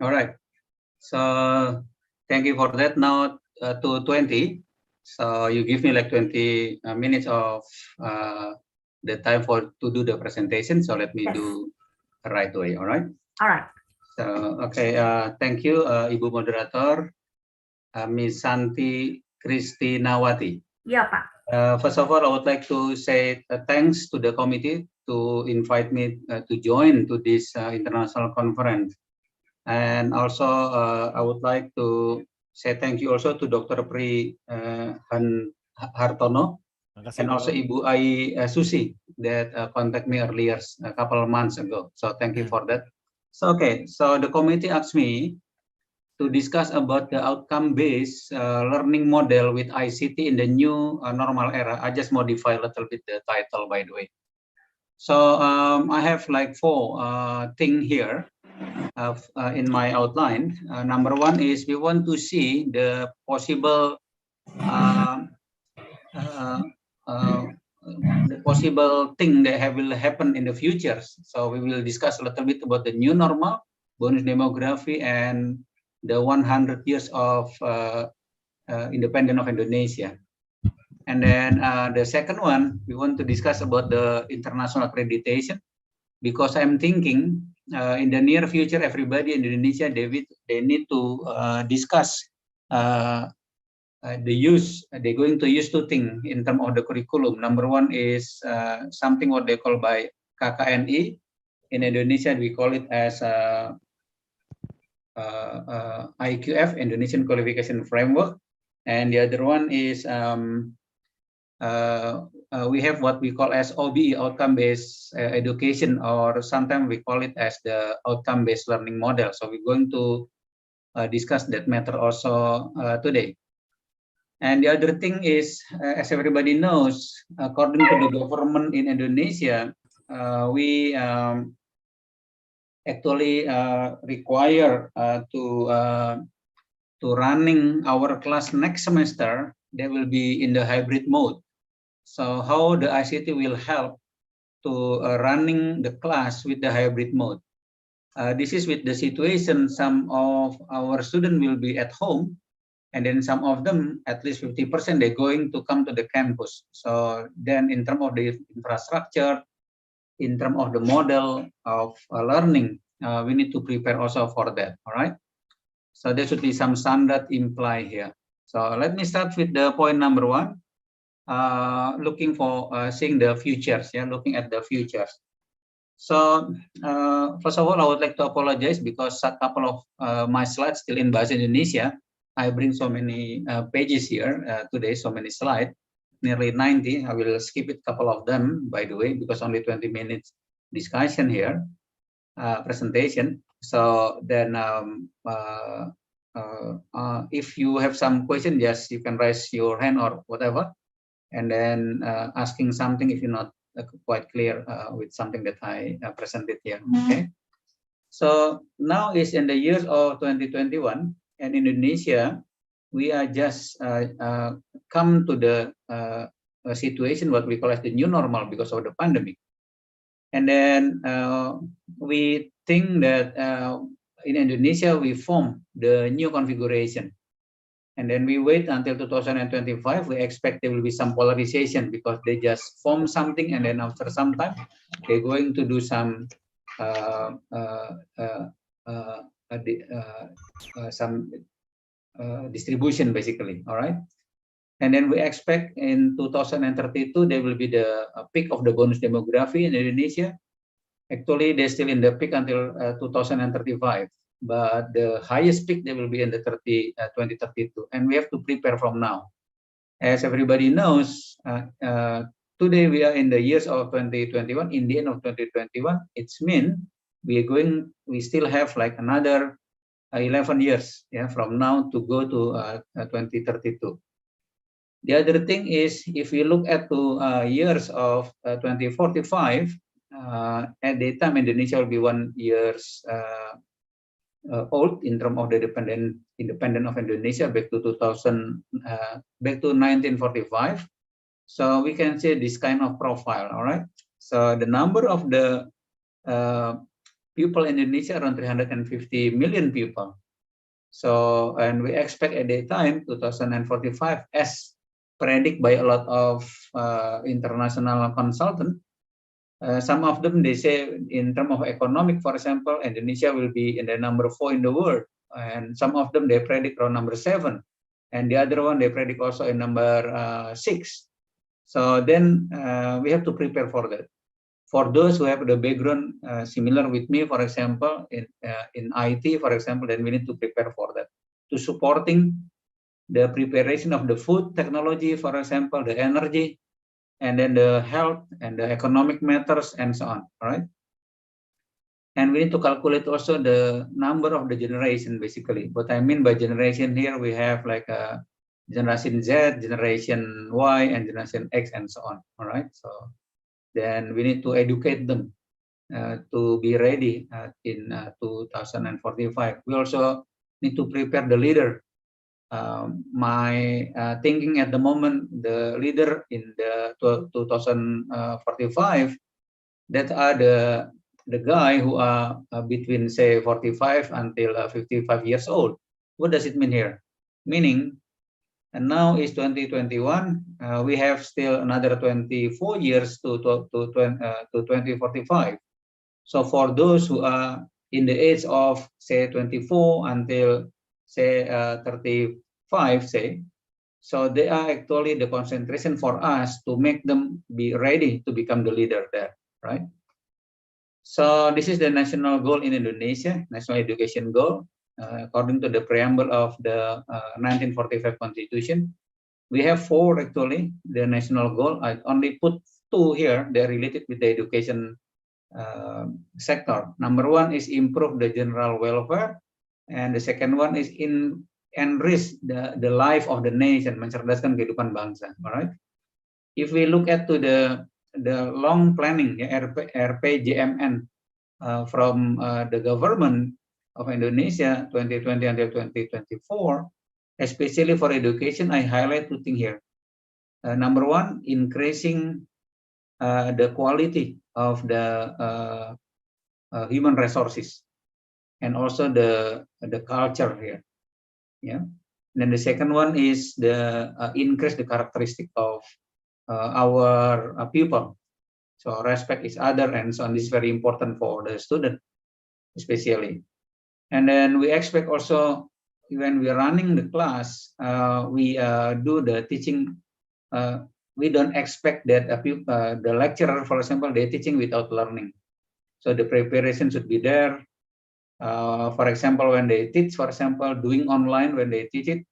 All right. So thank you for that. Now to 20. So you give me like 20 minutes of the time to do the presentation. So let me do right away. All right. All right. So okay. Thank you, Ibu Moderator, Miss Santi Kristinawati. Yeah, Pak. First of all, I would like to say thanks to the committee to invite me to join to this international conference. And also, I would like to say thank you also to Dr. Pri Hartono and also Ibu Ai Susi that contacted me earlier a couple of months ago. So thank you for that. So okay, so the committee asked me to discuss about the outcome-based learning model with ICT in the new normal era. I just modify a little bit the title, by the way. So I have like 4 things here in my outline. Number 1 is we want to see the possible thing that will happen in the future. So we will discuss a little bit about the new normal, bonus demography, and the 100 years of independence of Indonesia. And then the second one, we want to discuss about the international accreditation, because I'm thinking in the near future, everybody in Indonesia, they need to discuss the use. They're going to use 2 things in terms of the curriculum. Number 1 is something what they call by KKNI. In Indonesia, we call it as IQF, Indonesian Qualification Framework. And the other one is we have what we call as OBE, outcome-based education, or sometimes we call it as the outcome-based learning model. So we're going to discuss that matter also today. And the other thing is, as everybody knows, according to the government in Indonesia, we actually require to running our class next semester. They will be in the hybrid mode. So how the ICT will help to running the class with the hybrid mode? This is with the situation, some of our students will be at home, and then some of them, at least 50%, they're going to come to the campus. So then in terms of the infrastructure, in terms of the model of learning, we need to prepare also for that, all right? So there should be some standard implied here. So let me start with the point number 1. Looking for seeing the futures, looking at the futures. So first of all, I would like to apologize because a couple of my slides still in Bahasa Indonesia. I bring so many pages here today, so many slides, nearly 90. I will skip it, couple of them, by the way, because only 20 minutes discussion here, presentation. So then if you have some question, yes, you can raise your hand or whatever, and then asking something if you're not quite clear with something that I presented here. Okay. So now is in the year of 2021, and in Indonesia, we are just come to the situation what we call as the new normal because of the pandemic. And then we think that in Indonesia, we form the new configuration. And then we wait until 2025. We expect there will be some polarization because they just form something, and then after some time, they're going to do some distribution, basically. All right. And then we expect in 2032, there will be the peak of the bonus demography in Indonesia. Actually, they're still in the peak until 2035, but the highest peak they will be in the 2032, and we have to prepare from now. As everybody knows, today we are in the years of 2021. In the end of 2021, it's mean we still have like another 11 years, yeah, from now to go to 2032. The other thing is, if we look at the years of 2045, at the time Indonesia will be 1 years old in terms of the independent of Indonesia back to 1945. So we can see this kind of profile. All right. So the number of the people in Indonesia around 350 million people. So, and we expect at that time 2045, as predicted by a lot of international consultants. Some of them, they say in terms of economic, for example, Indonesia will be in the number 4 in the world. And some of them, they predict around number 7. And the other one, they predict also in number 6. So then we have to prepare for that. For those who have the background similar with me, for example, in IT, for example, then we need to prepare for that. To supporting the preparation of the food technology, for example, the energy, and then the health and the economic matters and so on, right? And we need to calculate also the number of the generation, basically. What I mean by generation here, we have like a generation Z, generation Y, and generation X, and so on, all right? So then we need to educate them to be ready in 2045. We also need to prepare the leader. My thinking at the moment, the leader in the 2045, that are the guy who are between say 45 until 55 years old. What does it mean here? Meaning, and now is 2021. We have still another 24 years to 2045. So for those who are in the age of say 24 until say 35, say, so they are actually the concentration for us to make them be ready to become the leader there, right? So this is the national goal in Indonesia, national education goal, according to the preamble of the 1945 Constitution. We have 4 actually, the national goal. I only put 2 here. They're related with the education sector. Number 1 is improve the general welfare, and the second one is enrich the life of the nation, mencerdaskan kehidupan bangsa. All right. If we look at to the long planning, RPJMN from the government of Indonesia 2020 until 2024, especially for education, I highlight 2 things here. Number 1, increasing the quality of the human resources, and also the culture here. Yeah. And then the second one is the increase the characteristic of our people. So respect each other and so on. This is very important for the student, especially. And then we expect also, when we are running the class, we do the teaching. We don't expect that the lecturer, for example, they're teaching without learning. So the preparation should be there. For example, when they teach, for example, doing online, when they teach it,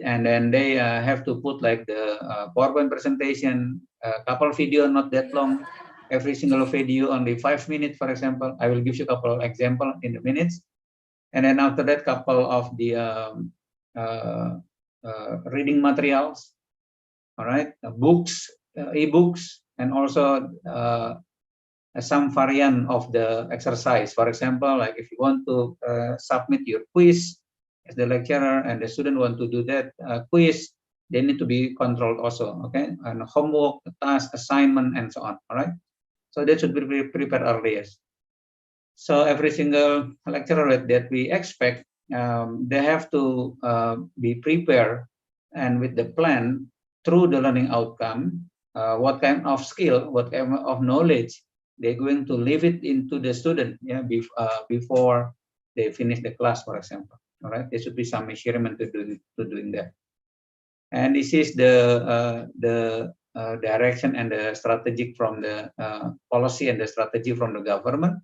and then they have to put like the PowerPoint presentation, a couple video, not that long, every single video only 5 minutes, for example. I will give you a couple of examples in the minutes. And then after that, couple of the reading materials, all right, books, e-books, and also some variant of the exercise. For example, like if you want to submit your quiz as the lecturer and the student want to do that quiz, they need to be controlled also, okay? And homework, task, assignment, and so on, all right? So that should be prepared earliest. So every single lecturer that we expect, they have to be prepared and with the plan through the learning outcome, what kind of skill, what kind of knowledge they're going to leave it into the student, yeah, before they finish the class, for example. All right, there should be some measurement to doing that. And this is the direction and the strategic from the policy and the strategy from the government.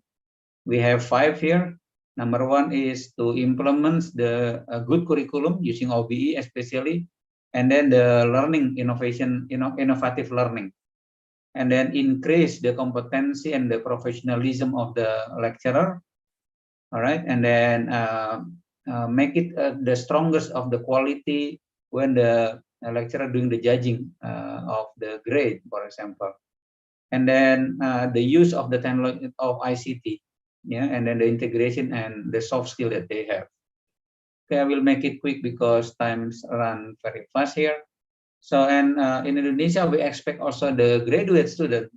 We have 5 here. Number 1 is to implement the good curriculum using OBE especially, and then the learning innovation, innovative learning, and then increase the competency and the professionalism of the lecturer. All right, and then make it the strongest of the quality when the lecturer doing the judging of the grade, for example. And then the use of the technology of ICT, yeah, and then the integration and the soft skill that they have. Okay, I will make it quick because times run very fast here. So, and in Indonesia, we expect also the graduate student,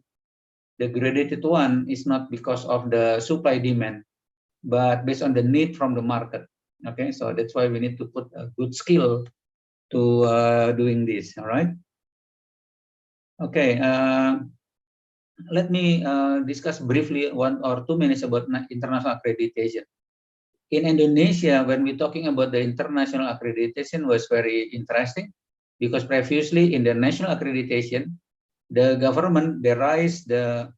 the graduated one is not because of the supply demand, but based on the need from the market. Okay, so that's why we need to put a good skill to doing this. All right. Okay. Let me discuss briefly 1 or 2 minutes about international accreditation. In Indonesia, when we're talking about the international accreditation, was very interesting because previously in the national accreditation, the government derives the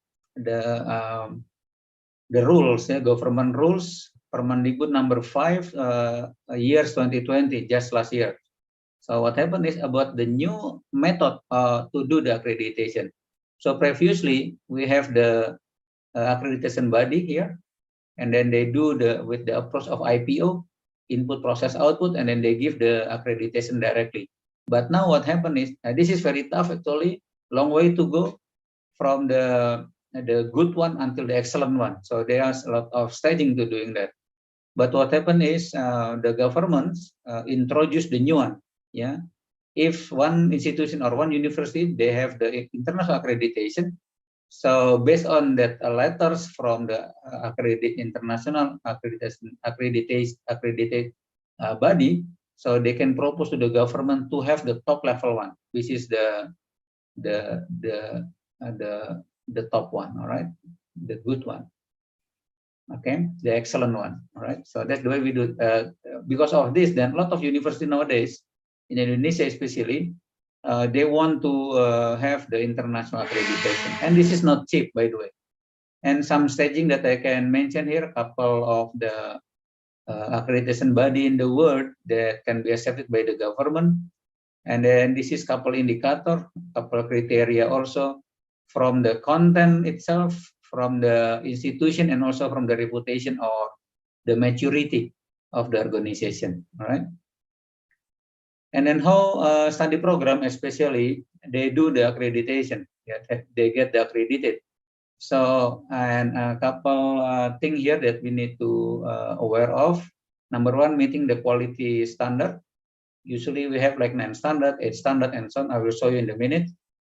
rules, government rules, Permendikbud number 5, years 2020, just last year. So what happened is about the new method to do the accreditation. So previously we have the accreditation body here, and then they do with the approach of IPO, input process output, and then they give the accreditation directly. But now what happened is this is very tough actually, long way to go from the good one until the excellent one. So there's a lot of staging to doing that. But what happened is the governments introduced the new one. Yeah, if one institution or one university they have the international accreditation, so based on that letters from the international accredited body, so they can propose to the government to have the top level one, which is the top one. All right, the good one. Okay, the excellent one. All right, so that's the way we do. Because of this, then a lot of universities nowadays in Indonesia, especially, they want to have the international accreditation, and this is not cheap, by the way. And some staging that I can mention here, a couple of the accreditation body in the world that can be accepted by the government, and then this is couple indicator, couple criteria also from the content itself, from the institution, and also from the reputation or the maturity of the organization. All right. And then how study program, especially, they do the accreditation. Yeah, they get the accredited. So, and a couple things here that we need to aware of. Number 1, meeting the quality standard. Usually we have like 9 standard, 8 standard, and so on. I will show you in a minute.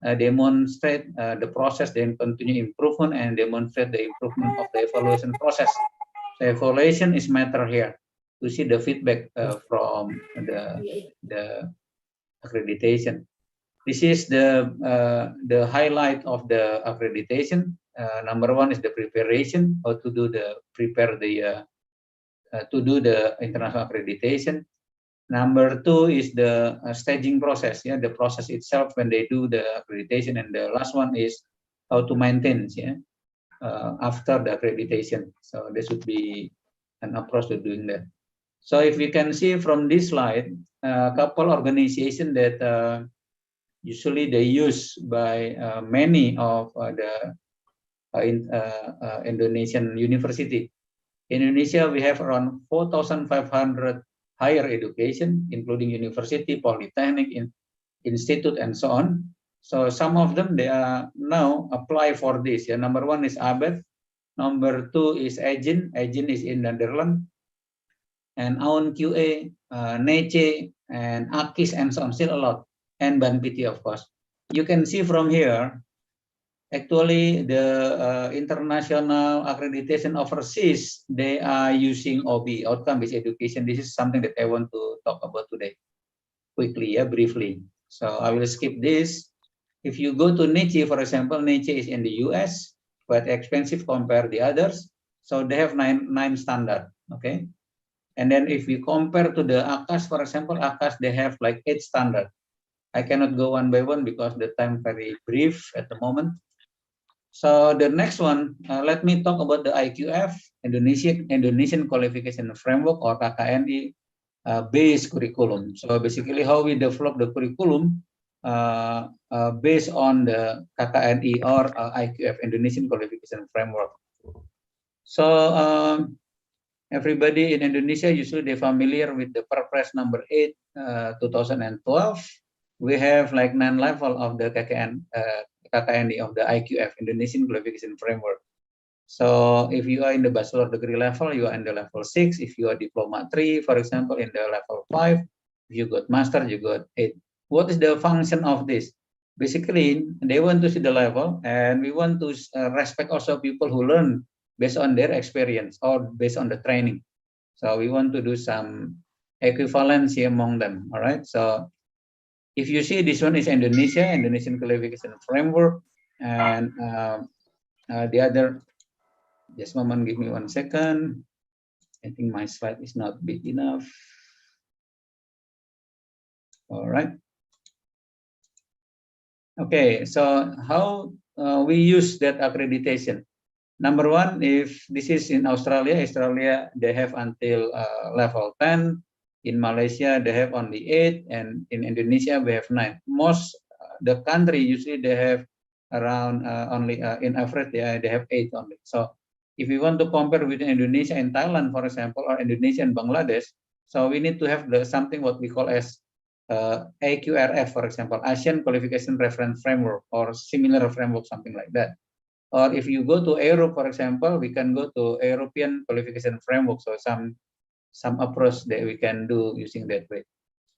Demonstrate the process, then continue improvement, and demonstrate the improvement of the evaluation process. So evaluation is matter here to see the feedback from the accreditation. This is the highlight of the accreditation. Number 1 is the preparation, how to do the to do the international accreditation. Number 2 is the staging process, yeah, the process itself when they do the accreditation, and the last one is how to maintain, yeah, after the accreditation. So this would be an approach to doing that. So if you can see from this slide, a couple organizations that usually they use by many of the Indonesian university. In Indonesia, we have around 4,500 higher education, including university, polytechnic, institute, and so on. So some of them, they are now apply for this. Yeah. Number 1 is ABET. Number 2 is Agin. Agin is in Netherlands. And AUN QA, NECE, and AKIS, and so on, still a lot. And BANPITI, of course. You can see from here, actually, the international accreditation overseas, they are using OB, outcome-based education. This is something that I want to talk about today, quickly, yeah, briefly. So I will skip this. If you go to NECE, for example, NECE is in the US, quite expensive compared to the others. So they have nine standard, okay? And then if we compare to the AKAS, for example, AKAS, they have like 8 standard. I cannot go one by one because the time very brief at the moment. So the next one, let me talk about the IQF, Indonesian Qualification Framework, or KKNI based curriculum. So basically how we develop the curriculum based on the KKNI or IQF, Indonesian Qualification Framework. So everybody in Indonesia, usually they're familiar with the Perpres number 8, 2012. We have like 9 level of the KKNI of the IQF, Indonesian Qualification Framework. So if you are in the bachelor degree level, you are in the level 6. If you are diploma 3, for example, in the level 5, if you got master, you got 8. What is the function of this? Basically, they want to see the level, and we want to respect also people who learn based on their experience or based on the training. So we want to do some equivalency among them. All right. So if you see, this one is Indonesian Qualification Framework, and the other, just a moment, give me 1 second. I think my slide is not big enough. All right. Okay, so how we use that accreditation? Number one, if this is in Australia, they have until level 10. In Malaysia, they have only 8, and in Indonesia, we have 9. Most the country usually they have around only in average they have 8 only. So if we want to compare with Indonesia and Thailand, for example, or Indonesia and Bangladesh, so we need to have something what we call as AQRF, for example, Asian Qualification Reference Framework, or similar framework, something like that. Or if you go to Europe, for example, we can go to European Qualification Framework. So some approach that we can do using that way.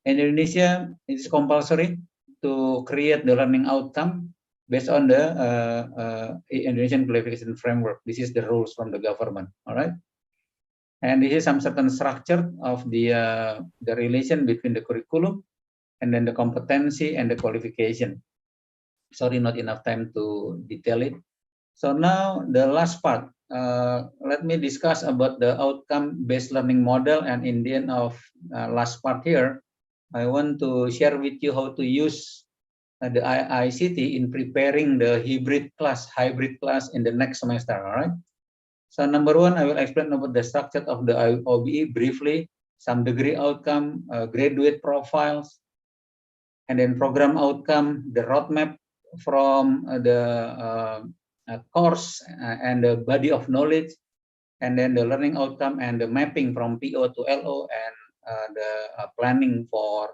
In Indonesia, it is compulsory to create the learning outcome based on the Indonesian Qualification Framework. This is the rules from the government. All right. And this is some certain structure of the relation between the curriculum and then the competency and the qualification. Sorry, not enough time to detail it. So now the last part, let me discuss about the outcome-based learning model. And in the end of last part here, I want to share with you how to use the ICT in preparing the hybrid class in the next semester. All right. So number one, I will explain about the structure of the OBE briefly, some degree outcome, graduate profiles, and then program outcome, the roadmap from the course and the body of knowledge, and then the learning outcome and the mapping from PO to LO, and the planning for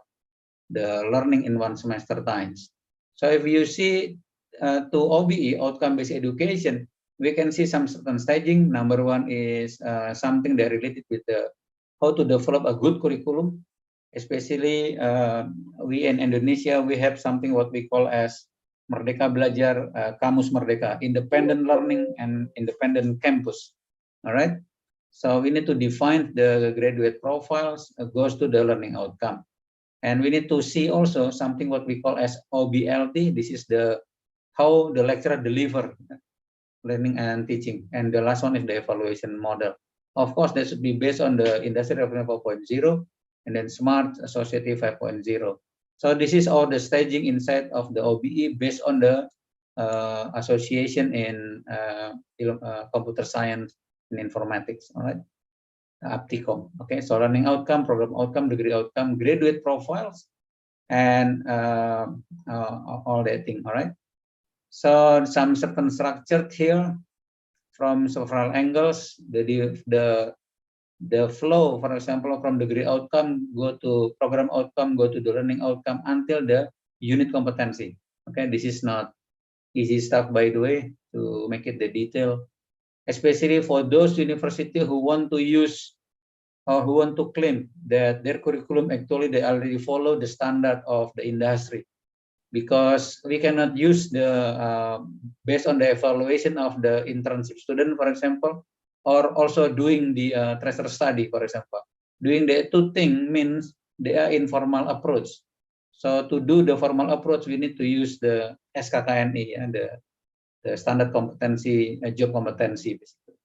the learning in 1 semester times. So if you see to OBE, outcome-based education, we can see some certain staging. Number one is something that related with the how to develop a good curriculum. Especially we in Indonesia, we have something what we call as Merdeka Belajar, Kamus Merdeka, independent learning and independent campus. All right. So we need to define the graduate profiles, goes to the learning outcome. And we need to see also something what we call as OBLT. This is the how the lecturer deliver learning and teaching. And the last one is the evaluation model. Of course, that should be based on the Industry Reference 4.0 and then Smart Society 5.0. So this is all the staging inside of the OBE based on the association in computer science and informatics. All right. Apticom. Okay, so learning outcome, program outcome, degree outcome, graduate profiles, and all that thing. All right. So some certain structure here from several angles. The flow, for example, from degree outcome go to program outcome, go to the learning outcome until the unit competency. Okay, this is not easy stuff, by the way, to make it the detail, especially for those university who want to use or who want to claim that their curriculum actually they already follow the standard of the industry, because we cannot use the based on the evaluation of the internship student, for example, or also doing the tracer study, for example. Doing the two things means they are informal approach. So to do the formal approach, we need to use the SKKNI and the standard competency, job competency, basically.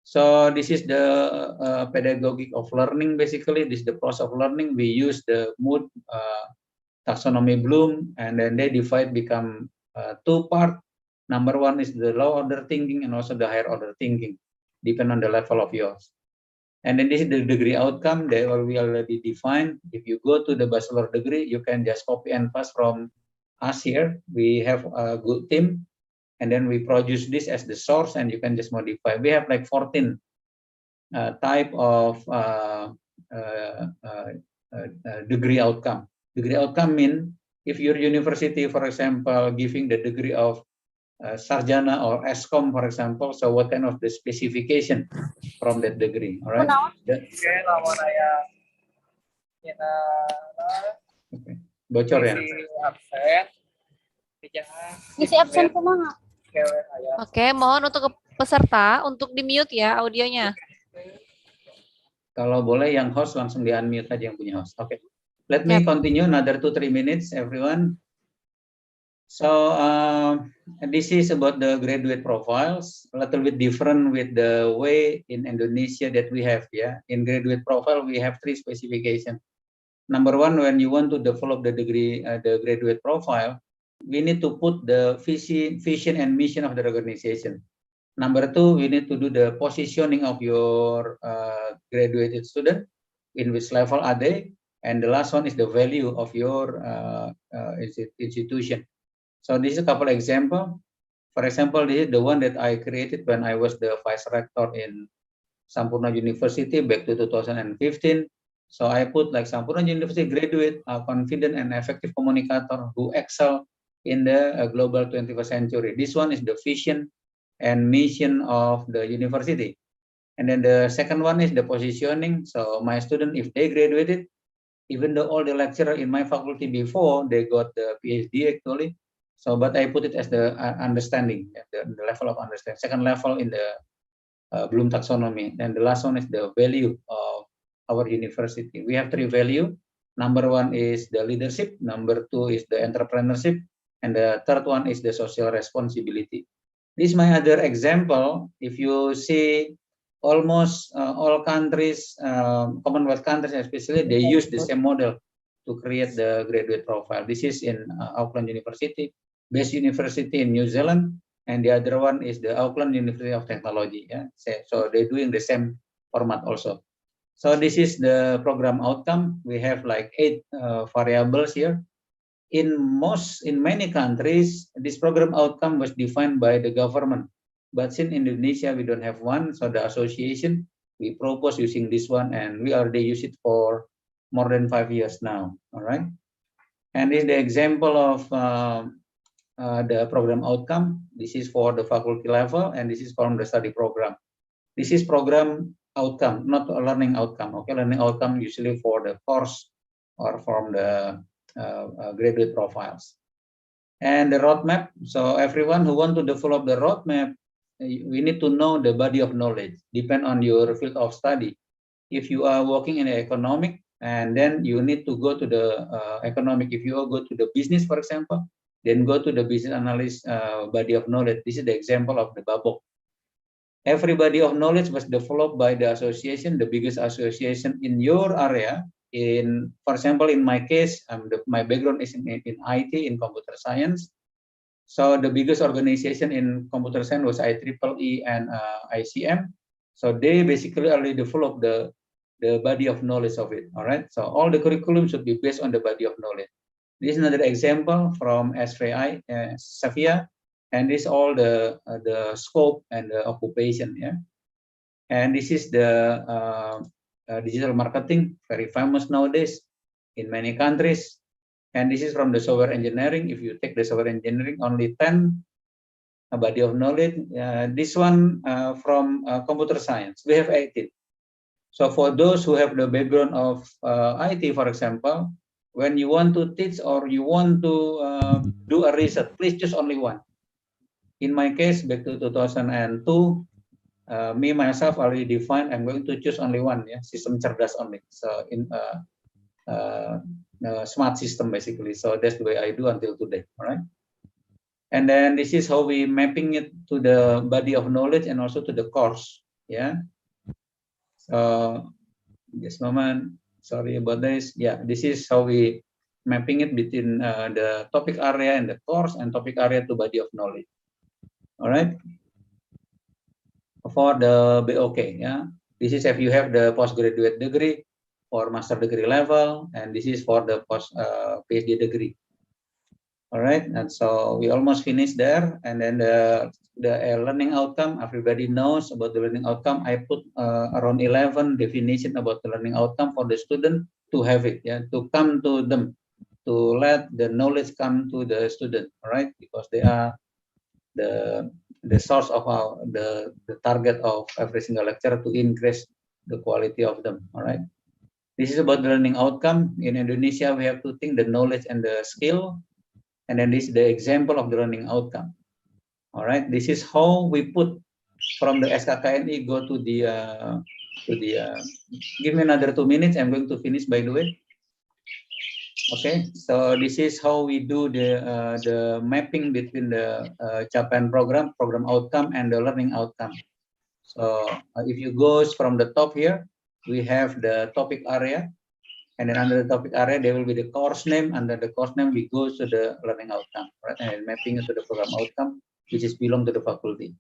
So this is the pedagogic of learning. Basically, this is the process of learning. We use the mood taxonomy bloom, and then they divide become two part. Number one is the low order thinking and also the higher order thinking, depend on the level of yours. And then this is the degree outcome. They we already defined. If you go to the bachelor degree, you can just copy and paste from us here. We have a good team, and then we produce this as the source, and you can just modify. We have like 14 type of degree outcome. Degree outcome mean if your university, for example, giving the degree of sarjana or ESCOM, for example, so what kind of the specification from that degree, all right? Okay. Bocor ya? Ngisi absen kumaha? Oke, mohon untuk peserta untuk di-mute ya audionya. Kalau boleh yang host langsung di-unmute aja yang punya host. Oke. Let me continue another 2-3 minutes, everyone. So this is about the graduate profiles, a little bit different with the way in Indonesia that we have. Yeah, in graduate profile we have 3 specifications. Number one, when you want to develop the degree, the graduate profile, we need to put the vision and mission of the organization. Number 2, we need to do the positioning of your graduated student, in which level are they, and the last one is the value of your institution. So this is a couple example. For example, this is the one that I created when I was the vice rector in Sampurna University back to 2015. So I put like Sampurna University graduate are confident and effective communicator who excel in the global 21st century. This one is the vision and mission of the university. And then the second one is the positioning. So my student, if they graduated, even though all the lecturer in my faculty before, they got the PhD actually. So, but I put it as the understanding, the level of understanding. Second level in the Bloom taxonomy. And the last one is the value of our university. We have 3 value. Number 1 is the leadership. Number 2 is the entrepreneurship. And the third one is the social responsibility. This is my other example. If you see almost all countries, Commonwealth countries especially, they use the same model to create the graduate profile. This is in Auckland University, best university in New Zealand, and the other one is the Auckland University of Technology. Yeah? So they're doing the same format also. So this is the program outcome. We have like 8 variables here. In many countries, this program outcome was defined by the government. But since Indonesia, we don't have one, so the association, we propose using this one, and we already use it for more than 5 years now, all right? And this is the example of the program outcome. This is for the faculty level, and this is from the study program. This is program outcome, not a learning outcome. Okay, learning outcome usually for the course or from the graduate profiles. And the roadmap, so everyone who want to develop the roadmap, we need to know the body of knowledge, depend on your field of study. If you are working in economic, and then you need to go to the economic. If you go to the business, for example, then go to the business analyst body of knowledge. This is the example of the Babok. Every body of knowledge was developed by the association, the biggest association in your area. For example, in my case, my background is in IT, in computer science. So the biggest organization in computer science was IEEE and ICM. So they basically already developed the body of knowledge of it. All right. So all the curriculum should be based on the body of knowledge. This is another example from SVI, Savia, and this is all the scope and the occupation. Yeah. And this is the digital marketing, very famous nowadays in many countries. And this is from the software engineering. If you take the software engineering, only 10 a body of knowledge. This one from computer science, we have 18. So for those who have the background of IT, for example, when you want to teach or you want to do a research, please choose only one. In my case, back to 2002, me myself already defined, I'm going to choose only one, yeah, system cerdas only. So in smart system basically. So that's the way I do until today, all right? And then this is how we mapping it to the body of knowledge and also to the course, yeah. So just a moment, sorry about this. Yeah, this is how we mapping it between the topic area and the course and topic area to body of knowledge. All right. For the BOK, yeah, this is if you have the postgraduate degree or master degree level, and this is for the post PhD degree. All right, and so we almost finished there, and then the learning outcome. Everybody knows about the learning outcome. I put around 11 definition about the learning outcome for the student to have it, yeah, to come to them, to let the knowledge come to the student. All right, because they are the source of the target of every single lecture to increase the quality of them. All right. This is about the learning outcome. In Indonesia, we have to think the knowledge and the skill. And then this is the example of the learning outcome. All right. This is how we put from the SKKNI go to the give me another 2 minutes. I'm going to finish, by the way. Okay, so this is how we do the mapping between the Japan program outcome, and the learning outcome. So if you go from the top here, we have the topic area, and then under the topic area there will be the course name. Under the course name, we go to the learning outcome, right, and mapping it to the program outcome, which is belong to the faculty.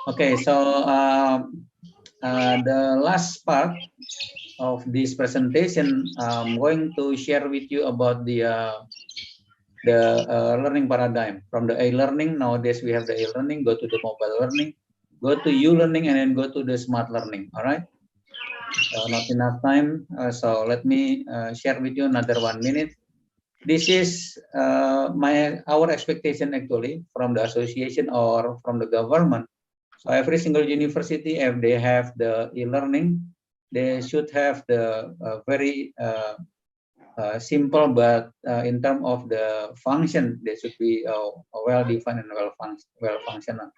Okay, so the last part of this presentation, I'm going to share with you about the learning paradigm from the e-learning. Nowadays we have the e-learning, go to the mobile learning, go to U-learning, and then go to the smart learning. All right. Not enough time, so let me share with you another 1 minute. This is our expectation actually from the association or from the government. So every single university, if they have the e-learning, they should have the very simple, but in terms of the function, they should be well defined and well functional.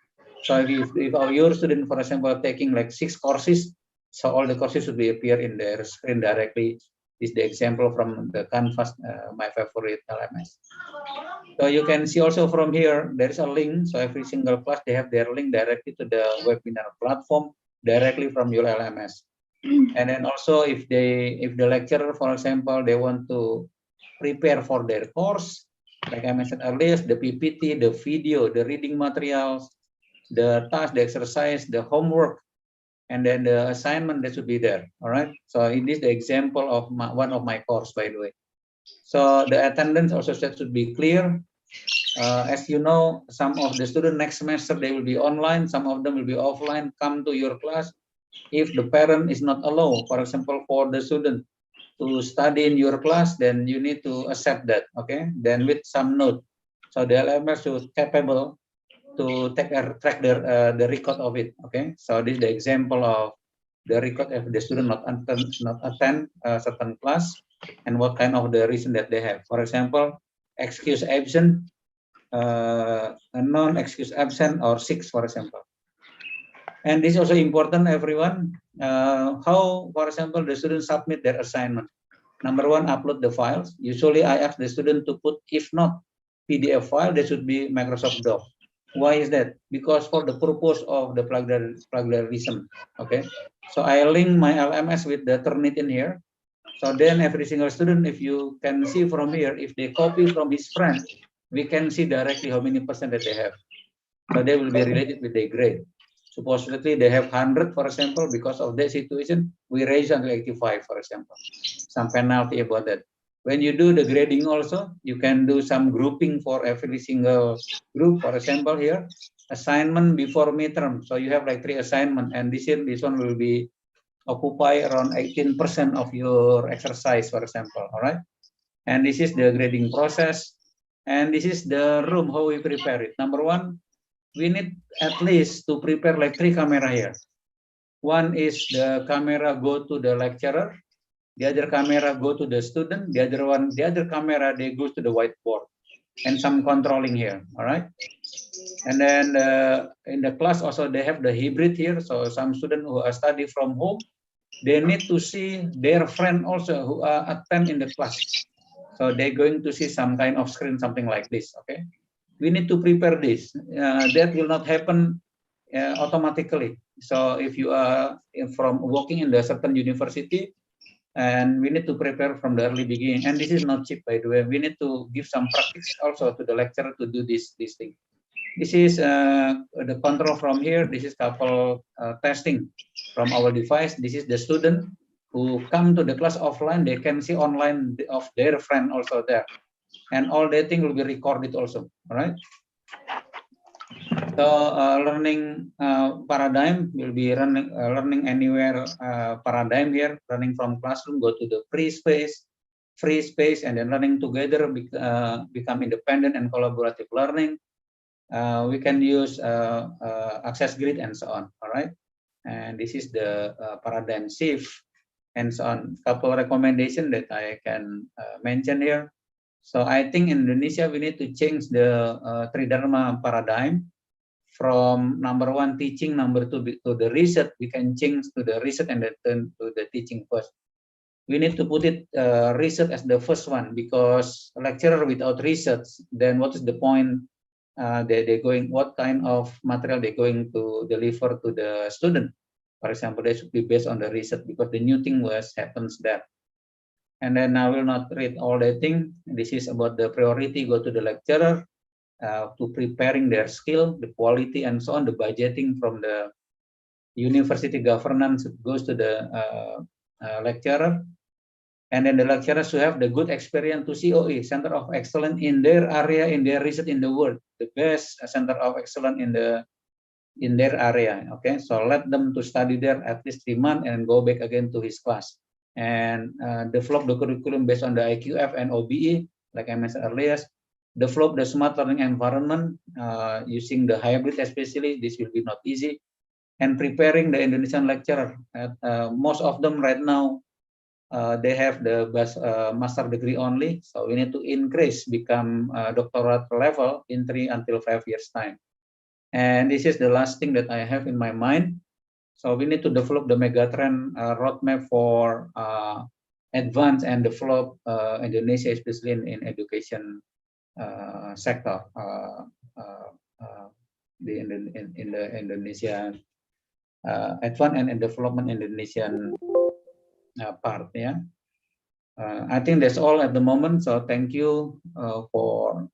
So if your student, for example, taking like 6 courses, so all the courses should be appear in their screen directly. This is the example from the Canvas, my favorite LMS. So you can see also from here, there is a link. So every single class, they have their link directly to the webinar platform directly from your LMS. And then also if the lecturer, for example, they want to prepare for their course, like I mentioned earlier, the PPT, the video, the reading materials, the task, the exercise, the homework, and then the assignment that should be there. All right. So it is the example of one of my course, by the way. So the attendance also should be clear. As you know, some of the students next semester, they will be online, some of them will be offline. Come to your class. If the parent is not allowed, for example, for the student to study in your class, then you need to accept that. Okay. Then with some note. So the LMS should capable to track the record of it. Okay, so this is the example of the record if the student not attend a certain class, and what kind of the reason that they have. For example, excuse absent, non-excuse absent, or 6, for example. And this is also important, everyone. How, for example, the students submit their assignment. Number 1, upload the files. Usually, I ask the student to put, if not PDF file, there should be Microsoft Doc. Why is that? Because for the purpose of the plagiarism. Okay, so I link my LMS with the Turnitin here. So then every single student, if you can see from here, if they copy from his friend, we can see directly how many % that they have. So they will be related with their grade. Supposedly they have 100, for example. Because of that situation, we raise until 85, for example. Some penalty about that. When you do the grading also, you can do some grouping for every single group. For example, here, assignment before midterm. So you have like 3 assignments, and this one will be occupy around 18% of your exercise, for example. All right. And this is the grading process. And this is the room, how we prepare it. Number 1, we need at least to prepare like 3 camera here. One is the camera go to the lecturer. The other camera go to the student. The other camera, they go to the whiteboard, and some controlling here. All right. And then in the class also they have the hybrid here. So some students who are study from home, they need to see their friend also who are attend in the class. So they're going to see some kind of screen, something like this. Okay. We need to prepare this. That will not happen automatically. So if you are from working in the certain university, and we need to prepare from the early beginning. And this is not cheap, by the way. We need to give some practice also to the lecturer to do this thing. This is the control from here. This is couple testing from our device. This is the student who come to the class offline. They can see online of their friend also there, and all the thing will be recorded also. All right. So learning paradigm will be learning anywhere paradigm here, running from classroom, go to the free space, and then learning together, become independent and collaborative learning. We can use access grid and so on. All right, and this is the paradigm shift and so on. Couple recommendation that I can mention here. So I think in Indonesia we need to change the Tridharma paradigm. From number one teaching, number two to the research. We can change to the research and then to the teaching first. We need to put it research as the first one, because lecturer without research, then what is the point? What kind of material they're going to deliver to the student? For example, they should be based on the research, because the new thing happens there. And then I will not read all the thing. This is about the priority. Go to the lecturer. To preparing their skill, the quality, and so on, the budgeting from the university governance goes to the lecturer, and then the lecturer should have the good experience to COE, Center of Excellence, in their area, in their research in the world, the best Center of Excellence in their area. Okay, so let them to study there at least 3 months and go back again to his class, and develop the curriculum based on the IQF and OBE, like I mentioned earlier. Develop the smart learning environment using the hybrid, especially. This will be not easy. And preparing the Indonesian lecturer. Most of them right now, they have the master degree only. So we need to increase, become doctorate level in 3 until 5 years time. And this is the last thing that I have in my mind. So we need to develop the megatrend roadmap for advance and develop Indonesia, especially in education sector, in the Indonesian advance and development Indonesian part. Yeah, I think that's all at the moment. So thank you for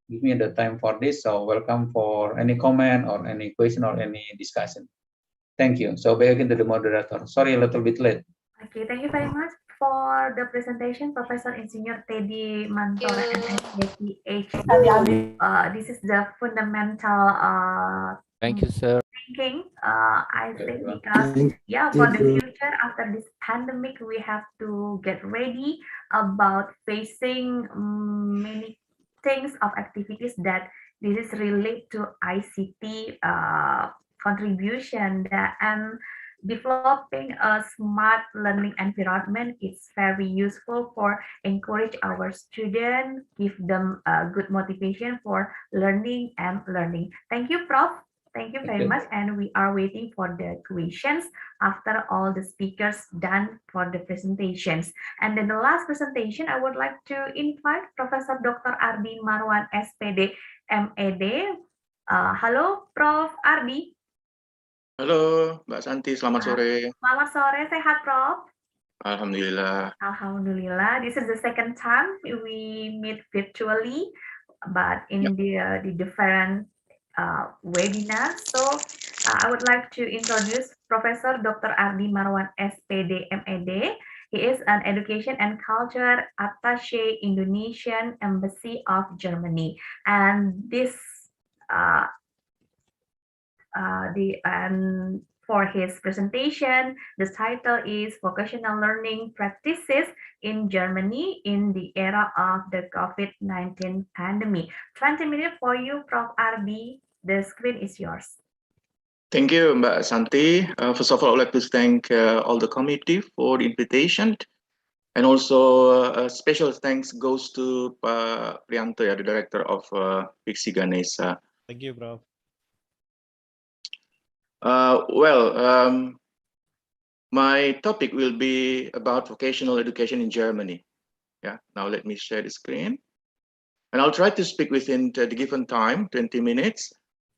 giving me the time for this. So welcome for any comment or any question or any discussion. Thank you. So back into the moderator. Sorry, a little bit late. Okay, thank you very much for the presentation, Professor Insinyur Teddy Mantore, MSc PhD. This is the fundamental Thank you, sir. thinking, I think, because for the future after this pandemic, we have to get ready about facing many things of activities that this is related to ICT contribution and developing a smart learning environment is very useful for encourage our students, give them a good motivation for learning and learning. Thank you, Prof. Thank you very much. And we are waiting for the questions after all the speakers done for the presentations. And then the last presentation, I would like to invite Professor Dr. Ardi Marwan, SPD, MED. Halo, Prof. Ardi. Halo, Mbak Santi, selamat sore. Selamat sore, sehat, Prof? Alhamdulillah. Alhamdulillah. This is the second time we meet virtually, but in the different webinar. So I would like to introduce Professor Dr. Ardi Marwan, SPD, MED. He is an Education and Culture Attaché, Indonesian Embassy of Germany. And this for his presentation, the title is Vocational Learning Practices in Germany in the Era of the COVID-19 Pandemic. 20 minutes for you, Prof. Ardi. The screen is yours. Thank you, Mbak Santi. First of all, I'd like to thank all the committee for the invitation. And also a special thanks goes to Pak Priyanto, the director of Piksi Ganesha. Thank you, Prof. My topic will be about vocational education in Germany. Yeah, now let me share the screen. And I'll try to speak within the given time, 20 minutes.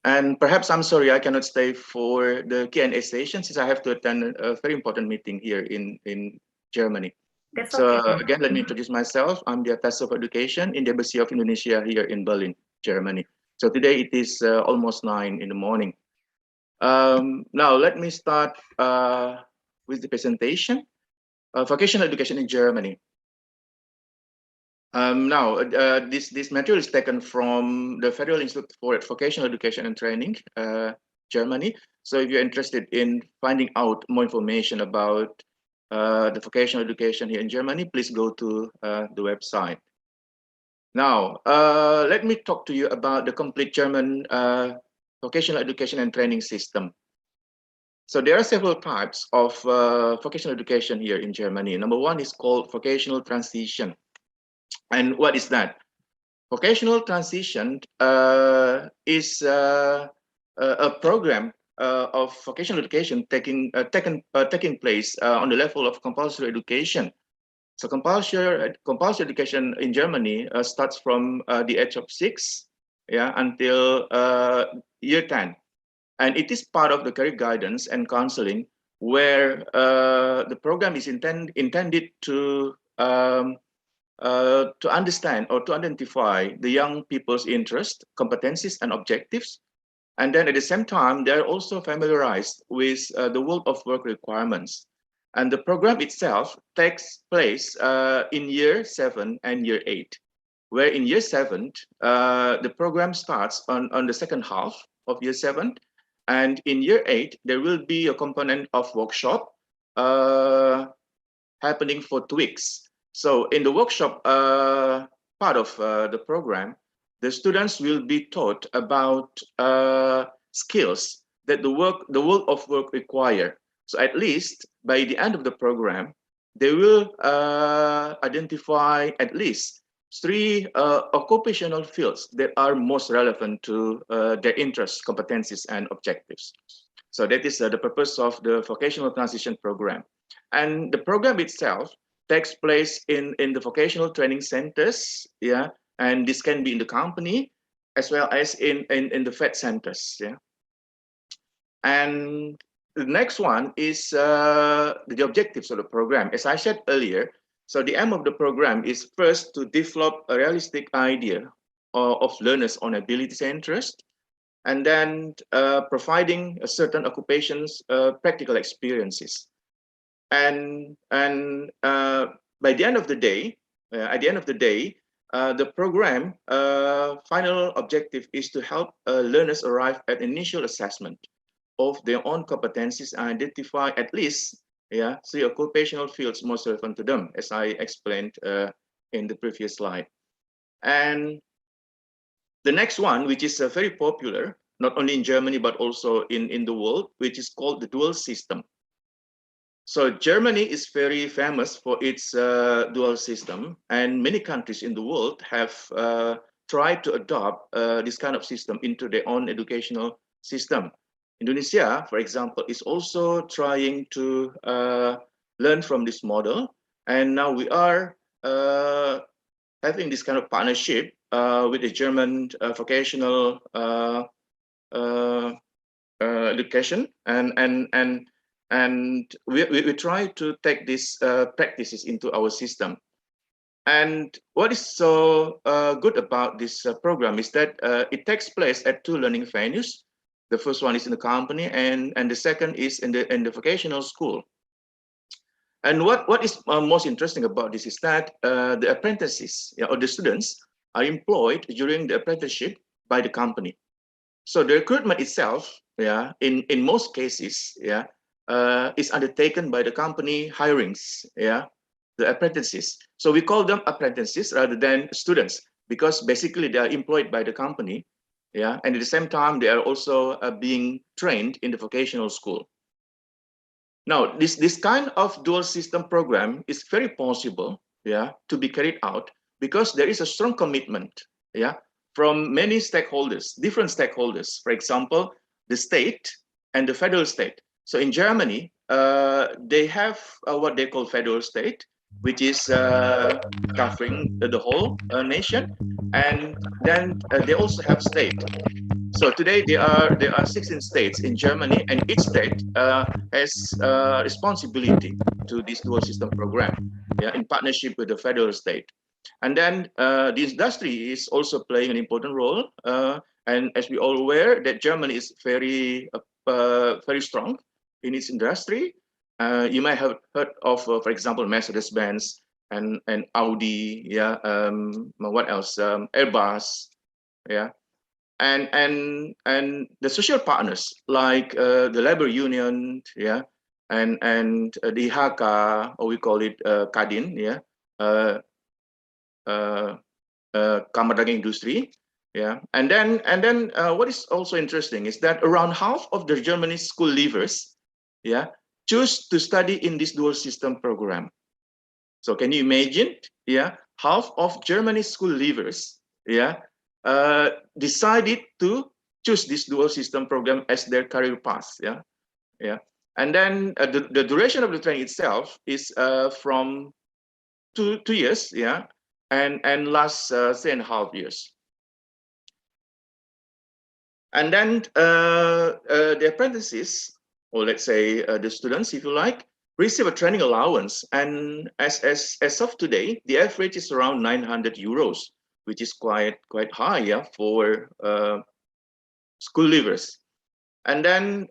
And perhaps I'm sorry, I cannot stay for the Q&A session since I have to attend a very important meeting here in Germany. That's So okay. again, let me introduce myself. I'm the Attaché of Education in the Embassy of Indonesia here in Berlin, Germany. So today it is almost 9 in the morning. Now let me start with the presentation. Vocational education in Germany. This material is taken from the Federal Institute for Vocational Education and Training, Germany. So if you're interested in finding out more information about the vocational education here in Germany, please go to the website. Now, let me talk to you about the complete German vocational education and training system. So there are several types of vocational education here in Germany. Number one is called vocational transition. And what is that? Vocational transition is a program of vocational education taking place on the level of compulsory education. So compulsory education in Germany starts from the age of 6, until year 10, and it is part of the career guidance and counseling, where the program is intended to understand or to identify the young people's interests, competencies, and objectives. And then at the same time, they're also familiarized with the world of work requirements. And the program itself takes place in year 7 and year 8, where in year 7, the program starts on the second half of year 7. And in year 8, there will be a component of workshop happening for 2 weeks. So in the workshop part of the program, the students will be taught about skills that the world of work require. So at least by the end of the program, they will identify at least 3 occupational fields that are most relevant to their interests, competencies, and objectives. So that is the purpose of the vocational transition program. And the program itself takes place in the vocational training centers, and this can be in the company as well as in the FED centers, And the next one is the objectives of the program. As I said earlier, so the aim of the program is first to develop a realistic idea of learners' own abilities and interests, and then providing a certain occupations practical experiences. And by the end of the day, the program final objective is to help learners arrive at initial assessment of their own competencies and identify at least 3 occupational fields most relevant to them, as I explained in the previous slide. And the next one, which is very popular, not only in Germany, but also in the world, which is called the dual system. So Germany is very famous for its dual system, and many countries in the world have tried to adopt this kind of system into their own educational system. Indonesia, for example, is also trying to learn from this model, and now we are having this kind of partnership with the German vocational education, and we try to take these practices into our system. And what is so good about this program is that it takes place at 2 learning venues. The first one is in the company, and the second is in the vocational school. And what is most interesting about this is that the apprentices or the students are employed during the apprenticeship by the company. So the recruitment itself, in most cases, is undertaken by the company hirings, the apprentices. So we call them apprentices rather than students, because basically they are employed by the company, and at the same time they are also being trained in the vocational school. Now, this kind of dual system program is very possible, to be carried out because there is a strong commitment, from many stakeholders, different stakeholders. For example, the state and the federal state. So in Germany, they have what they call federal state, which is covering the whole nation, and then they also have state. So today there are 16 states in Germany, and each state has responsibility to this dual system program, yeah, in partnership with the federal state. And then the industry is also playing an important role. And as we all aware, that Germany is very strong in its industry. You might have heard of, for example, Mercedes-Benz and Audi, yeah. What else? Airbus, yeah. And the social partners like the labor union, yeah, and the IHK, or we call it Kadin, yeah, Kamar Dagang Industri, yeah. And then what is also interesting is that around half of the Germany's school leavers, yeah, choose to study in this dual system program. So can you imagine, yeah, half of Germany's school leavers, yeah, decided to choose this dual system program as their career path, yeah, yeah. And then the duration of the training itself is from two years, yeah, and lasts 3.5 years. And then the apprentices, or let's say the students, if you like, receive a training allowance. And as of today, the average is around 900 euros, which is quite high, yeah, for school leavers. And then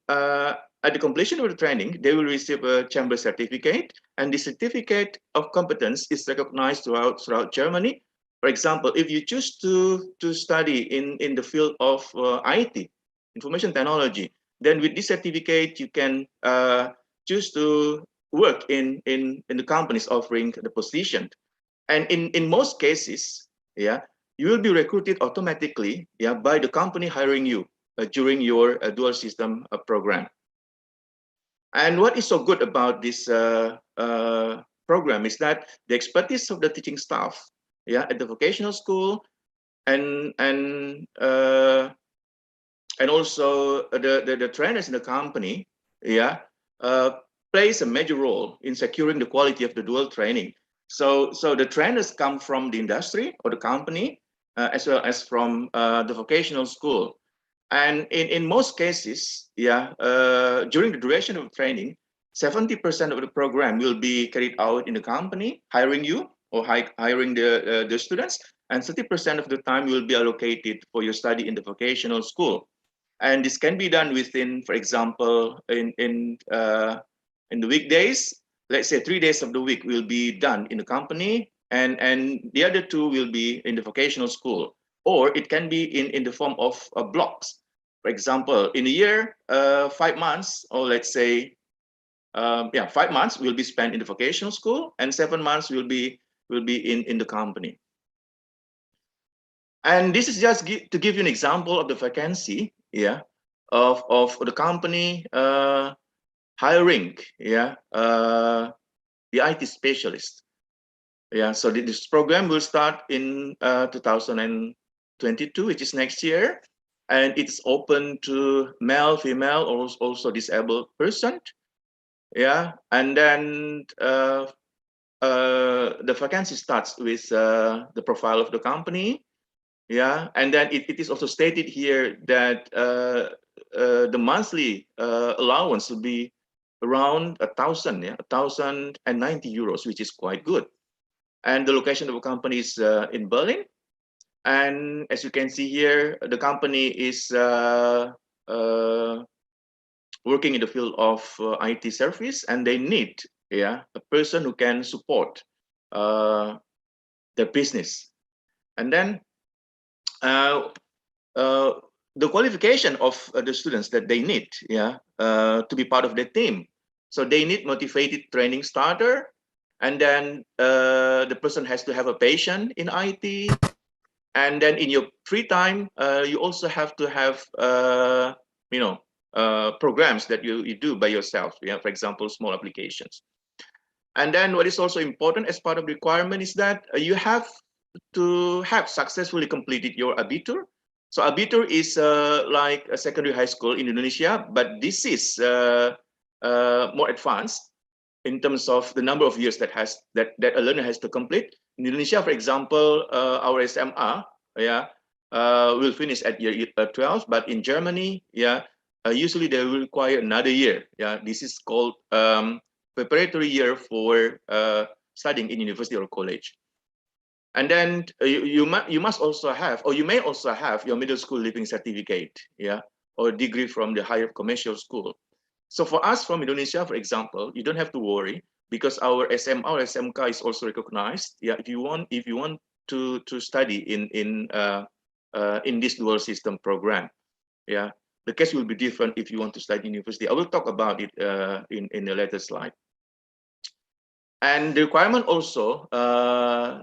at the completion of the training, they will receive a chamber certificate, and the certificate of competence is recognized throughout Germany. For example, if you choose to study in the field of IT, information technology, then with this certificate you can choose to work in the companies offering the position. And in most cases, yeah, you will be recruited automatically, yeah, by the company hiring you during your dual system program. And what is so good about this program is that the expertise of the teaching staff, yeah, at the vocational school, and also the trainers in the company, yeah, plays a major role in securing the quality of the dual training. So the trainers come from the industry or the company, as well as from the vocational school. And in most cases, yeah, during the duration of training, 70% of the program will be carried out in the company, hiring you or hiring the students, and 30% of the time will be allocated for your study in the vocational school. And this can be done within, for example, in the weekdays, let's say 3 days of the week will be done in the company, and the other 2 will be in the vocational school. Or it can be in the form of blocks. For example, in a year, 5 months, or let's say, 5 months will be spent in the vocational school, and 7 months will be in the company. And this is just to give you an example of the vacancy, yeah, of the company hiring, yeah, the IT specialist. Yeah, so this program will start in 2022, which is next year, and it's open to male, female, or also disabled person. Yeah, and then the vacancy starts with the profile of the company. Yeah, and then it is also stated here that the monthly allowance will be around 1,000, yeah, 1,090 euros, which is quite good. And the location of the company is in Berlin. And as you can see here, the company is working in the field of IT service, and they need, yeah, a person who can support their business. And then the qualification of the students that they need, yeah, to be part of the team. So they need motivated training starter, and then the person has to have a passion in IT. And then in your free time, you also have to have, programs that you do by yourself. Yeah, for example, small applications. And then what is also important as part of the requirement is that you have to have successfully completed your Abitur. So Abitur is like a secondary high school in Indonesia, but this is more advanced in terms of the number of years that a learner has to complete. In Indonesia, for example, our SMA, yeah, will finish at year 12, but in Germany, usually they will require another year. This is called preparatory year for studying in university or college. And then you must also have, or you may also have your middle school living certificate, or degree from the higher commercial school. So for us from Indonesia, for example, you don't have to worry because our SMA or SMK is also recognized. If you want to study in this dual system program, the case will be different if you want to study university. I will talk about it in the later slide. And the requirement also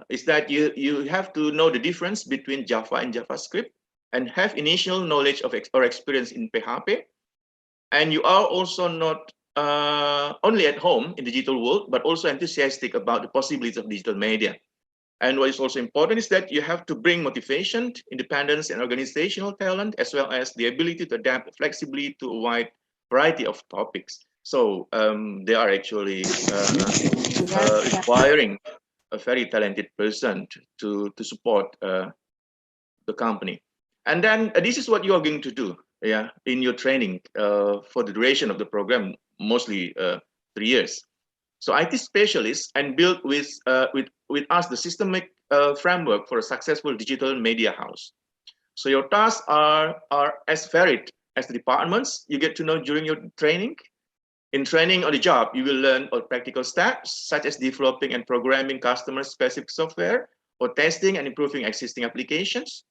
is that you have to know the difference between Java and JavaScript and have initial knowledge of or experience in PHP. And you are also not only at home in the digital world, but also enthusiastic about the possibilities of digital media. And what is also important is that you have to bring motivation, independence, and organizational talent, as well as the ability to adapt flexibly to a wide variety of topics. So they are actually requiring a very talented person to support the company. And then this is what you are going to do, in your training for the duration of the program, mostly 3 years. So IT specialists and build with us the systemic framework for a successful digital media house. So your tasks are as varied as the departments you get to know during your training. In training on the job, you will learn all practical steps such as developing and programming customer-specific software or testing and improving existing applications.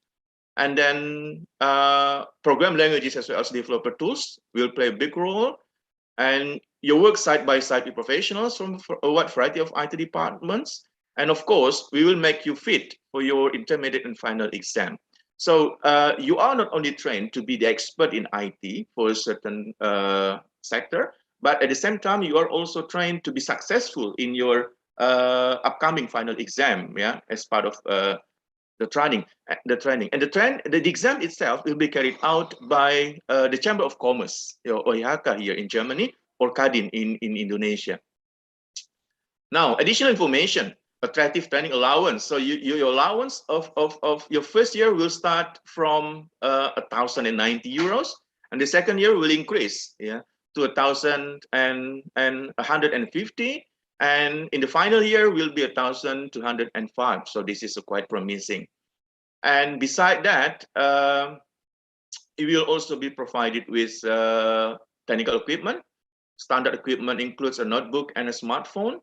And then program languages as well as developer tools will play a big role. And you work side by side with professionals from a wide variety of IT departments. And of course, we will make you fit for your intermediate and final exam. So you are not only trained to be the expert in IT for a certain sector, but at the same time, you are also trained to be successful in your upcoming final exam, as part of the training. And the exam itself will be carried out by the Chamber of Commerce, OIHK here in Germany, or Kadin in Indonesia. Now, additional information, attractive training allowance. So your allowance of your first year will start from 1,090 euros, and the second year will increase to 1,150, and in the final year will be 1,205. So this is quite promising. And beside that, it will also be provided with technical equipment. Standard equipment includes a notebook and a smartphone,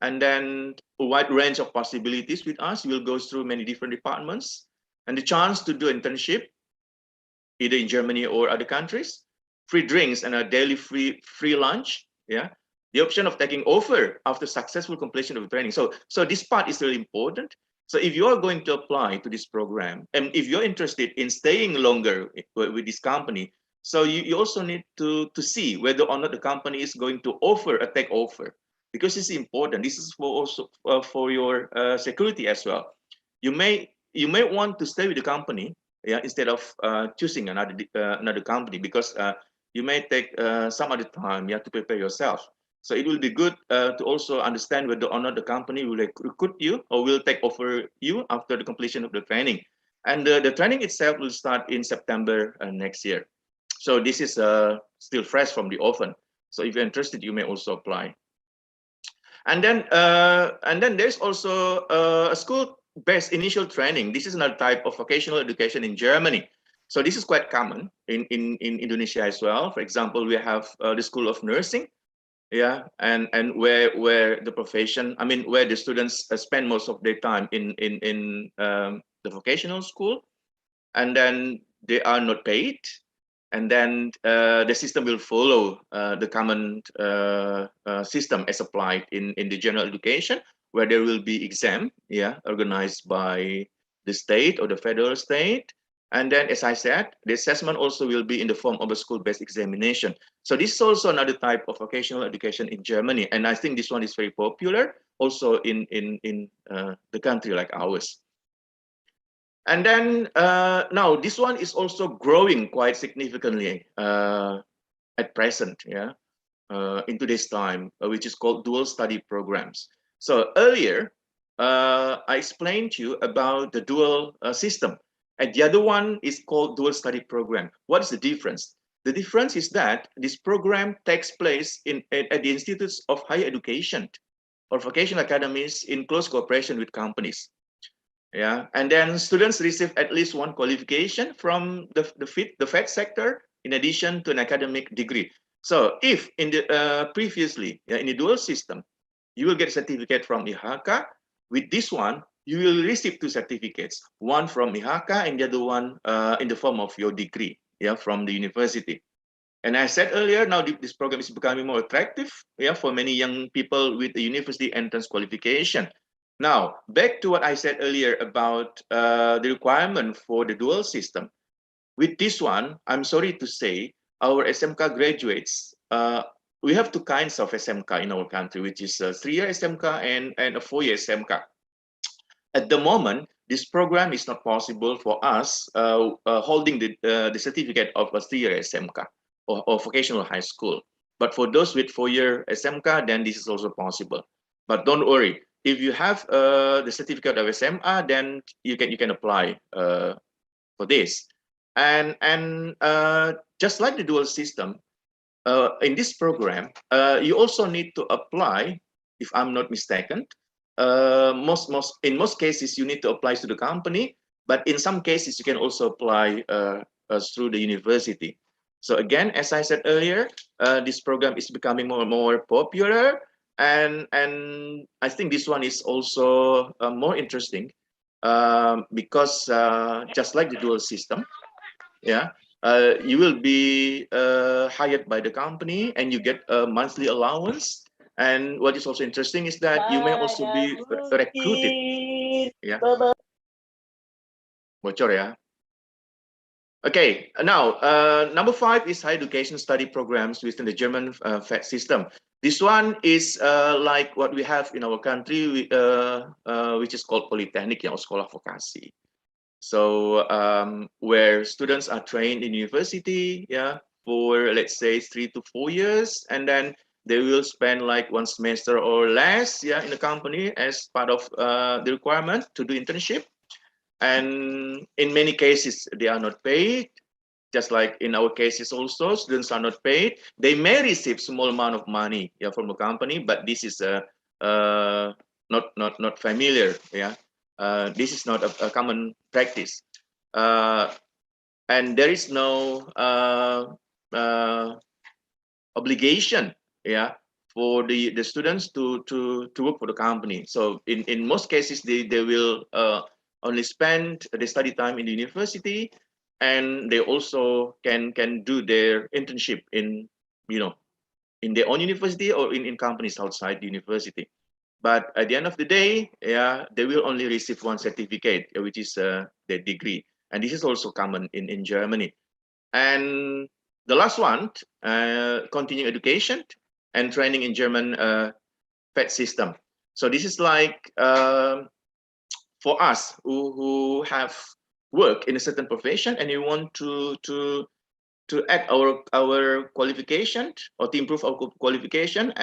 and then a wide range of possibilities with us. You will go through many different departments, and the chance to do internship, either in Germany or other countries, free drinks and a daily free lunch. The option of taking over after successful completion of the training. So this part is really important. So if you are going to apply to this program, and if you're interested in staying longer with this company, so you also need to see whether or not the company is going to offer a takeover, because it's important. This is also for your security as well. You may want to stay with the company, instead of choosing another company, because you may take some other time to prepare yourself. So it will be good to also understand whether or not the company will recruit you or will take over you after the completion of the training. And the training itself will start in September next year. So this is still fresh from the oven. So if you're interested, you may also apply. And then there's also a school-based initial training. This is another type of vocational education in Germany. So this is quite common in Indonesia as well. For example, we have the School of Nursing, and where the profession, where the students spend most of their time in the vocational school, and then they are not paid, and then the system will follow the common system as applied in the general education, where there will be exam, organized by the state or the federal state. And then, as I said, the assessment also will be in the form of a school-based examination. So this is also another type of vocational education in Germany. And I think this one is very popular also in the country like ours. And then now this one is also growing quite significantly at present, in today's time, which is called dual study programs. So earlier, I explained to you about the dual system. And the other one is called dual study program. What is the difference? The difference is that this program takes place at the institutes of higher education or vocational academies in close cooperation with companies. Yeah, and then students receive at least one qualification from the FED sector in addition to an academic degree. So if in the previously in the dual system, you will get a certificate from IHK. With this one, you will receive two certificates, one from IHK and the other one in the form of your degree, yeah, from the university. And I said earlier, now this program is becoming more attractive, yeah, for many young people with a university entrance qualification. Now, back to what I said earlier about the requirement for the dual system. With this one, I'm sorry to say, our SMK graduates, we have two kinds of SMK in our country, which is a 3-year SMK and a 4-year SMK. At the moment, this program is not possible for us holding the certificate of a 3-year SMK or vocational high school. But for those with 4-year SMK, then this is also possible. But don't worry, if you have the certificate of SMA, then you can apply for this. And just like the dual system, in this program, you also need to apply, if I'm not mistaken. In most cases, you need to apply to the company, but in some cases, you can also apply through the university. So again, as I said earlier, this program is becoming more and more popular, and I think this one is also more interesting because just like the dual system, yeah, you will be hired by the company and you get a monthly allowance. And what is also interesting is that you may also be recruited. Yeah. Bocor ya. Okay, now number 5 is higher education study programs within the German FED system. This one is like what we have in our country, which is called Polytechnic, or Sekolah Vokasi. So where students are trained in university, yeah, for let's say 3 to 4 years, and then they will spend like 1 semester or less, yeah, in the company as part of the requirement to do internship. And in many cases, they are not paid. Just like in our cases also, students are not paid. They may receive small amount of money, yeah, from the company, but this is not familiar, yeah. This is not a common practice, and there is no obligation, yeah, for the students to work for the company. So in most cases, they will only spend the study time in the university, and they also can do their internship in in their own university or in companies outside the university. But at the end of the day, yeah, they will only receive one certificate, which is their degree. And this is also common in Germany. And the last one, continuing education and training in German FED system. So this is like for us who have work in a certain profession and you want to add our qualification or to improve our qualification,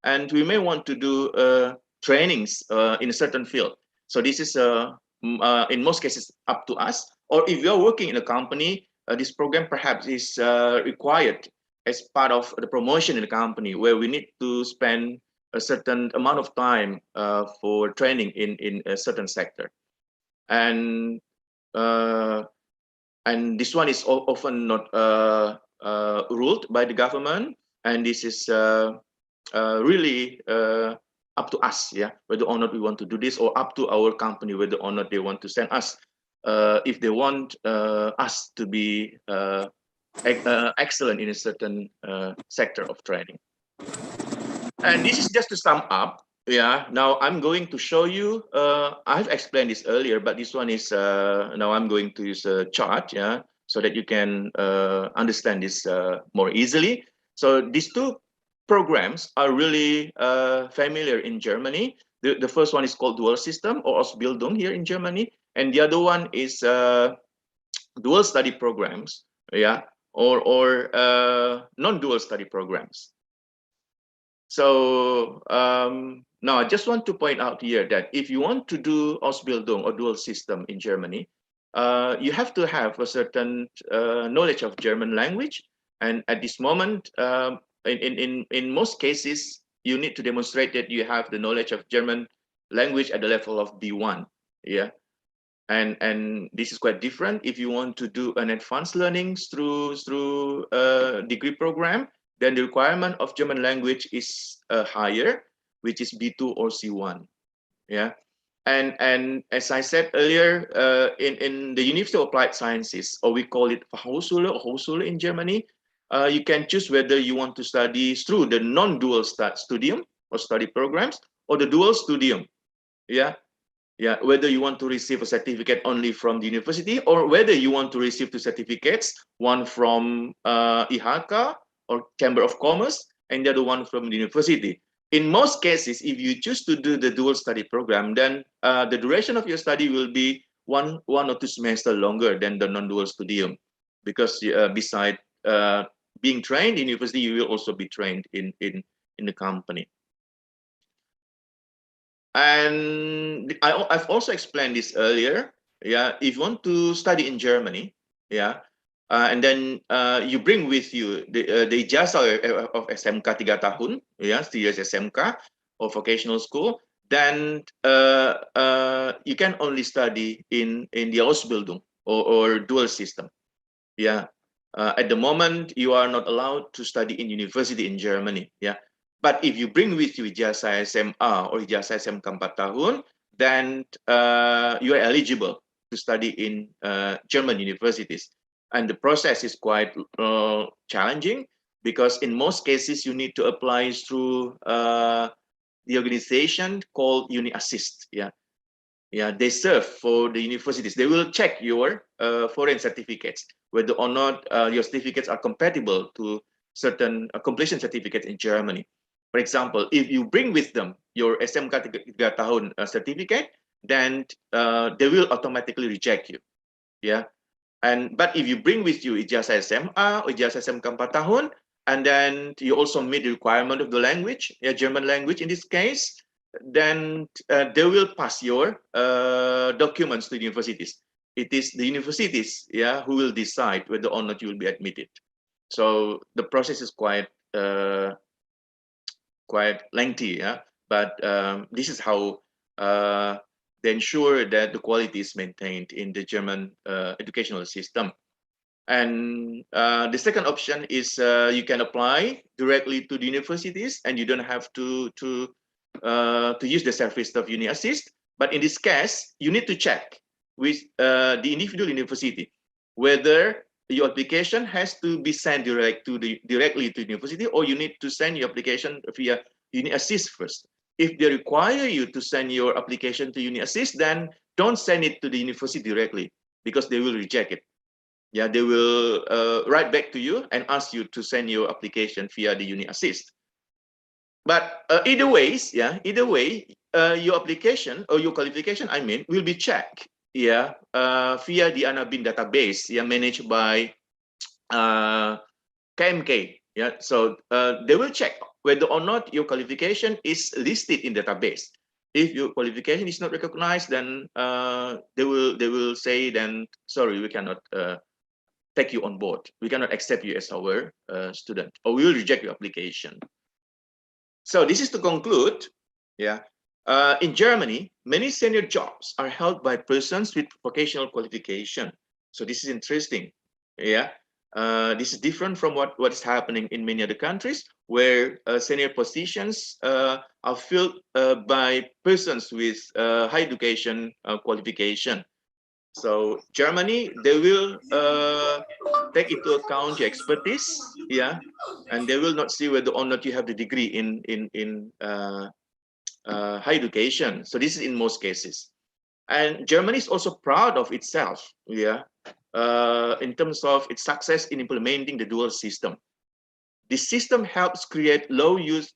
and we may want to do trainings in a certain field. So this is in most cases up to us. Or if you're working in a company, this program perhaps is required as part of the promotion in the company, where we need to spend a certain amount of time for training in a certain sector. And this one is often not ruled by the government, and this is really up to us, yeah, whether or not we want to do this, or up to our company whether or not they want to send us, if they want us to be excellent in a certain sector of training. And this is just to sum up. Yeah, now I'm going to show you, I've explained this earlier, but this one is, now I'm going to use a chart, yeah, so that you can understand this more easily. So these two programs are really familiar in Germany. The first one is called dual system, or Ausbildung here in Germany, and the other one is dual study programs, yeah, or non-dual study programs. So now I just want to point out here that if you want to do Ausbildung or dual system in Germany, you have to have a certain knowledge of German language. And at this moment, in most cases, you need to demonstrate that you have the knowledge of German language at the level of B1. Yeah. And this is quite different if you want to do an advanced learning through a degree program, then the requirement of German language is higher, which is B2 or C1. Yeah. And as I said earlier, in the University of Applied Sciences, or we call it Hochschule or Hochschule in Germany, you can choose whether you want to study through the non-dual studium or study programs, or the dual studium. Yeah. Yeah, whether you want to receive a certificate only from the university, or whether you want to receive two certificates, one from IHK or Chamber of Commerce, and the other one from the university. In most cases, if you choose to do the dual study program, then the duration of your study will be one or two semesters longer than the non-dual studium, because beside being trained in university, you will also be trained in the company. And I've also explained this earlier. Yeah, if you want to study in Germany, yeah, and then you bring with you the ijazah of SMK 3 tahun, yeah, 3 years SMK or vocational school, then you can only study in the Ausbildung or dual system. Yeah, at the moment you are not allowed to study in university in Germany. Yeah. But if you bring with you ijazah SMA or ijazah SMK 4 tahun, then you are eligible to study in German universities. And the process is quite challenging, because in most cases you need to apply through the organization called Uni Assist. Yeah. Yeah, they serve for the universities. They will check your foreign certificates, whether or not your certificates are compatible to certain completion certificates in Germany. For example, if you bring with them your SMK 3 tahun certificate, then they will automatically reject you. Yeah. But if you bring with you ijazah SMA or ijazah SMK 4 tahun, and then you also meet the requirement of the language, yeah, German language in this case, then they will pass your documents to the universities. It is the universities, yeah, who will decide whether or not you will be admitted. So the process is quite lengthy, yeah. But this is how they ensure that the quality is maintained in the German educational system. And the second option is you can apply directly to the universities, and you don't have to use the service of Uni Assist. But in this case, you need to check with the individual university whether your application has to be sent directly to the university, or you need to send your application via Uni Assist first. If they require you to send your application to Uni Assist, then don't send it to the university directly, because they will reject it. Yeah, they will write back to you and ask you to send your application via the Uni Assist. But either way, your application or your qualification, I mean, will be checked, yeah, via the ANABIN database, yeah, managed by KMK. Yeah, so they will check whether or not your qualification is listed in database. If your qualification is not recognized, then they will say, then sorry, we cannot take you on board. We cannot accept you as our student, or we will reject your application. So this is to conclude. Yeah, in Germany, many senior jobs are held by persons with vocational qualification. So this is interesting. Yeah, this is different from what is happening in many other countries, where senior positions are filled by persons with high education qualification. So Germany, they will take into account your expertise, yeah, and they will not see whether or not you have the degree in high education. So this is in most cases. And Germany is also proud of itself, yeah, in terms of its success in implementing the dual system. This system helps create low use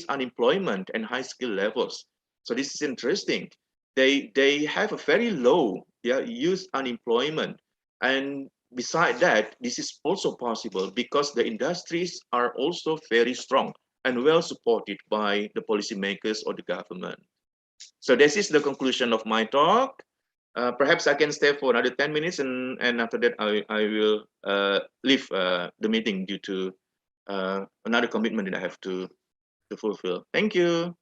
unemployment and high skill levels. So this is interesting. They have a very low youth unemployment, and beside that, this is also possible because the industries are also very strong and well supported by the policymakers or the government. So this is the conclusion of my talk. Perhaps I can stay for another 10 minutes, and after that I will leave the meeting due to another commitment that I have to fulfill. Thank you.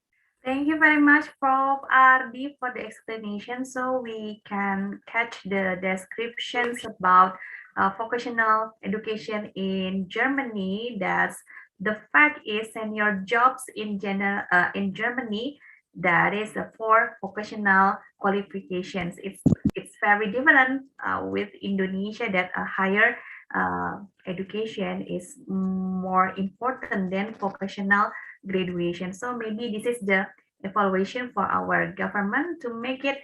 Thank you very much, Prof. Ardi, for the explanation. So we can catch the descriptions about vocational education in Germany. That's the fact is senior jobs in general in Germany. That is for vocational qualifications. It's very different with Indonesia, that a higher education is more important than vocational graduation. So maybe this is the evaluation for our government to make it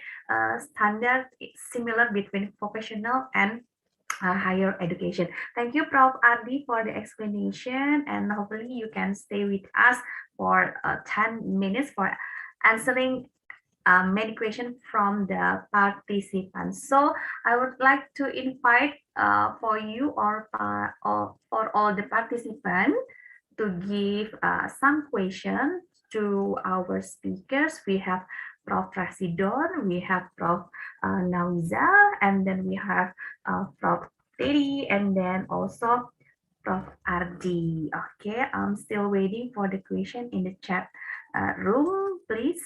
standard similar between vocational and higher education. Thank you, Prof. Ardi, for the explanation, and hopefully you can stay with us for 10 minutes for answering many questions from the participants. So I would like to invite for you or for all the participants to give some questions to our speakers. We have Prof. Rasidon, we have Prof. Nawiza, and then we have Prof. Teddy, and then also Prof. Ardi. Okay, I'm still waiting for the question in the chat room, please.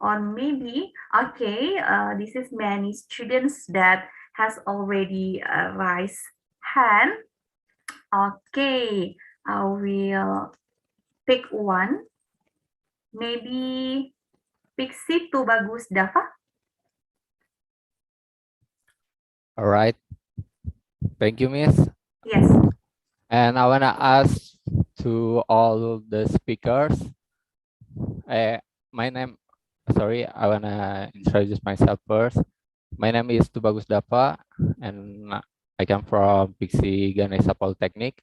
Or maybe, okay, this is many students that has already raised hand. Okay, I will pick one. Maybe Piksi to Bagus Dava. All right. Thank you, Miss. Yes. And I want to ask to all the speakers. My name, sorry, I want to introduce myself first. My name is Tubagus Dava, and I come from Piksi Ganesha Polytechnic.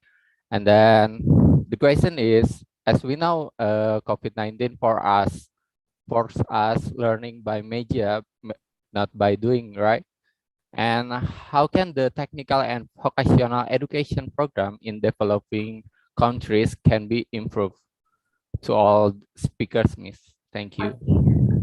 And then the question is, as we know, COVID-19 force us learning by media, not by doing, right? And how can the technical and vocational education program in developing countries can be improved? To all speakers, Miss. Thank you.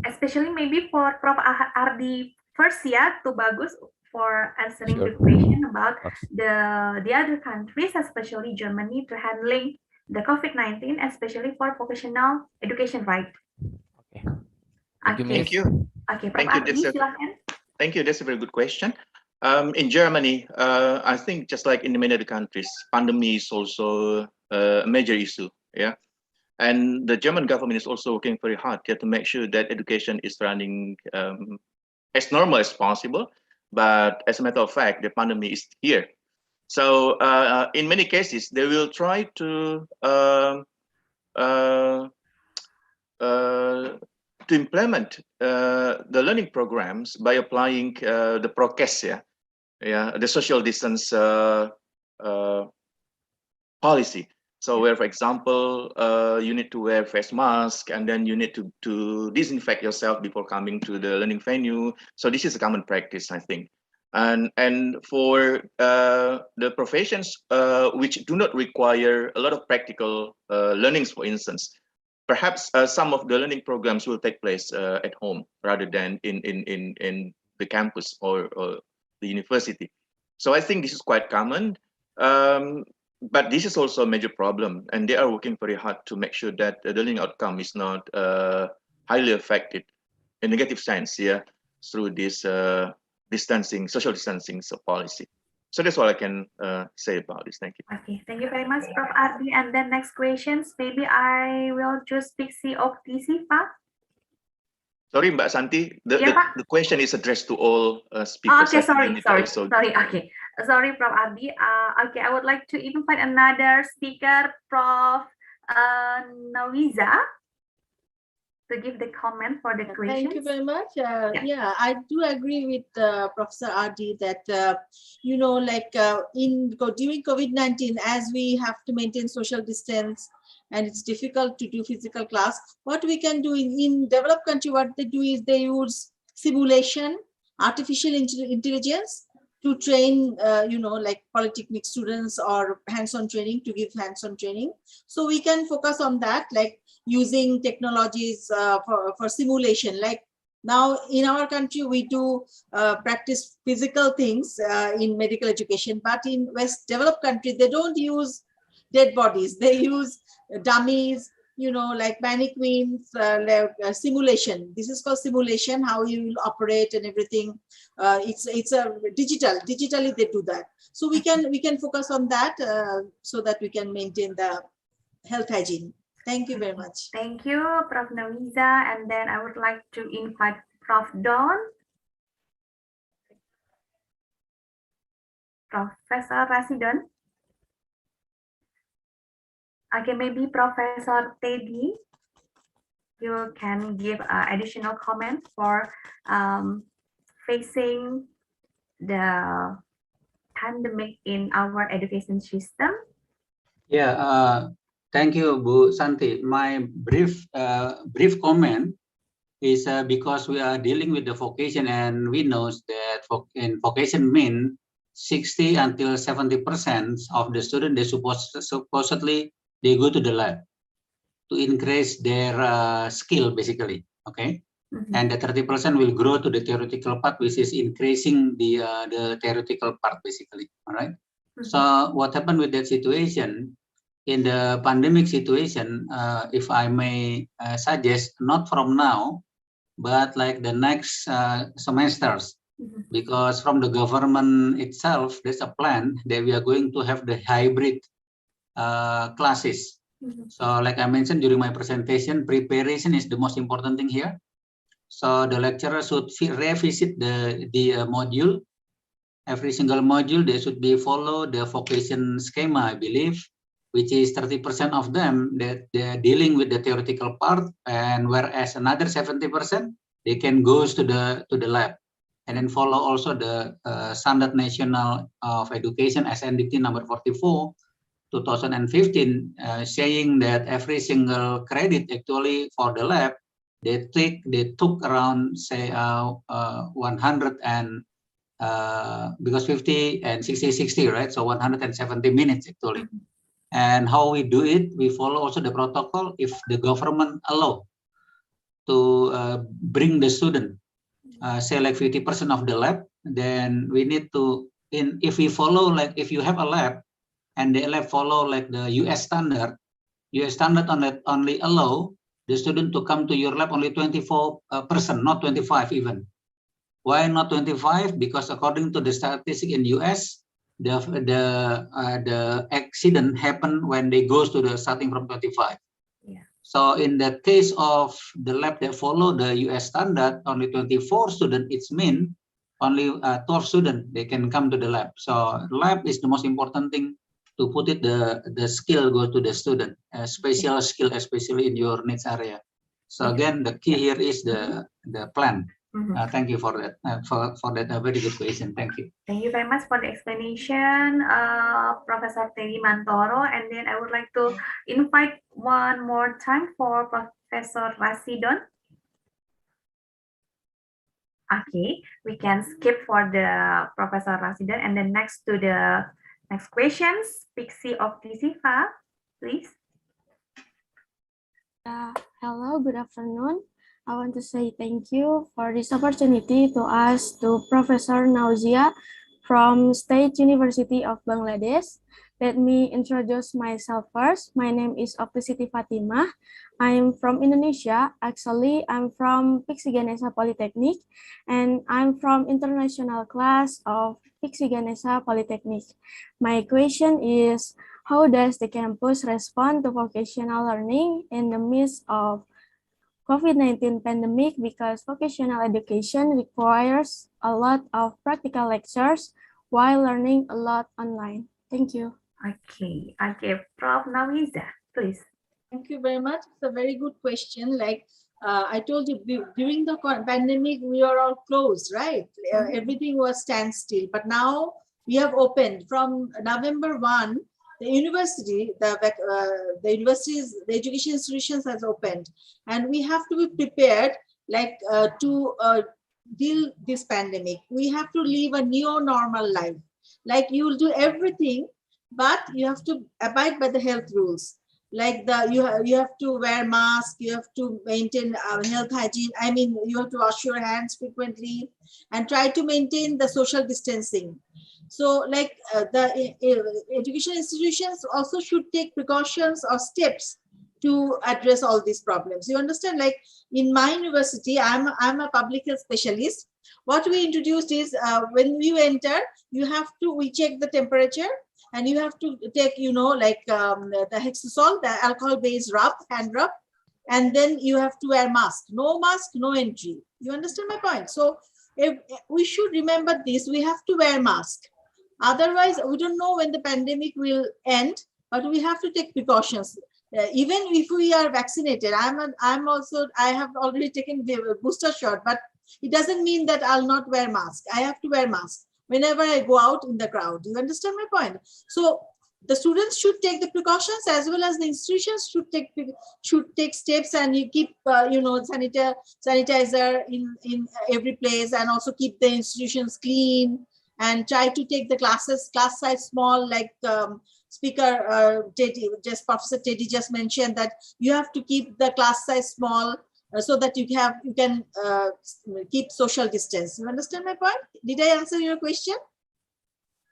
Especially maybe for Prof. Ardi first, yeah, to Bagus for answering Sure. the question about the other countries, especially Germany, to handling the COVID-19, especially for vocational education, right? Okay. Thank you. Okay, Prof. Ardi, silakan. Thank you. That's a very good question. In Germany, I think just like in many other countries, pandemic is also a major issue. Yeah. And the German government is also working very hard to make sure that education is running as normal as possible. But as a matter of fact, the pandemic is here. So in many cases, they will try to implement the learning programs by applying the prokes, the social distance policy. So where, for example, you need to wear face mask, and then you need to disinfect yourself before coming to the learning venue. So this is a common practice, I think. And for the professions which do not require a lot of practical learnings, for instance, perhaps some of the learning programs will take place at home rather than in the campus or the university. So I think this is quite common. But this is also a major problem, and they are working very hard to make sure that the learning outcome is not highly affected in negative sense, through this social distancing policy. So that's all I can say about this. Thank you. Okay, thank you very much, Prof. Ardi. And then next questions, maybe I will choose Piksi of TC, Pak. Sorry, Mbak Santi, the question is addressed to all speakers. Okay, sorry. Okay, sorry, Prof. Ardi. Okay, I would like to invite another speaker, Prof. Nawiza, to give the comment for the question. Thank you very much. Yeah, I do agree with Professor Ardi that, during COVID-19, as we have to maintain social distance and it's difficult to do physical class, what we can do in developed country, what they do is they use simulation, artificial intelligence to train, like polytechnic students or hands-on training, to give hands-on training. So we can focus on that, like using technologies for simulation, like Now, in our country, we do practice physical things in medical education, but in West developed countries, they don't use dead bodies. They use dummies, you know, like mannequins, simulation. This is called simulation, how you will operate and everything. It's a digitally they do that. So we can focus on that so that we can maintain the health hygiene. Thank you very much. Thank you, Prof. Nawiza. And then I would like to invite Prof. Don, Professor Resident. Okay, maybe Professor Teddy, you can give additional comment for facing the pandemic in our education system. Yeah, thank you, Bu Santi. My brief comment is because we are dealing with the vocation, and we know that in vocation mean 60 until 70% of the student they supposedly they go to the lab to increase their skill basically. Okay. And the 30% will grow to the theoretical part, which is increasing the theoretical part basically. All right. So what happened with that situation? In the pandemic situation, if I may suggest, not from now, but like the next semesters, because from the government itself, there's a plan that we are going to have the hybrid classes. So like I mentioned during my presentation, preparation is the most important thing here. So the lecturer should revisit the module. Every single module, they should be follow the vocation schema, I believe, which is 30% of them that they're dealing with the theoretical part, and whereas another 70%, they can go to the lab and then follow also the Standard National of Education SNDT number 44, 2015, saying that every single credit actually for the lab, they took around say 100 and because 50 and 60, right? So 170 minutes actually. And how we do it, we follow also the protocol. If the government allow to bring the student, say like 50% of the lab, then we need to, if we follow, like if you have a lab and the lab follow like the US standard only allow the student to come to your lab only 24%, not 25 even. Why not 25? Because according to the statistic in US, the accident happen when they goes to the starting from 25. Yeah. So in the case of the lab that follow the US standard, only 24 students, it's mean only 12 students they can come to the lab. So lab is the most important thing to put it the skill go to the student, special skill especially in your needs area. So again, the key here is the plan. Thank you for that. For that very good question. Thank you. Thank you very much for the explanation, Professor Teddy Mantoro. And then I would like to invite one more time for Professor Rasidon. Okay, we can skip for the Professor Rasidon, and then next to the next questions, Piksi of Tisifa, please. Hello, good afternoon. I want to say thank you for this opportunity to ask to Professor Nauzia from State University of Bangladesh. Let me introduce myself first. My name is Siti Fatimah. I'm from Indonesia. Actually, I'm from Piksi Ganesha Polytechnic, and I'm from international class of Piksi Ganesha Polytechnic. My question is, how does the campus respond to vocational learning in the midst of COVID-19 pandemic, because vocational education requires a lot of practical lectures while learning a lot online? Thank you. Okay, Prof. Nawiza, please. Thank you very much. It's a very good question. Like I told you, during the pandemic, we are all closed, right? Everything was standstill. But now we have opened from November 1. The university, the education institutions has opened, and we have to be prepared, like to deal this pandemic. We have to live a new normal life. Like you will do everything, but you have to abide by the health rules. like you have to wear mask, you have to maintain health hygiene. I mean, you have to wash your hands frequently and try to maintain the social distancing. So like the education institutions also should take precautions or steps to address all these problems. You understand? Like in my university, I'm a public health specialist. What we introduced is when you enter, we check the temperature, and you have to take, like the hexosol, the alcohol-based hand rub, and then you have to wear mask. No mask, no entry. You understand my point? So if we should remember this, we have to wear mask. Otherwise, we don't know when the pandemic will end, but we have to take precautions. Even if we are vaccinated, I have already taken the booster shot, but it doesn't mean that I'll not wear mask. I have to wear mask whenever I go out in the crowd. You understand my point? So the students should take the precautions, as well as the institutions should take steps, and you keep sanitizer in every place, and also keep the institutions clean, and try to take the class size small, like Professor Teddy just mentioned, that you have to keep the class size small, so that you can keep social distance. You understand my point? Did I answer your question?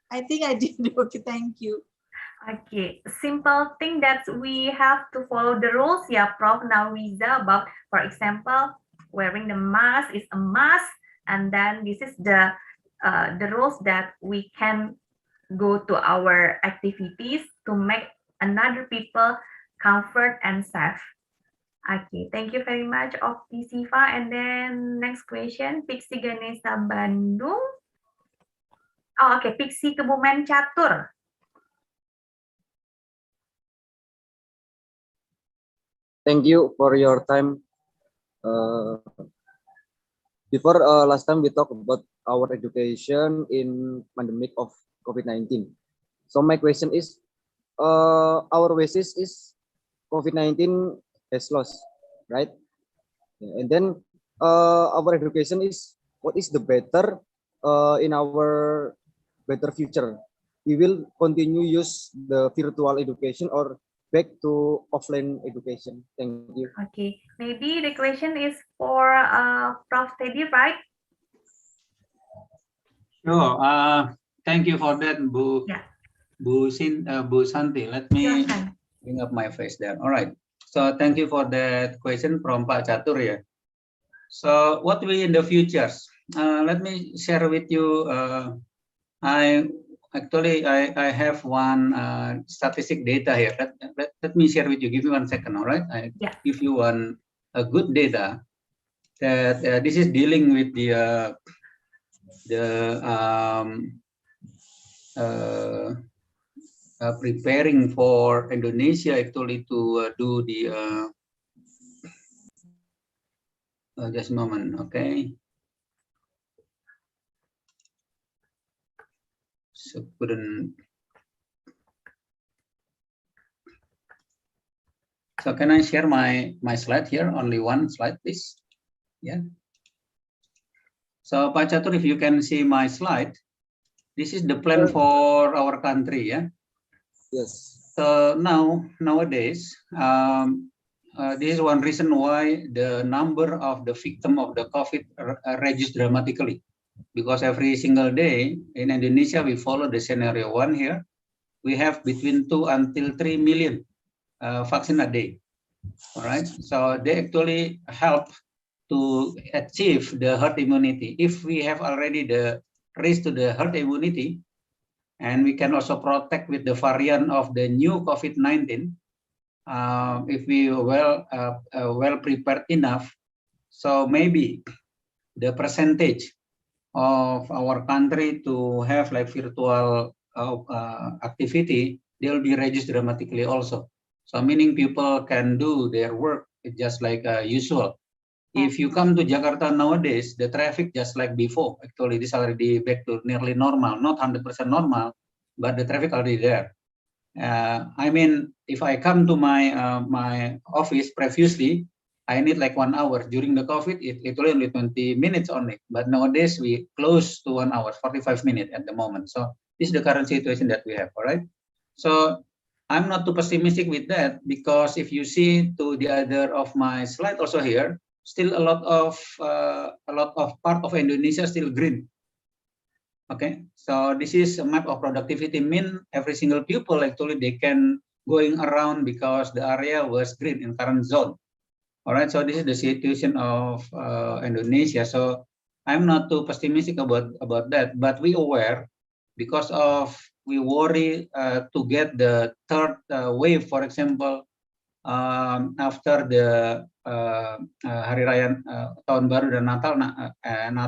I think I did. Okay, thank you. Okay, simple thing that we have to follow the rules, yeah, Prof. Nawiza, about, for example, wearing the mask is a must, and then this is the rules that we can go to our activities to make another people comfort and safe. Okay, thank you very much, Okti Siva. And then next question, Piksi Ganesha Bandung. Oh, okay, Piksi Kebumen Catur. Thank you for your time. Before last time we talked about our education in pandemic of COVID-19. So my question is, our basis is COVID-19 has lost, right? And then our education is, what is the better in our better future? We will continue use the virtual education or back to offline education. Thank you. Okay, maybe the question is for Prof. Teddy, right? Sure. Thank you for that, Bu. Yeah. Bu Santi. Let me bring up my face there. All right. So thank you for that question from Pak Catur. Yeah. So what will in the futures? Let me share with you. I have one statistic data here. Let me share with you. Give me 1 second. All right. I give you a good data that this is dealing with the preparing for Indonesia actually to do the just a moment, okay. So couldn't. So can I share my slide here? Only one slide, please. Yeah. So Pak Catur, if you can see my slide, this is the plan for our country, yeah. Yes. So nowadays, this is one reason why the number of the victim of the COVID reduced dramatically, because every single day in Indonesia we follow the scenario 1 here. We have between 2 until 3 million vaccine a day. All right. So they actually help to achieve the herd immunity. If we have already raised to the herd immunity, and we can also protect with the variant of the new COVID-19, if we well prepared enough, so maybe the percentage of our country to have like virtual activity, they will be reduced dramatically also. So meaning people can do their work just like usual. If you come to Jakarta nowadays, the traffic just like before. Actually, this already back to nearly normal, not 100% normal, but the traffic already there. I mean, if I come to my my office previously, I need like 1 hour. During the COVID, it literally only 20 minutes only. But nowadays, we close to 1 hour, 45 minutes at the moment. So this is the current situation that we have, all right? So I'm not too pessimistic with that, because if you see to the other of my slide also here, still a lot of part of Indonesia still green. Okay, so this is a map of productivity. Mean every single pupil actually they can going around because the area was green in current zone. All right, so this is the situation of Indonesia. So I'm not too pessimistic about that, but we aware because of we worry to get the third wave, for example, after the Hari Raya Tahun Baru dan Natal, and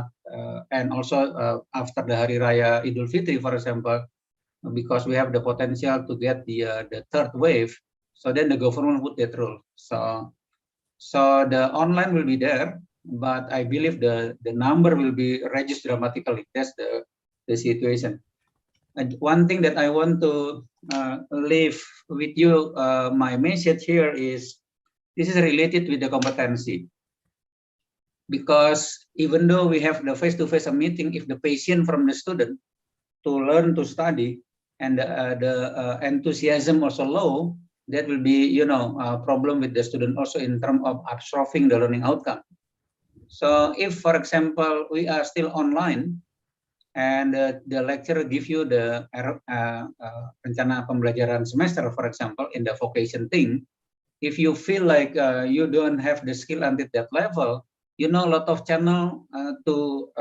also after the Hari Raya Idul Fitri, for example, because we have the potential to get the third wave. So then the government put that rule. So the online will be there, but I believe the number will be reduced dramatically. That's the situation. And one thing that I want to leave with you, my message here is, this is related with the competency. Because even though we have the face-to-face meeting, if the patient from the student to learn to study and the enthusiasm also low, that will be, a problem with the student also in terms of absorbing the learning outcome. So if, for example, we are still online and the lecturer give you the rencana pembelajaran semester, for example, in the vocation thing, if you feel like you don't have the skill until that level, a lot of channel to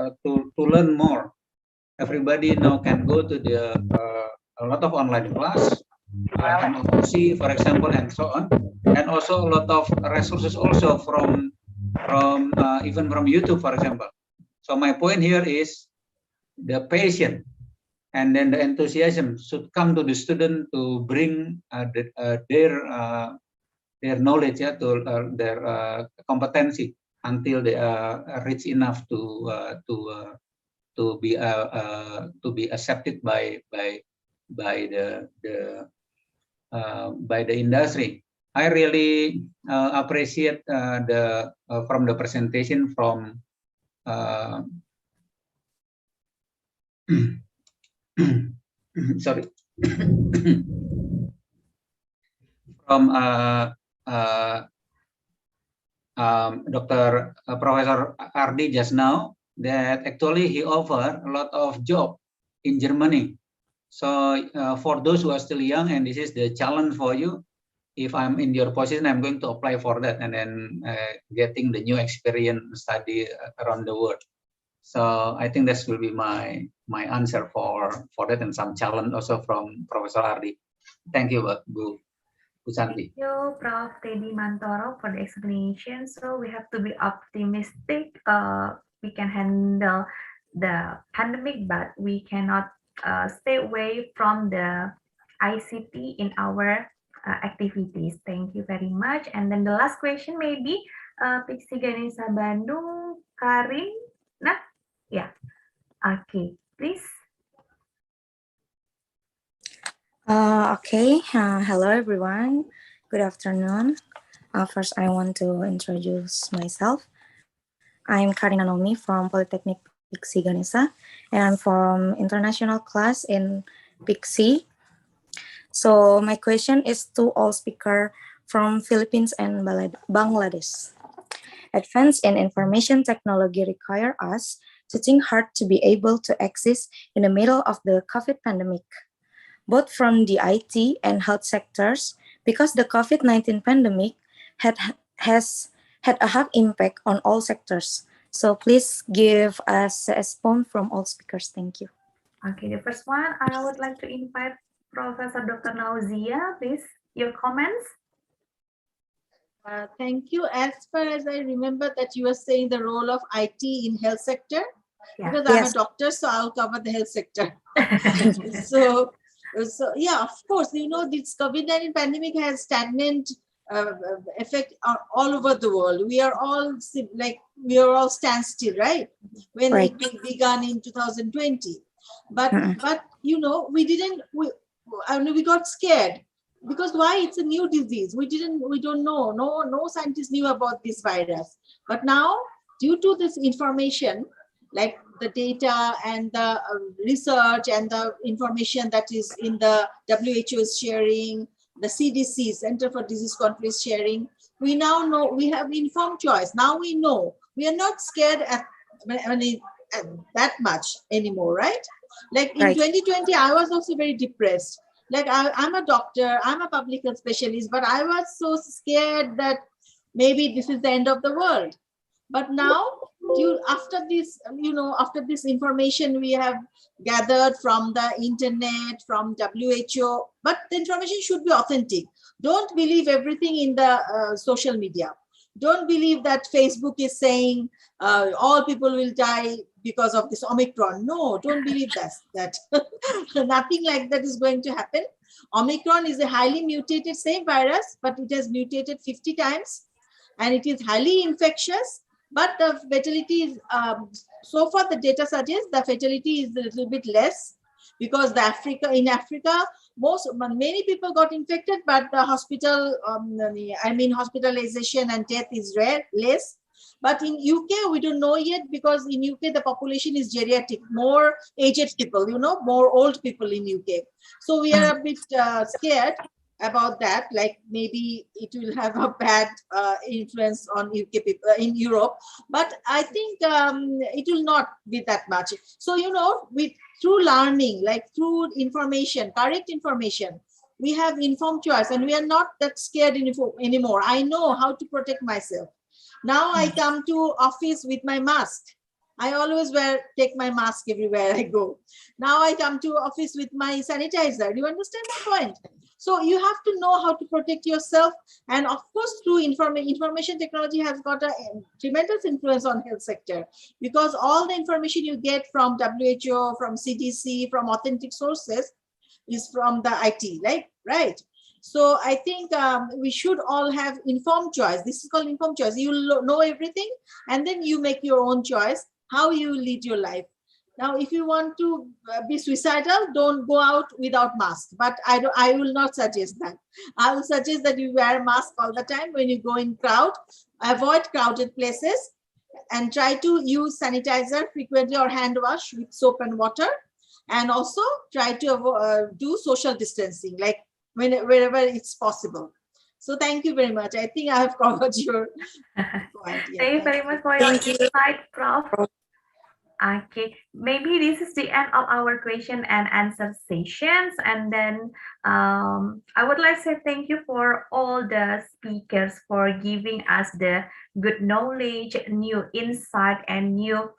learn more. Everybody now can go to the a lot of online class, MOOC, for example, and so on, and also a lot of resources also from even from YouTube, for example. So my point here is the passion and then the enthusiasm should come to the student to bring their knowledge, to their competency until they reach enough to be accepted by the industry. I really appreciate from the presentation from sorry from Dr. Professor Ardi just now, that actually he offered a lot of job in Germany. So for those who are still young, and this is the challenge for you, if I'm in your position, I'm going to apply for that and then getting the new experience study around the world. So I think this will be my answer for that, and some challenge also from Professor Ardi. Thank you, Bu Santi. Thank you, Prof. Teddy Mantoro, for the explanation. So we have to be optimistic. We can handle the pandemic, but we cannot stay away from the ICT in our activities. Thank you very much. And then the last question maybe, Piksi Ganesha Bandung, Karin. Nah, yeah. Okay, please. Okay, hello everyone. Good afternoon. First, I want to introduce myself. I'm Karina Nomi from Polytechnic Piksi Ganesha, and I'm from international class in Piksi. So my question is to all speakers from Philippines and Bangladesh. Advance in information technology require us to think hard to be able to exist in the middle of the COVID pandemic, both from the IT and health sectors, because the COVID-19 pandemic has had a hard impact on all sectors. So please give us a response from all speakers. Thank you. Okay, the first one, I would like to invite Professor Dr. Nauzia, please, your comments. Thank you. As far as I remember that you were saying the role of IT in health sector, because I'm a doctor, so I'll cover the health sector. So yeah, of course, this COVID-19 pandemic has stagnant effect all over the world. We are all standstill, right? When it began in 2020, but we got scared. Because why? It's a new disease. We don't know. No scientists knew about this virus. But now, due to this information, like the data and the research and the information that is in the WHO is sharing, the CDC, Center for Disease Control Sharing. We now know we have informed choice. Now we know we are not scared at that much anymore, right? Like in 2020, I was also very depressed. Like I'm a doctor, I'm a public health specialist, but I was so scared that maybe this is the end of the world. But now, after this information we have gathered from the internet, from WHO, but the information should be authentic. Don't believe everything in the social media. Don't believe that Facebook is saying all people will die because of this Omicron. No, don't believe that. Nothing like that is going to happen. Omicron is a highly mutated, same virus, but it has mutated 50 times and it is highly infectious. But the fatality is, so far the data suggests the fatality is a little bit less because in Africa, many people got infected, but the hospitalization and death is less. But in UK, we don't know yet because in UK, the population is geriatric, more aged people, more old people in UK. So we are a bit scared about that, like maybe it will have a bad influence on UK people in Europe, but I think it will not be that much. So through learning, like through information, correct information, we have informed choice, and we are not that scared anymore. I know how to protect myself. Now I come to office with my mask. I always take my mask everywhere I go. Now I come to office with my sanitizer. Do you understand my point? So you have to know how to protect yourself. And of course, through information technology has got a tremendous influence on health sector, because all the information you get from WHO, from CDC, from authentic sources is from the IT, right? So I think we should all have informed choice. This is called informed choice. You know everything, and then you make your own choice, how you lead your life. Now, if you want to be suicidal, don't go out without mask. But I will not suggest that. I will suggest that you wear a mask all the time when you go in crowd. Avoid crowded places, and try to use sanitizer frequently or hand wash with soap and water. And also try to do social distancing, like wherever it's possible. So thank you very much. I think I have covered your point. Yeah, thank you very much for your insight, Prof. Okay, maybe this is the end of our question and answer sessions, and then I would like to say thank you for all the speakers for giving us the good knowledge, new insight, and new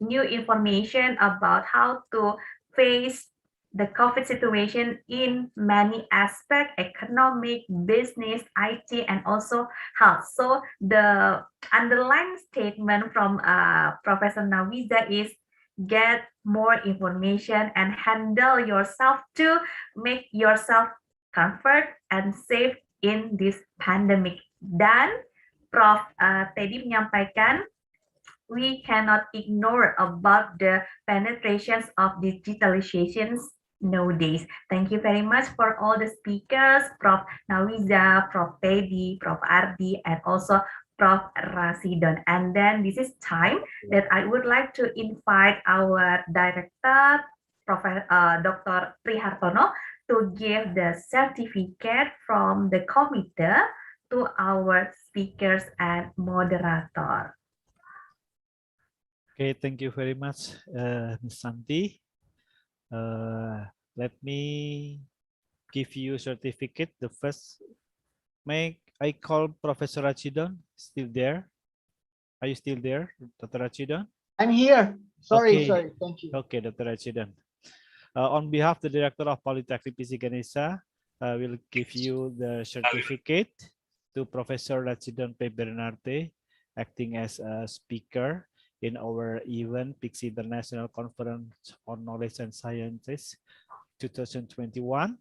new information about how to face the COVID situation in many aspects: economic, business, IT, and also health. So the underlying statement from Professor Nawiza is get more information and handle yourself to make yourself comfort and safe in this pandemic. Dan Prof. Teddy menyampaikan, we cannot ignore about the penetrations of digitalizations nowadays. Thank you very much for all the speakers, Prof. Nawiza, Prof. Teddy, Prof. Ardi, and also Prof. Rasidon. And then this is time that I would like to invite our director, Dr. Prihartono, to give the certificate from the committee to our speakers and moderator. Okay, thank you very much, Ms. Santi. Let me give you certificate. The first, I call Professor Rachidon. Still there? Are you still there, Dr. Rachidon? I'm here. Sorry, okay. sorry. Thank you. Okay, Dr. Rachidon. On behalf of the Director of Polytechnic Piksi Ganesha, I will give you the certificate to Professor Rachidon P. Bernarte, acting as a speaker in our event, Piksi International Conference on Knowledge and Sciences 2021.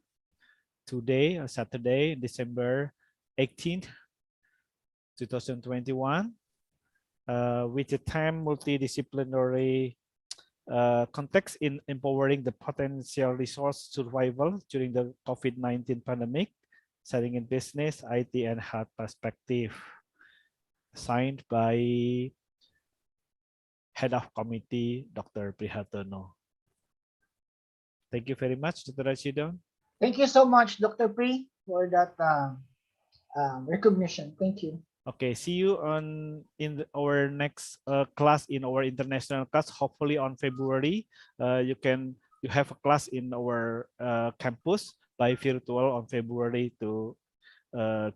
Today, Saturday, December 18th, 2021, with the theme multidisciplinary context in empowering the potential resource survival during the COVID-19 pandemic, setting in business, IT, and health perspective, signed by Head of Committee, Dr. Prihartono. Thank you very much, Dr. Rachidon. Thank you so much, Dr. Pri, for that recognition. Thank you. Okay, see you on our next class in our international class. Hopefully on February, you have a class in our campus by virtual on February to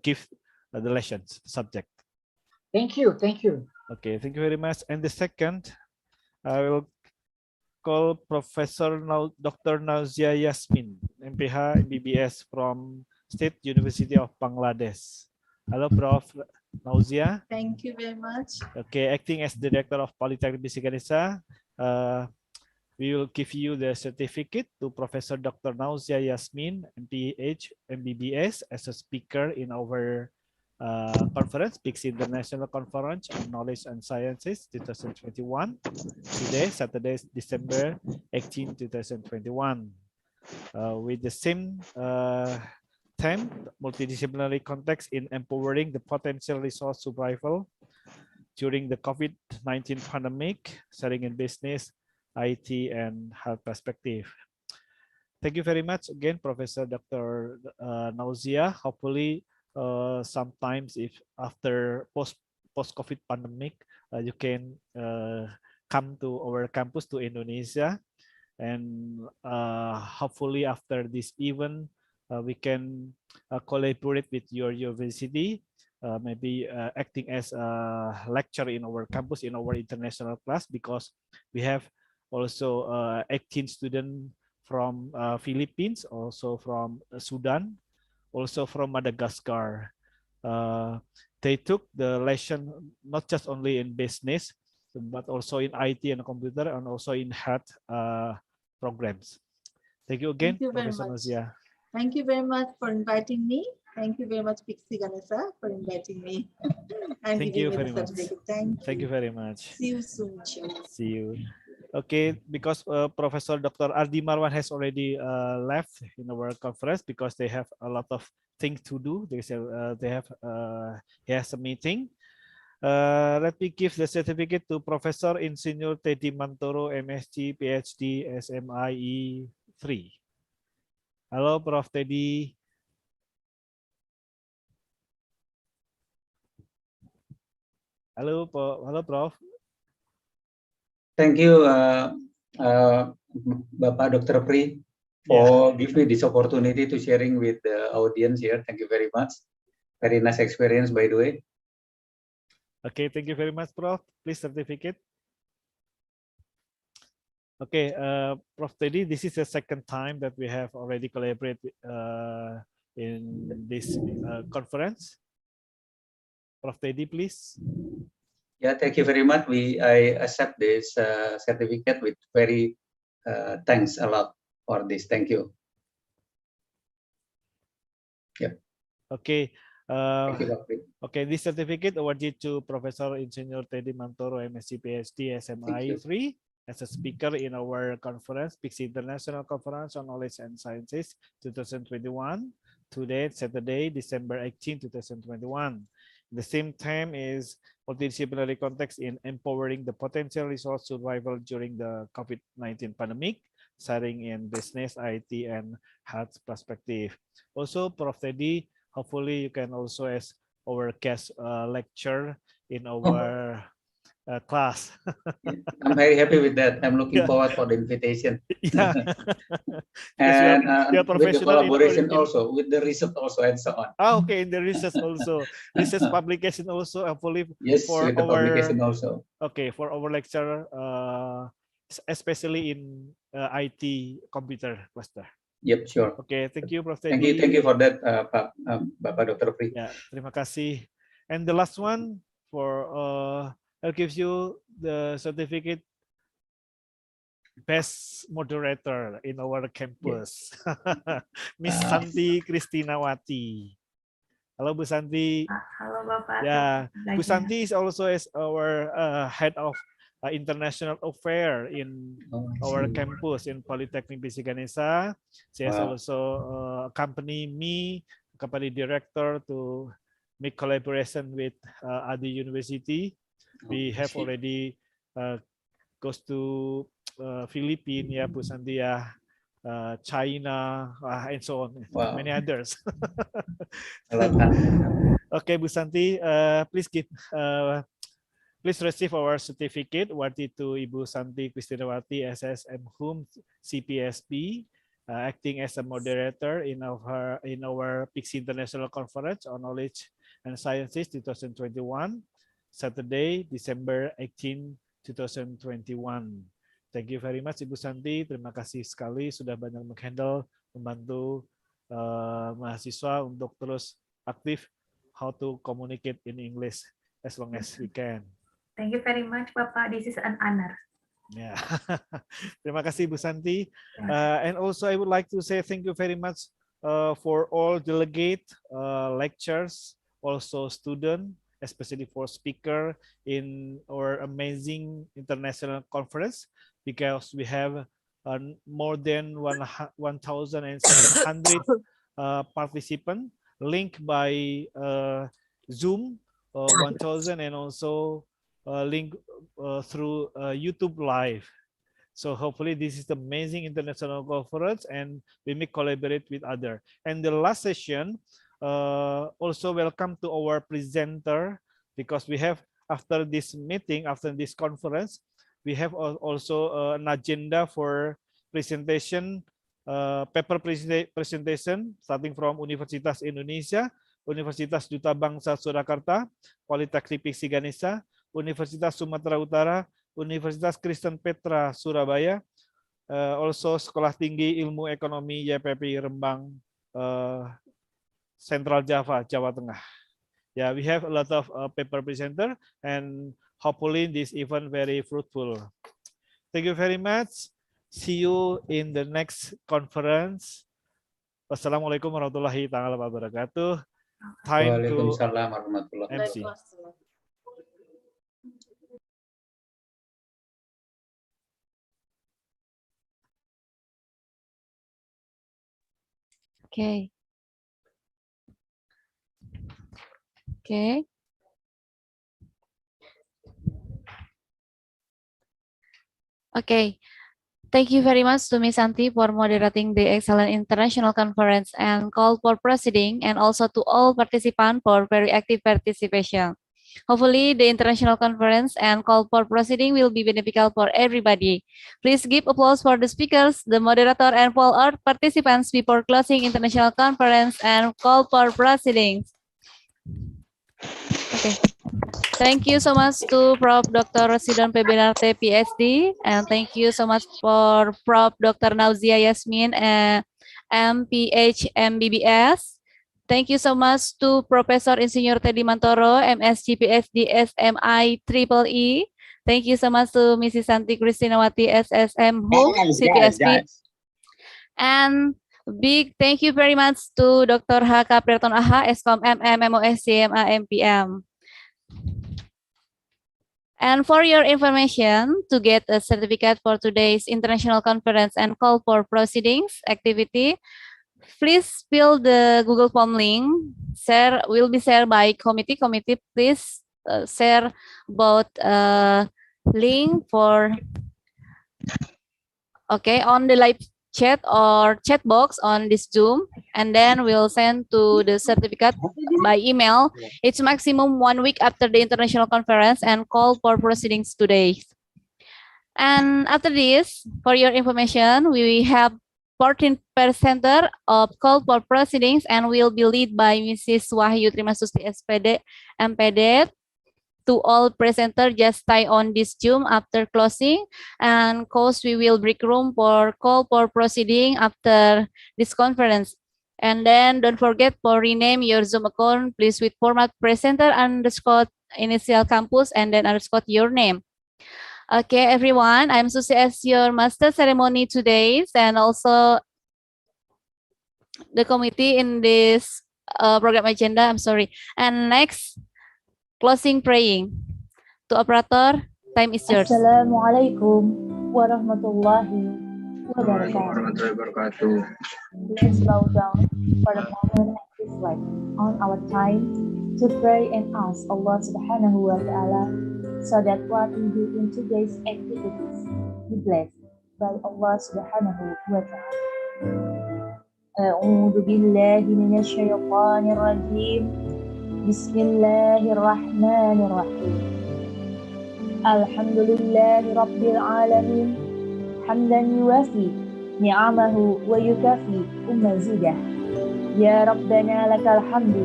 give the lessons subject. Thank you. Thank you. Okay, thank you very much. And the second, I will call Professor Dr. Nauzia Yasmin, MPH MBBS from State University of Bangladesh. Hello, Prof. Nauzia. Thank you very much. Okay, acting as Director of Polytechnic Piksi Ganesha, we will give you the certificate to Professor Dr. Nauzia Yasmin, MPH MBBS, as a speaker in our conference, Piksi International Conference on Knowledge and Sciences 2021. Today, Saturday, December 18, 2021. With the same theme, multidisciplinary context in empowering the potential resource survival during the COVID-19 pandemic, sharing in business, IT, and health perspective. Thank you very much again, Professor Dr. Nauzia. Hopefully, sometimes if after post-COVID pandemic, you can come to our campus to Indonesia, and hopefully after this event, we can collaborate with your university, maybe acting as a lecturer in our campus in our international class, because we have also 18 students from Philippines, also from Sudan, also from Madagascar. They took the lesson not just only in business, but also in IT and computer, and also in health programs. Thank you again, Professor Nauzia. Thank you very much for inviting me. Thank you very much, Piksi Ganesha, for inviting me. And Thank you very much. Thank you very much. See you soon. See you. Okay, because Professor Dr. Ardi Marwan has already left in our conference because they have a lot of things to do. He has a meeting. Let me give the certificate to Professor Insinyur Teddy Mantoro, MSc, PhD, SMIE 3. Hello, Prof. Teddy. Hello, Prof. Thank you, Bapak Dr. Pri, for giving me this opportunity to sharing with the audience here. Thank you very much. Very nice experience, by the way. Okay, thank you very much, Prof. Please certificate. Okay, Prof. Teddy, this is the second time that we have already collaborated in this conference. Prof. Teddy, please. Yeah, thank you very much. I accept this certificate with very thanks a lot for this. Thank you. Yeah. Okay. Thank you, okay, this certificate awarded to Professor Insinyur Teddy Mantoro, MSc, PhD, SMIE 3, as a speaker in our conference, Piksi International Conference on Knowledge and Sciences 2021. Today, Saturday, December 18, 2021. The same time is multidisciplinary context in empowering the potential resource survival during the COVID-19 pandemic, sharing in business, IT, and health perspective. Also, Prof. Teddy, hopefully you can also as our guest lecture in our class. I'm very happy with that. I'm looking forward for the invitation. Yeah. And with the collaboration in also, with the research also, and so on. Oh, okay, in the research also, research publication also, hopefully yes, for with the our publication also. Okay, for our lecture, especially in IT computer cluster. Yep, sure. Okay, thank you, Prof. Thank Teddy. you for that, Bapak Dr. Pri. Ya, terima kasih. And the last one for I'll give you the certificate best moderator in our campus, Miss Santi Kristinawati. Hello, Bu Santi. Halo, Bapak. Yeah, Bu Santi is also as our head of international affair in our campus in Polytechnic Piksi Ganesha. She has also accompanied me, company director, to make collaboration with other university. We have already goes to Philippines, ya Bu Santi ya. China, and so on, Wow. many others. Silakan. Okay, Bu Santi, please give. Please receive our certificate awarded to Ibu Santi Kristinawati SSM Hum CPSB, acting as a moderator in our Piksi International Conference on Knowledge and Sciences 2021, Saturday, December 18, 2021. Thank you very much Ibu Santi. Terima kasih sekali sudah banyak membantu mahasiswa untuk terus aktif how to communicate in English as long as we can. Thank you very much, Bapak. This is an honor. Yeah. Terima kasih, Bu Santi. And also, I would like to say thank you very much for all delegate, lecturers, also student, especially for speaker in our amazing international conference, because we have more than 1,700 participants linked by Zoom, 1,000, and also link through YouTube Live. So hopefully this is the amazing international conference, and we may collaborate with other. And the last session, also welcome to our presenter, because we have after this meeting, after this conference, we have also an agenda for presentation, paper presentation starting from Universitas Indonesia, Universitas Duta Bangsa Surakarta, Politeknik Piksi Ganesha, Universitas Sumatera Utara, Universitas Kristen Petra Surabaya, also Sekolah Tinggi Ilmu Ekonomi YPP Rembang, Central Java, Jawa Tengah. Yeah, we have a lot of paper presenter, and hopefully this event very fruitful. Thank you very much. See you in the next conference. Wassalamualaikum warahmatullahi wabarakatuh. Time to Waalaikumsalam warahmatullahi MC. wabarakatuh. Okay. Okay. Okay. Thank you very much to Ms. Santi for moderating the excellent international conference and call for proceeding, and also to all participants for very active participation. Hopefully, the international conference and call for proceeding will be beneficial for everybody. Please give applause for the speakers, the moderator, and for all participants before closing international conference and call for proceedings. Okay. Thank you so much to Prof. Dr. Rosidon Pebinarte, PhD, and thank you so much for Prof. Dr. Nauzia Yasmin, MPH, MBBS. Thank you so much to Professor Insinyur Teddy Mantoro, MSc, PhD, SMI, Triple E. Thank you so much to Mrs. Santi Kristinawati, SSM Home, CPSP. And big thank you very much to Dr. H. Kapriarton AH, Eskom MM, MOS, CMA, MPM. And for your information, to get a certificate for today's international conference and call for proceedings activity, please fill the Google Form link. Will be shared by committee. Committee, please share both link for on the live chat or chat box on this Zoom, and then we'll send to the certificate by email. It's maximum 1 week after the international conference and call for proceedings today. And after this, for your information, we have 14 presenter of call for proceedings and will be led by Mrs. Wahyu Trimasusti SPD, MPD. To all presenters, just stay on this Zoom after closing, and cause we will break room for call for proceeding after this conference. And then don't forget for rename your Zoom account, please with format presenter _ initial campus and then _ your name. Okay, everyone, I'm Susi as your master ceremony today, and also the committee in this program agenda. I'm sorry. And next, closing praying. To operator, time is yours. Assalamualaikum warahmatullahi wabarakatuh. Let's bow down for a moment and reflect on our time to pray and ask Allah Subhanahu wa Ta'ala so that what we do in today's activities be blessed by Allah Subhanahu wa Ta'ala. أعوذ بالله من الشيطان الرجيم بسم الله الرحمن الرحيم الحمد لله رب العالمين حمدا يوافي نعمه ويكافي مزيده يا ربنا لك الحمد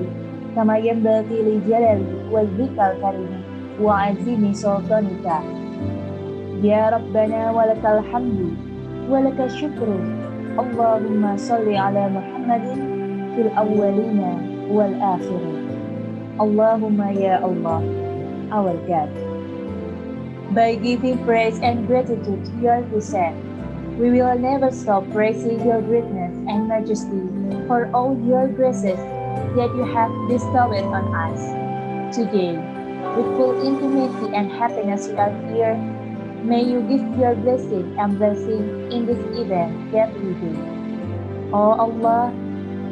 كما ينبغي لجلال وجهك الكريم وعظيم سلطانك يا ربنا ولك الحمد ولك الشكر اللهم صل على محمد في الأولين والآخرين اللهم يا Allah, our God. By giving praise and gratitude to your presence, we will never stop praising your greatness and majesty for all your graces that you have bestowed on us. Today, with full intimacy and happiness we are here, may you give your blessing and blessing in this event that we do. Oh Allah,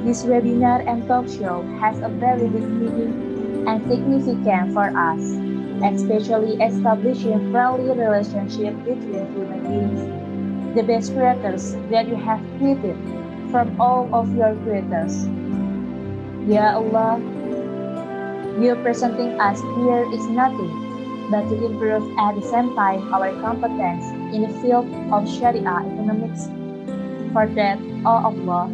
this webinar and talk show has a very big meaning and significance for us, especially establishing friendly relationship between human beings, the best creators that you have created from all of your creators. Ya Allah, you presenting us here is nothing but to improve at the same time our competence in the field of Sharia economics. For that, O Allah,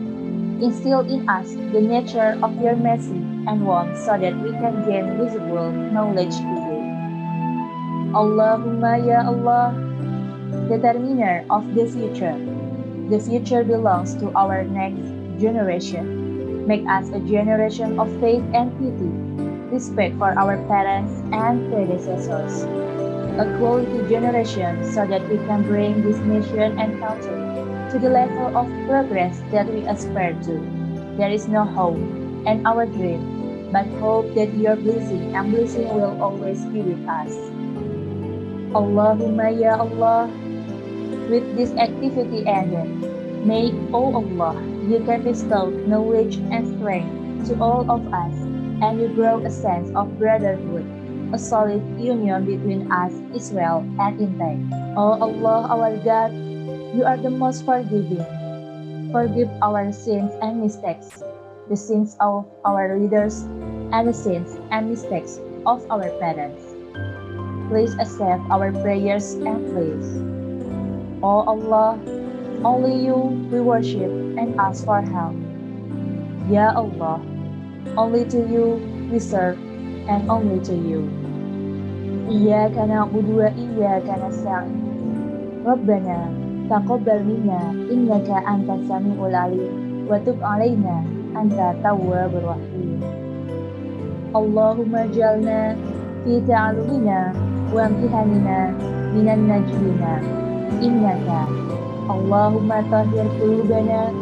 instill in us the nature of your mercy and warmth so that we can gain visible knowledge today. Allahumma ya Allah, determiner of the future. The future belongs to our next generation. Make us a generation of faith and pity, respect for our parents and predecessors. A quality generation so that we can bring this nation and country to the level of progress that we aspire to. There is no hope and our dream, but hope that your blessing and blessing will always be with us. Allahumma ya Allah, with this activity ended, may, O Allah, you can bestow knowledge and strength to all of us, and you grow a sense of brotherhood, a solid union between us, Israel and intact. O Allah, our God, you are the most forgiving. Forgive our sins and mistakes, the sins of our leaders, and the sins and mistakes of our parents. Please accept our prayers and please. O Allah, only you we worship and ask for help. Ya Allah, only to you we serve and only to you. Iyyaka na'budu wa iyyaka nasta'in. Rabbana taqabbal minna innaka antas samiul alim wa tub 'alaina anta tawwabur rahim. Allahumma ij'alna fi ta'allumina wa imtihanina minan najlina innaka Allahumma tahhir qulubana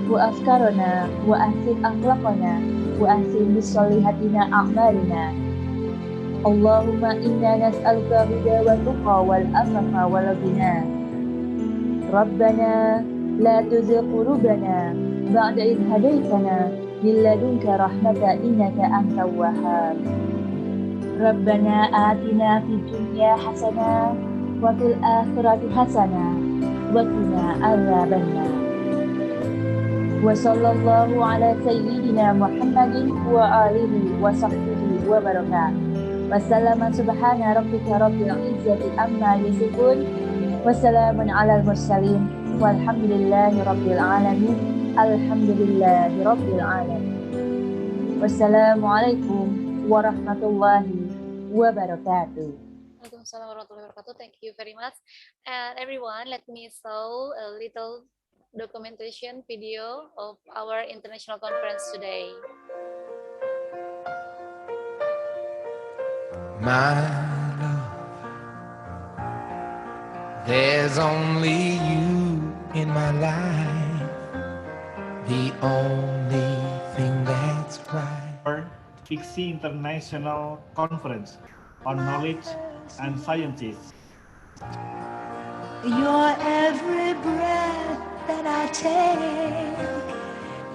wa afkarana wa ahsin akhlaqana wa ahsin bisolihatina a'malina. Allahumma inna nas'aluka huda wa tuqa wal afafa wal ghina. Rabbana la tuzigh qulubana ba'da idh hadaytana min ladunka rahmatan innaka antal wahhab. Rabbana atina fid dunya hasanah wa fil akhirati hasanah wa qina adzabannar. Wa sallallahu ala sayyidina Muhammadin wa alihi wa sahbihi wa barakatuh. Wassalamu subhana rabbika rabbil izzati amma yasifun. Wassalamun alal mursalin. Walhamdulillahi rabbil alamin. Alhamdulillahi rabbil alamin. Wassalamualaikum warahmatullahi wabarakatuh. Waalaikumsalam warahmatullahi wabarakatuh. Thank you very much. And everyone, let me show a little documentation video of our international conference today. My love, there's only you in my life, the only thing that's right. Piksi International Conference on Knowledge and Sciences. Your every breath that I take,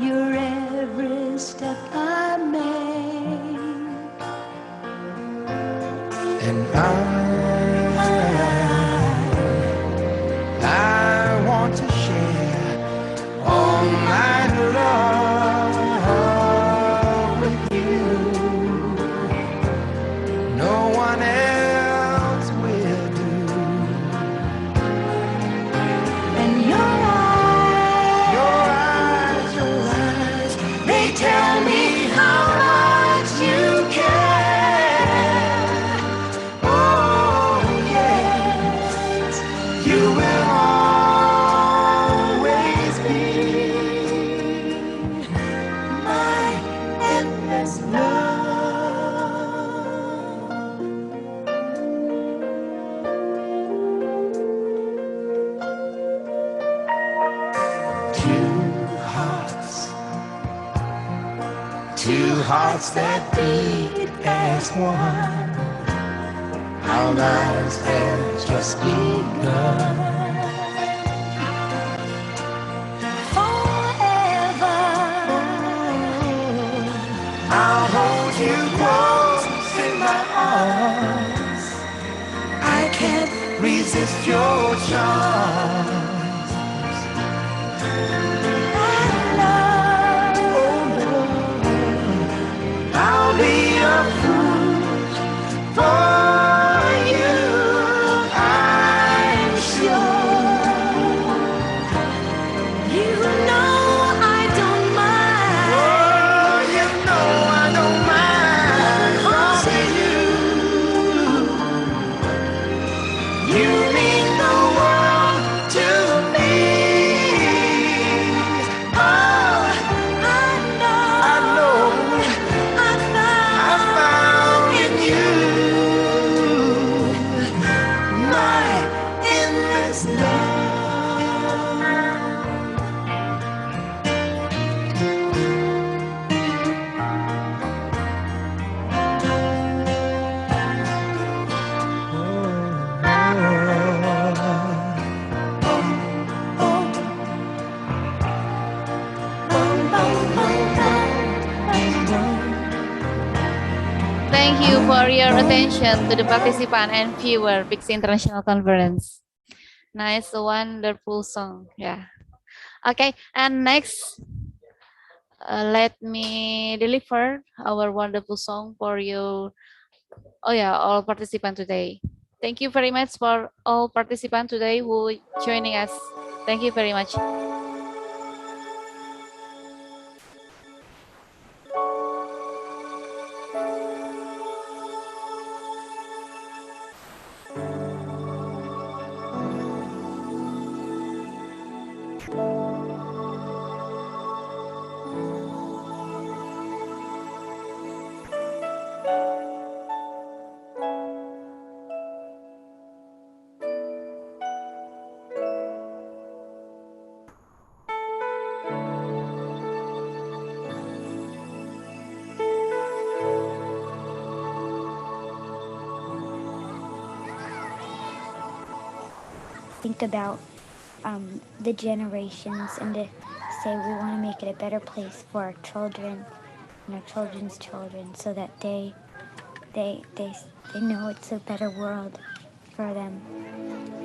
your every step I make, and I want to share all endless love. Two hearts that beat as one. Our lives have just begun. Forever, I'll hold you close in my arms. I can't resist your charms. I'll be a fool for you, I'm sure. You know I don't mind. Oh, you know I don't mind. 'Cause you mean the world to me. Oh, I know I found in you my endless love. Thank you for your attention to the participant and viewer Piksi International Conference. Nice, wonderful song. Yeah. Okay, and next, let me deliver our wonderful song for you. Oh yeah, all participants today. Thank you very much for all participants today who joining us. Thank you very much. Think about the generations and to say we want to make it a better place for our children and our children's children, so that they know it's a better world for them,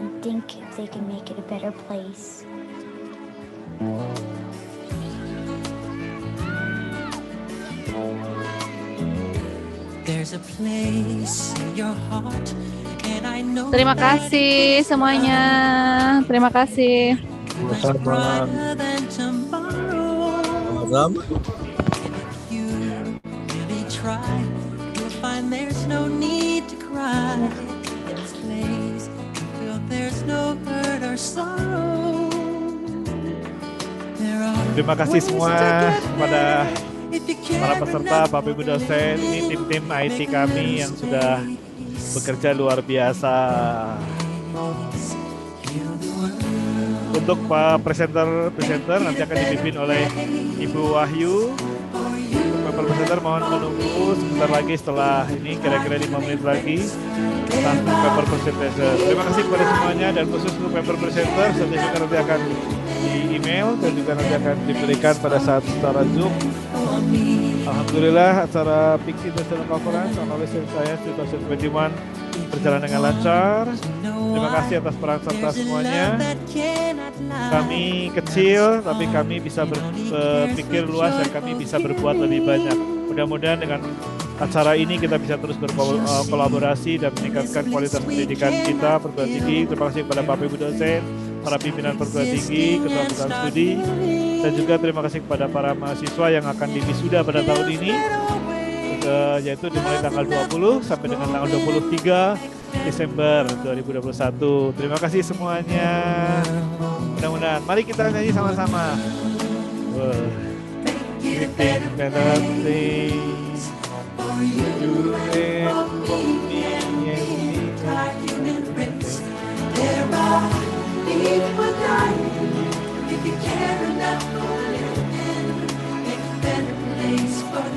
and think if they can make it a better place. There's a place in your heart. Terima kasih semuanya. Terima kasih. Sama-sama. Terima kasih semua kepada para peserta, Bapak Ibu dosen, ini tim-tim IT kami yang sudah bekerja luar biasa. Untuk Pak presenter nanti akan dipimpin oleh Ibu Wahyu. Untuk Bapak presenter mohon menunggu sebentar lagi, setelah ini kira-kira 5 menit lagi langsung paper presenter. Terima kasih kepada semuanya, dan khusus untuk paper presenter sertifikat nanti akan di email dan juga nanti akan diberikan pada saat secara Zoom. Alhamdulillah acara Piksi International Conference Analysis Science 2021 berjalan dengan lancar. Terima kasih atas peran serta semuanya. Kami kecil tapi kami bisa berpikir luas dan kami bisa berbuat lebih banyak. Mudah-mudahan dengan acara ini kita bisa terus berkolaborasi dan meningkatkan kualitas pendidikan kita perguruan tinggi. Terima kasih kepada Bapak Ibu dosen, para pimpinan perguruan tinggi, ketua program studi, dan juga terima kasih kepada para mahasiswa yang akan diwisuda pada tahun ini, yaitu dimulai tanggal 20 sampai dengan tanggal 23 Desember 2021. Terima kasih semuanya. Mudah-mudahan. Mari kita nyanyi sama-sama.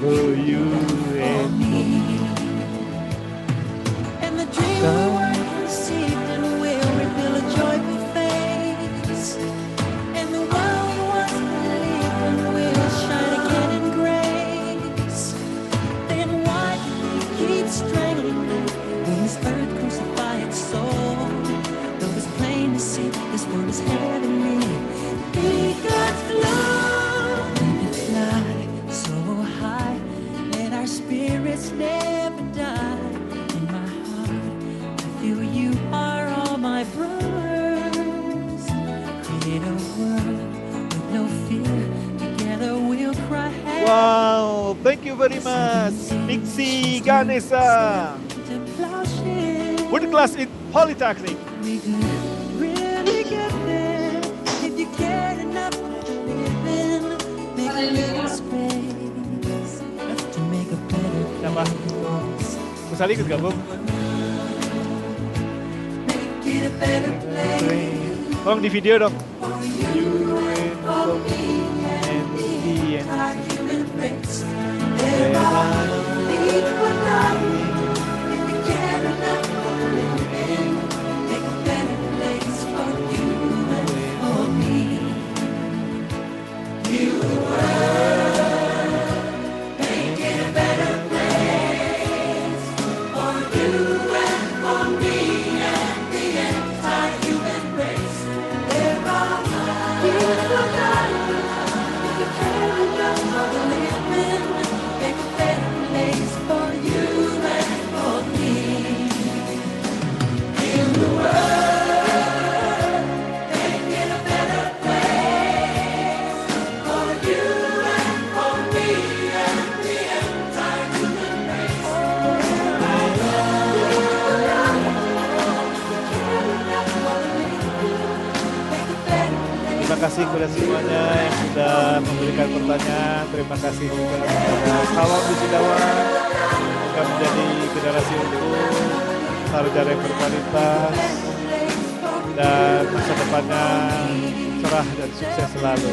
for you and me. And the dream of work conceived and will reveal a joyful face. And the world we once believed in will shine again in grace. Then why do we keep strangling when this earth crucify its soul? Though it's plain to see this world is heavenly. Be God's love. Let it fly so high. Let our spirits never die. In my heart, I feel you are all my brothers. Create a world with no fear. Together we'll cry. Wow, thank you very much, Piksi Ganesha. With class in Polytechnic. We could really get there if you cared enough to live in. Make a little space to make a better Siapa? place. Mas Ali ikut gabung. Make it a better place. Tolong di video dong. You and for me and the entire human race. There are no need for dying if you care enough for living. Make a better place for you and for me. Heal the world, make it a better place for you and for me and the entire human race. There are need for dying if you care enough for living. Make a better place for you and for me. Heal the world, make it a better place for you and for me and the entire human race. Terima kasih kepada semuanya yang sudah memberikan pertanyaan. Terima kasih juga kepada calon wisudawan yang menjadi generasi unggul, sarjana yang berkualitas, dan masa depannya cerah dan sukses selalu.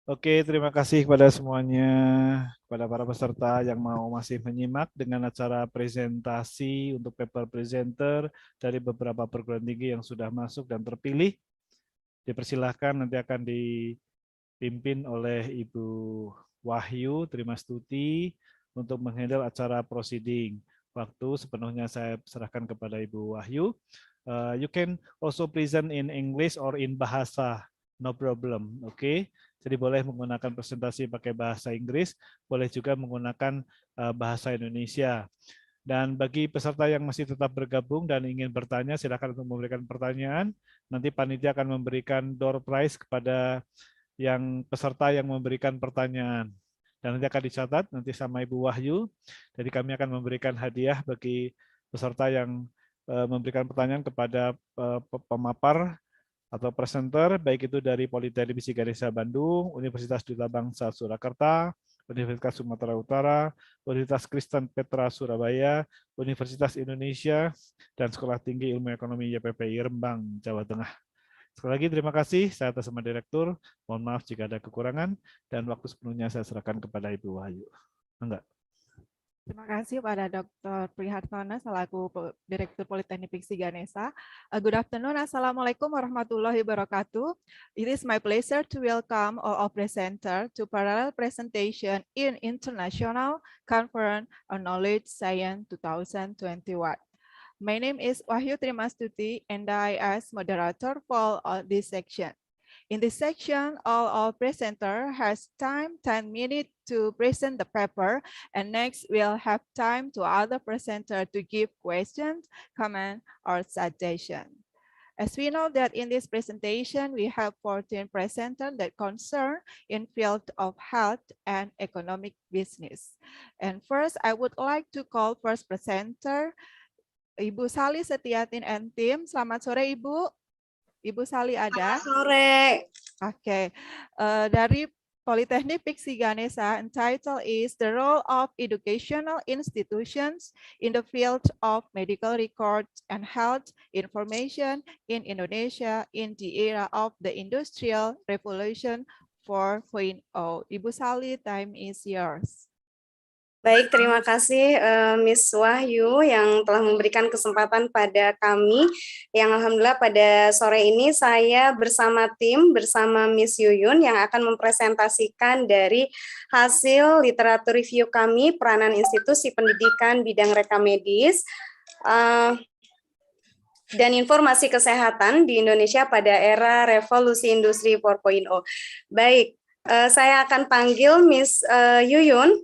Oke, terima kasih kepada semuanya, kepada para peserta yang mau masih menyimak dengan acara presentasi untuk paper presenter dari beberapa perguruan tinggi yang sudah masuk dan terpilih. Dipersilahkan, nanti akan dipimpin oleh Ibu Wahyu Trimastuti untuk menghandle acara proceeding. Waktu sepenuhnya saya serahkan kepada Ibu Wahyu. You can also present in English or in bahasa, no problem, oke? Jadi boleh menggunakan presentasi pakai bahasa Inggris, boleh juga menggunakan bahasa Indonesia. Dan bagi peserta yang masih tetap bergabung dan ingin bertanya, silakan untuk memberikan pertanyaan. Nanti panitia akan memberikan door prize kepada yang peserta yang memberikan pertanyaan. Dan nanti akan dicatat nanti sama Ibu Wahyu. Jadi kami akan memberikan hadiah bagi peserta yang memberikan pertanyaan kepada pemapar atau presenter, baik itu dari Politeknik Piksi Ganesha Bandung, Universitas Duta Bangsa Surakarta, Universitas Sumatera Utara, Universitas Kristen Petra Surabaya, Universitas Indonesia, dan Sekolah Tinggi Ilmu Ekonomi YPPI Rembang, Jawa Tengah. Sekali lagi terima kasih, saya atas nama Direktur, mohon maaf jika ada kekurangan, dan waktu sepenuhnya saya serahkan kepada Ibu Wahyu. Enggak. Terima kasih pada Dr. Prihartono selaku Direktur Politeknik Piksi Ganesha. Good afternoon, Assalamualaikum warahmatullahi wabarakatuh. It is my pleasure to welcome all of presenters to parallel presentation in International Conference on Knowledge Science 2021. My name is Wahyu Trimastuti and I as moderator for this section. In this section, all our presenter has time 10 minutes to present the paper, and next we'll have time to other presenter to give questions, comment, or suggestion. As we know that in this presentation, we have 14 presenters that concern in field of health and economic business. And first, I would like to call first presenter, Ibu Sali Setiatin and Tim. Selamat sore, Ibu. Ibu Sali ada? Selamat sore. Oke, dari Politeknik Piksi Ganesha, and title is The Role of Educational Institutions in the Field of Medical Records and Health Information in Indonesia in the Era of the Industrial Revolution 4.0. Ibu Sali, time is yours. Baik, terima kasih Miss Wahyu yang telah memberikan kesempatan pada kami. Yang alhamdulillah pada sore ini saya bersama tim, bersama Miss Yuyun yang akan mempresentasikan dari hasil literatur review kami, peranan institusi pendidikan bidang reka medis, dan informasi kesehatan di Indonesia pada era revolusi industri 4.0. Baik, saya akan panggil Miss Yuyun.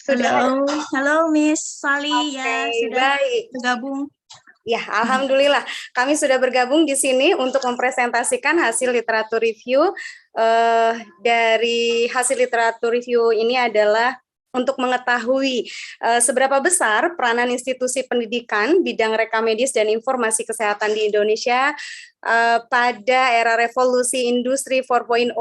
Halo Miss Sali, ya sudah baik. bergabung. Ya, alhamdulillah kami sudah bergabung di sini untuk mempresentasikan hasil literatur review. Dari hasil literatur review ini adalah untuk mengetahui seberapa besar peranan institusi pendidikan bidang reka medis dan informasi kesehatan di Indonesia pada era revolusi industri 4.0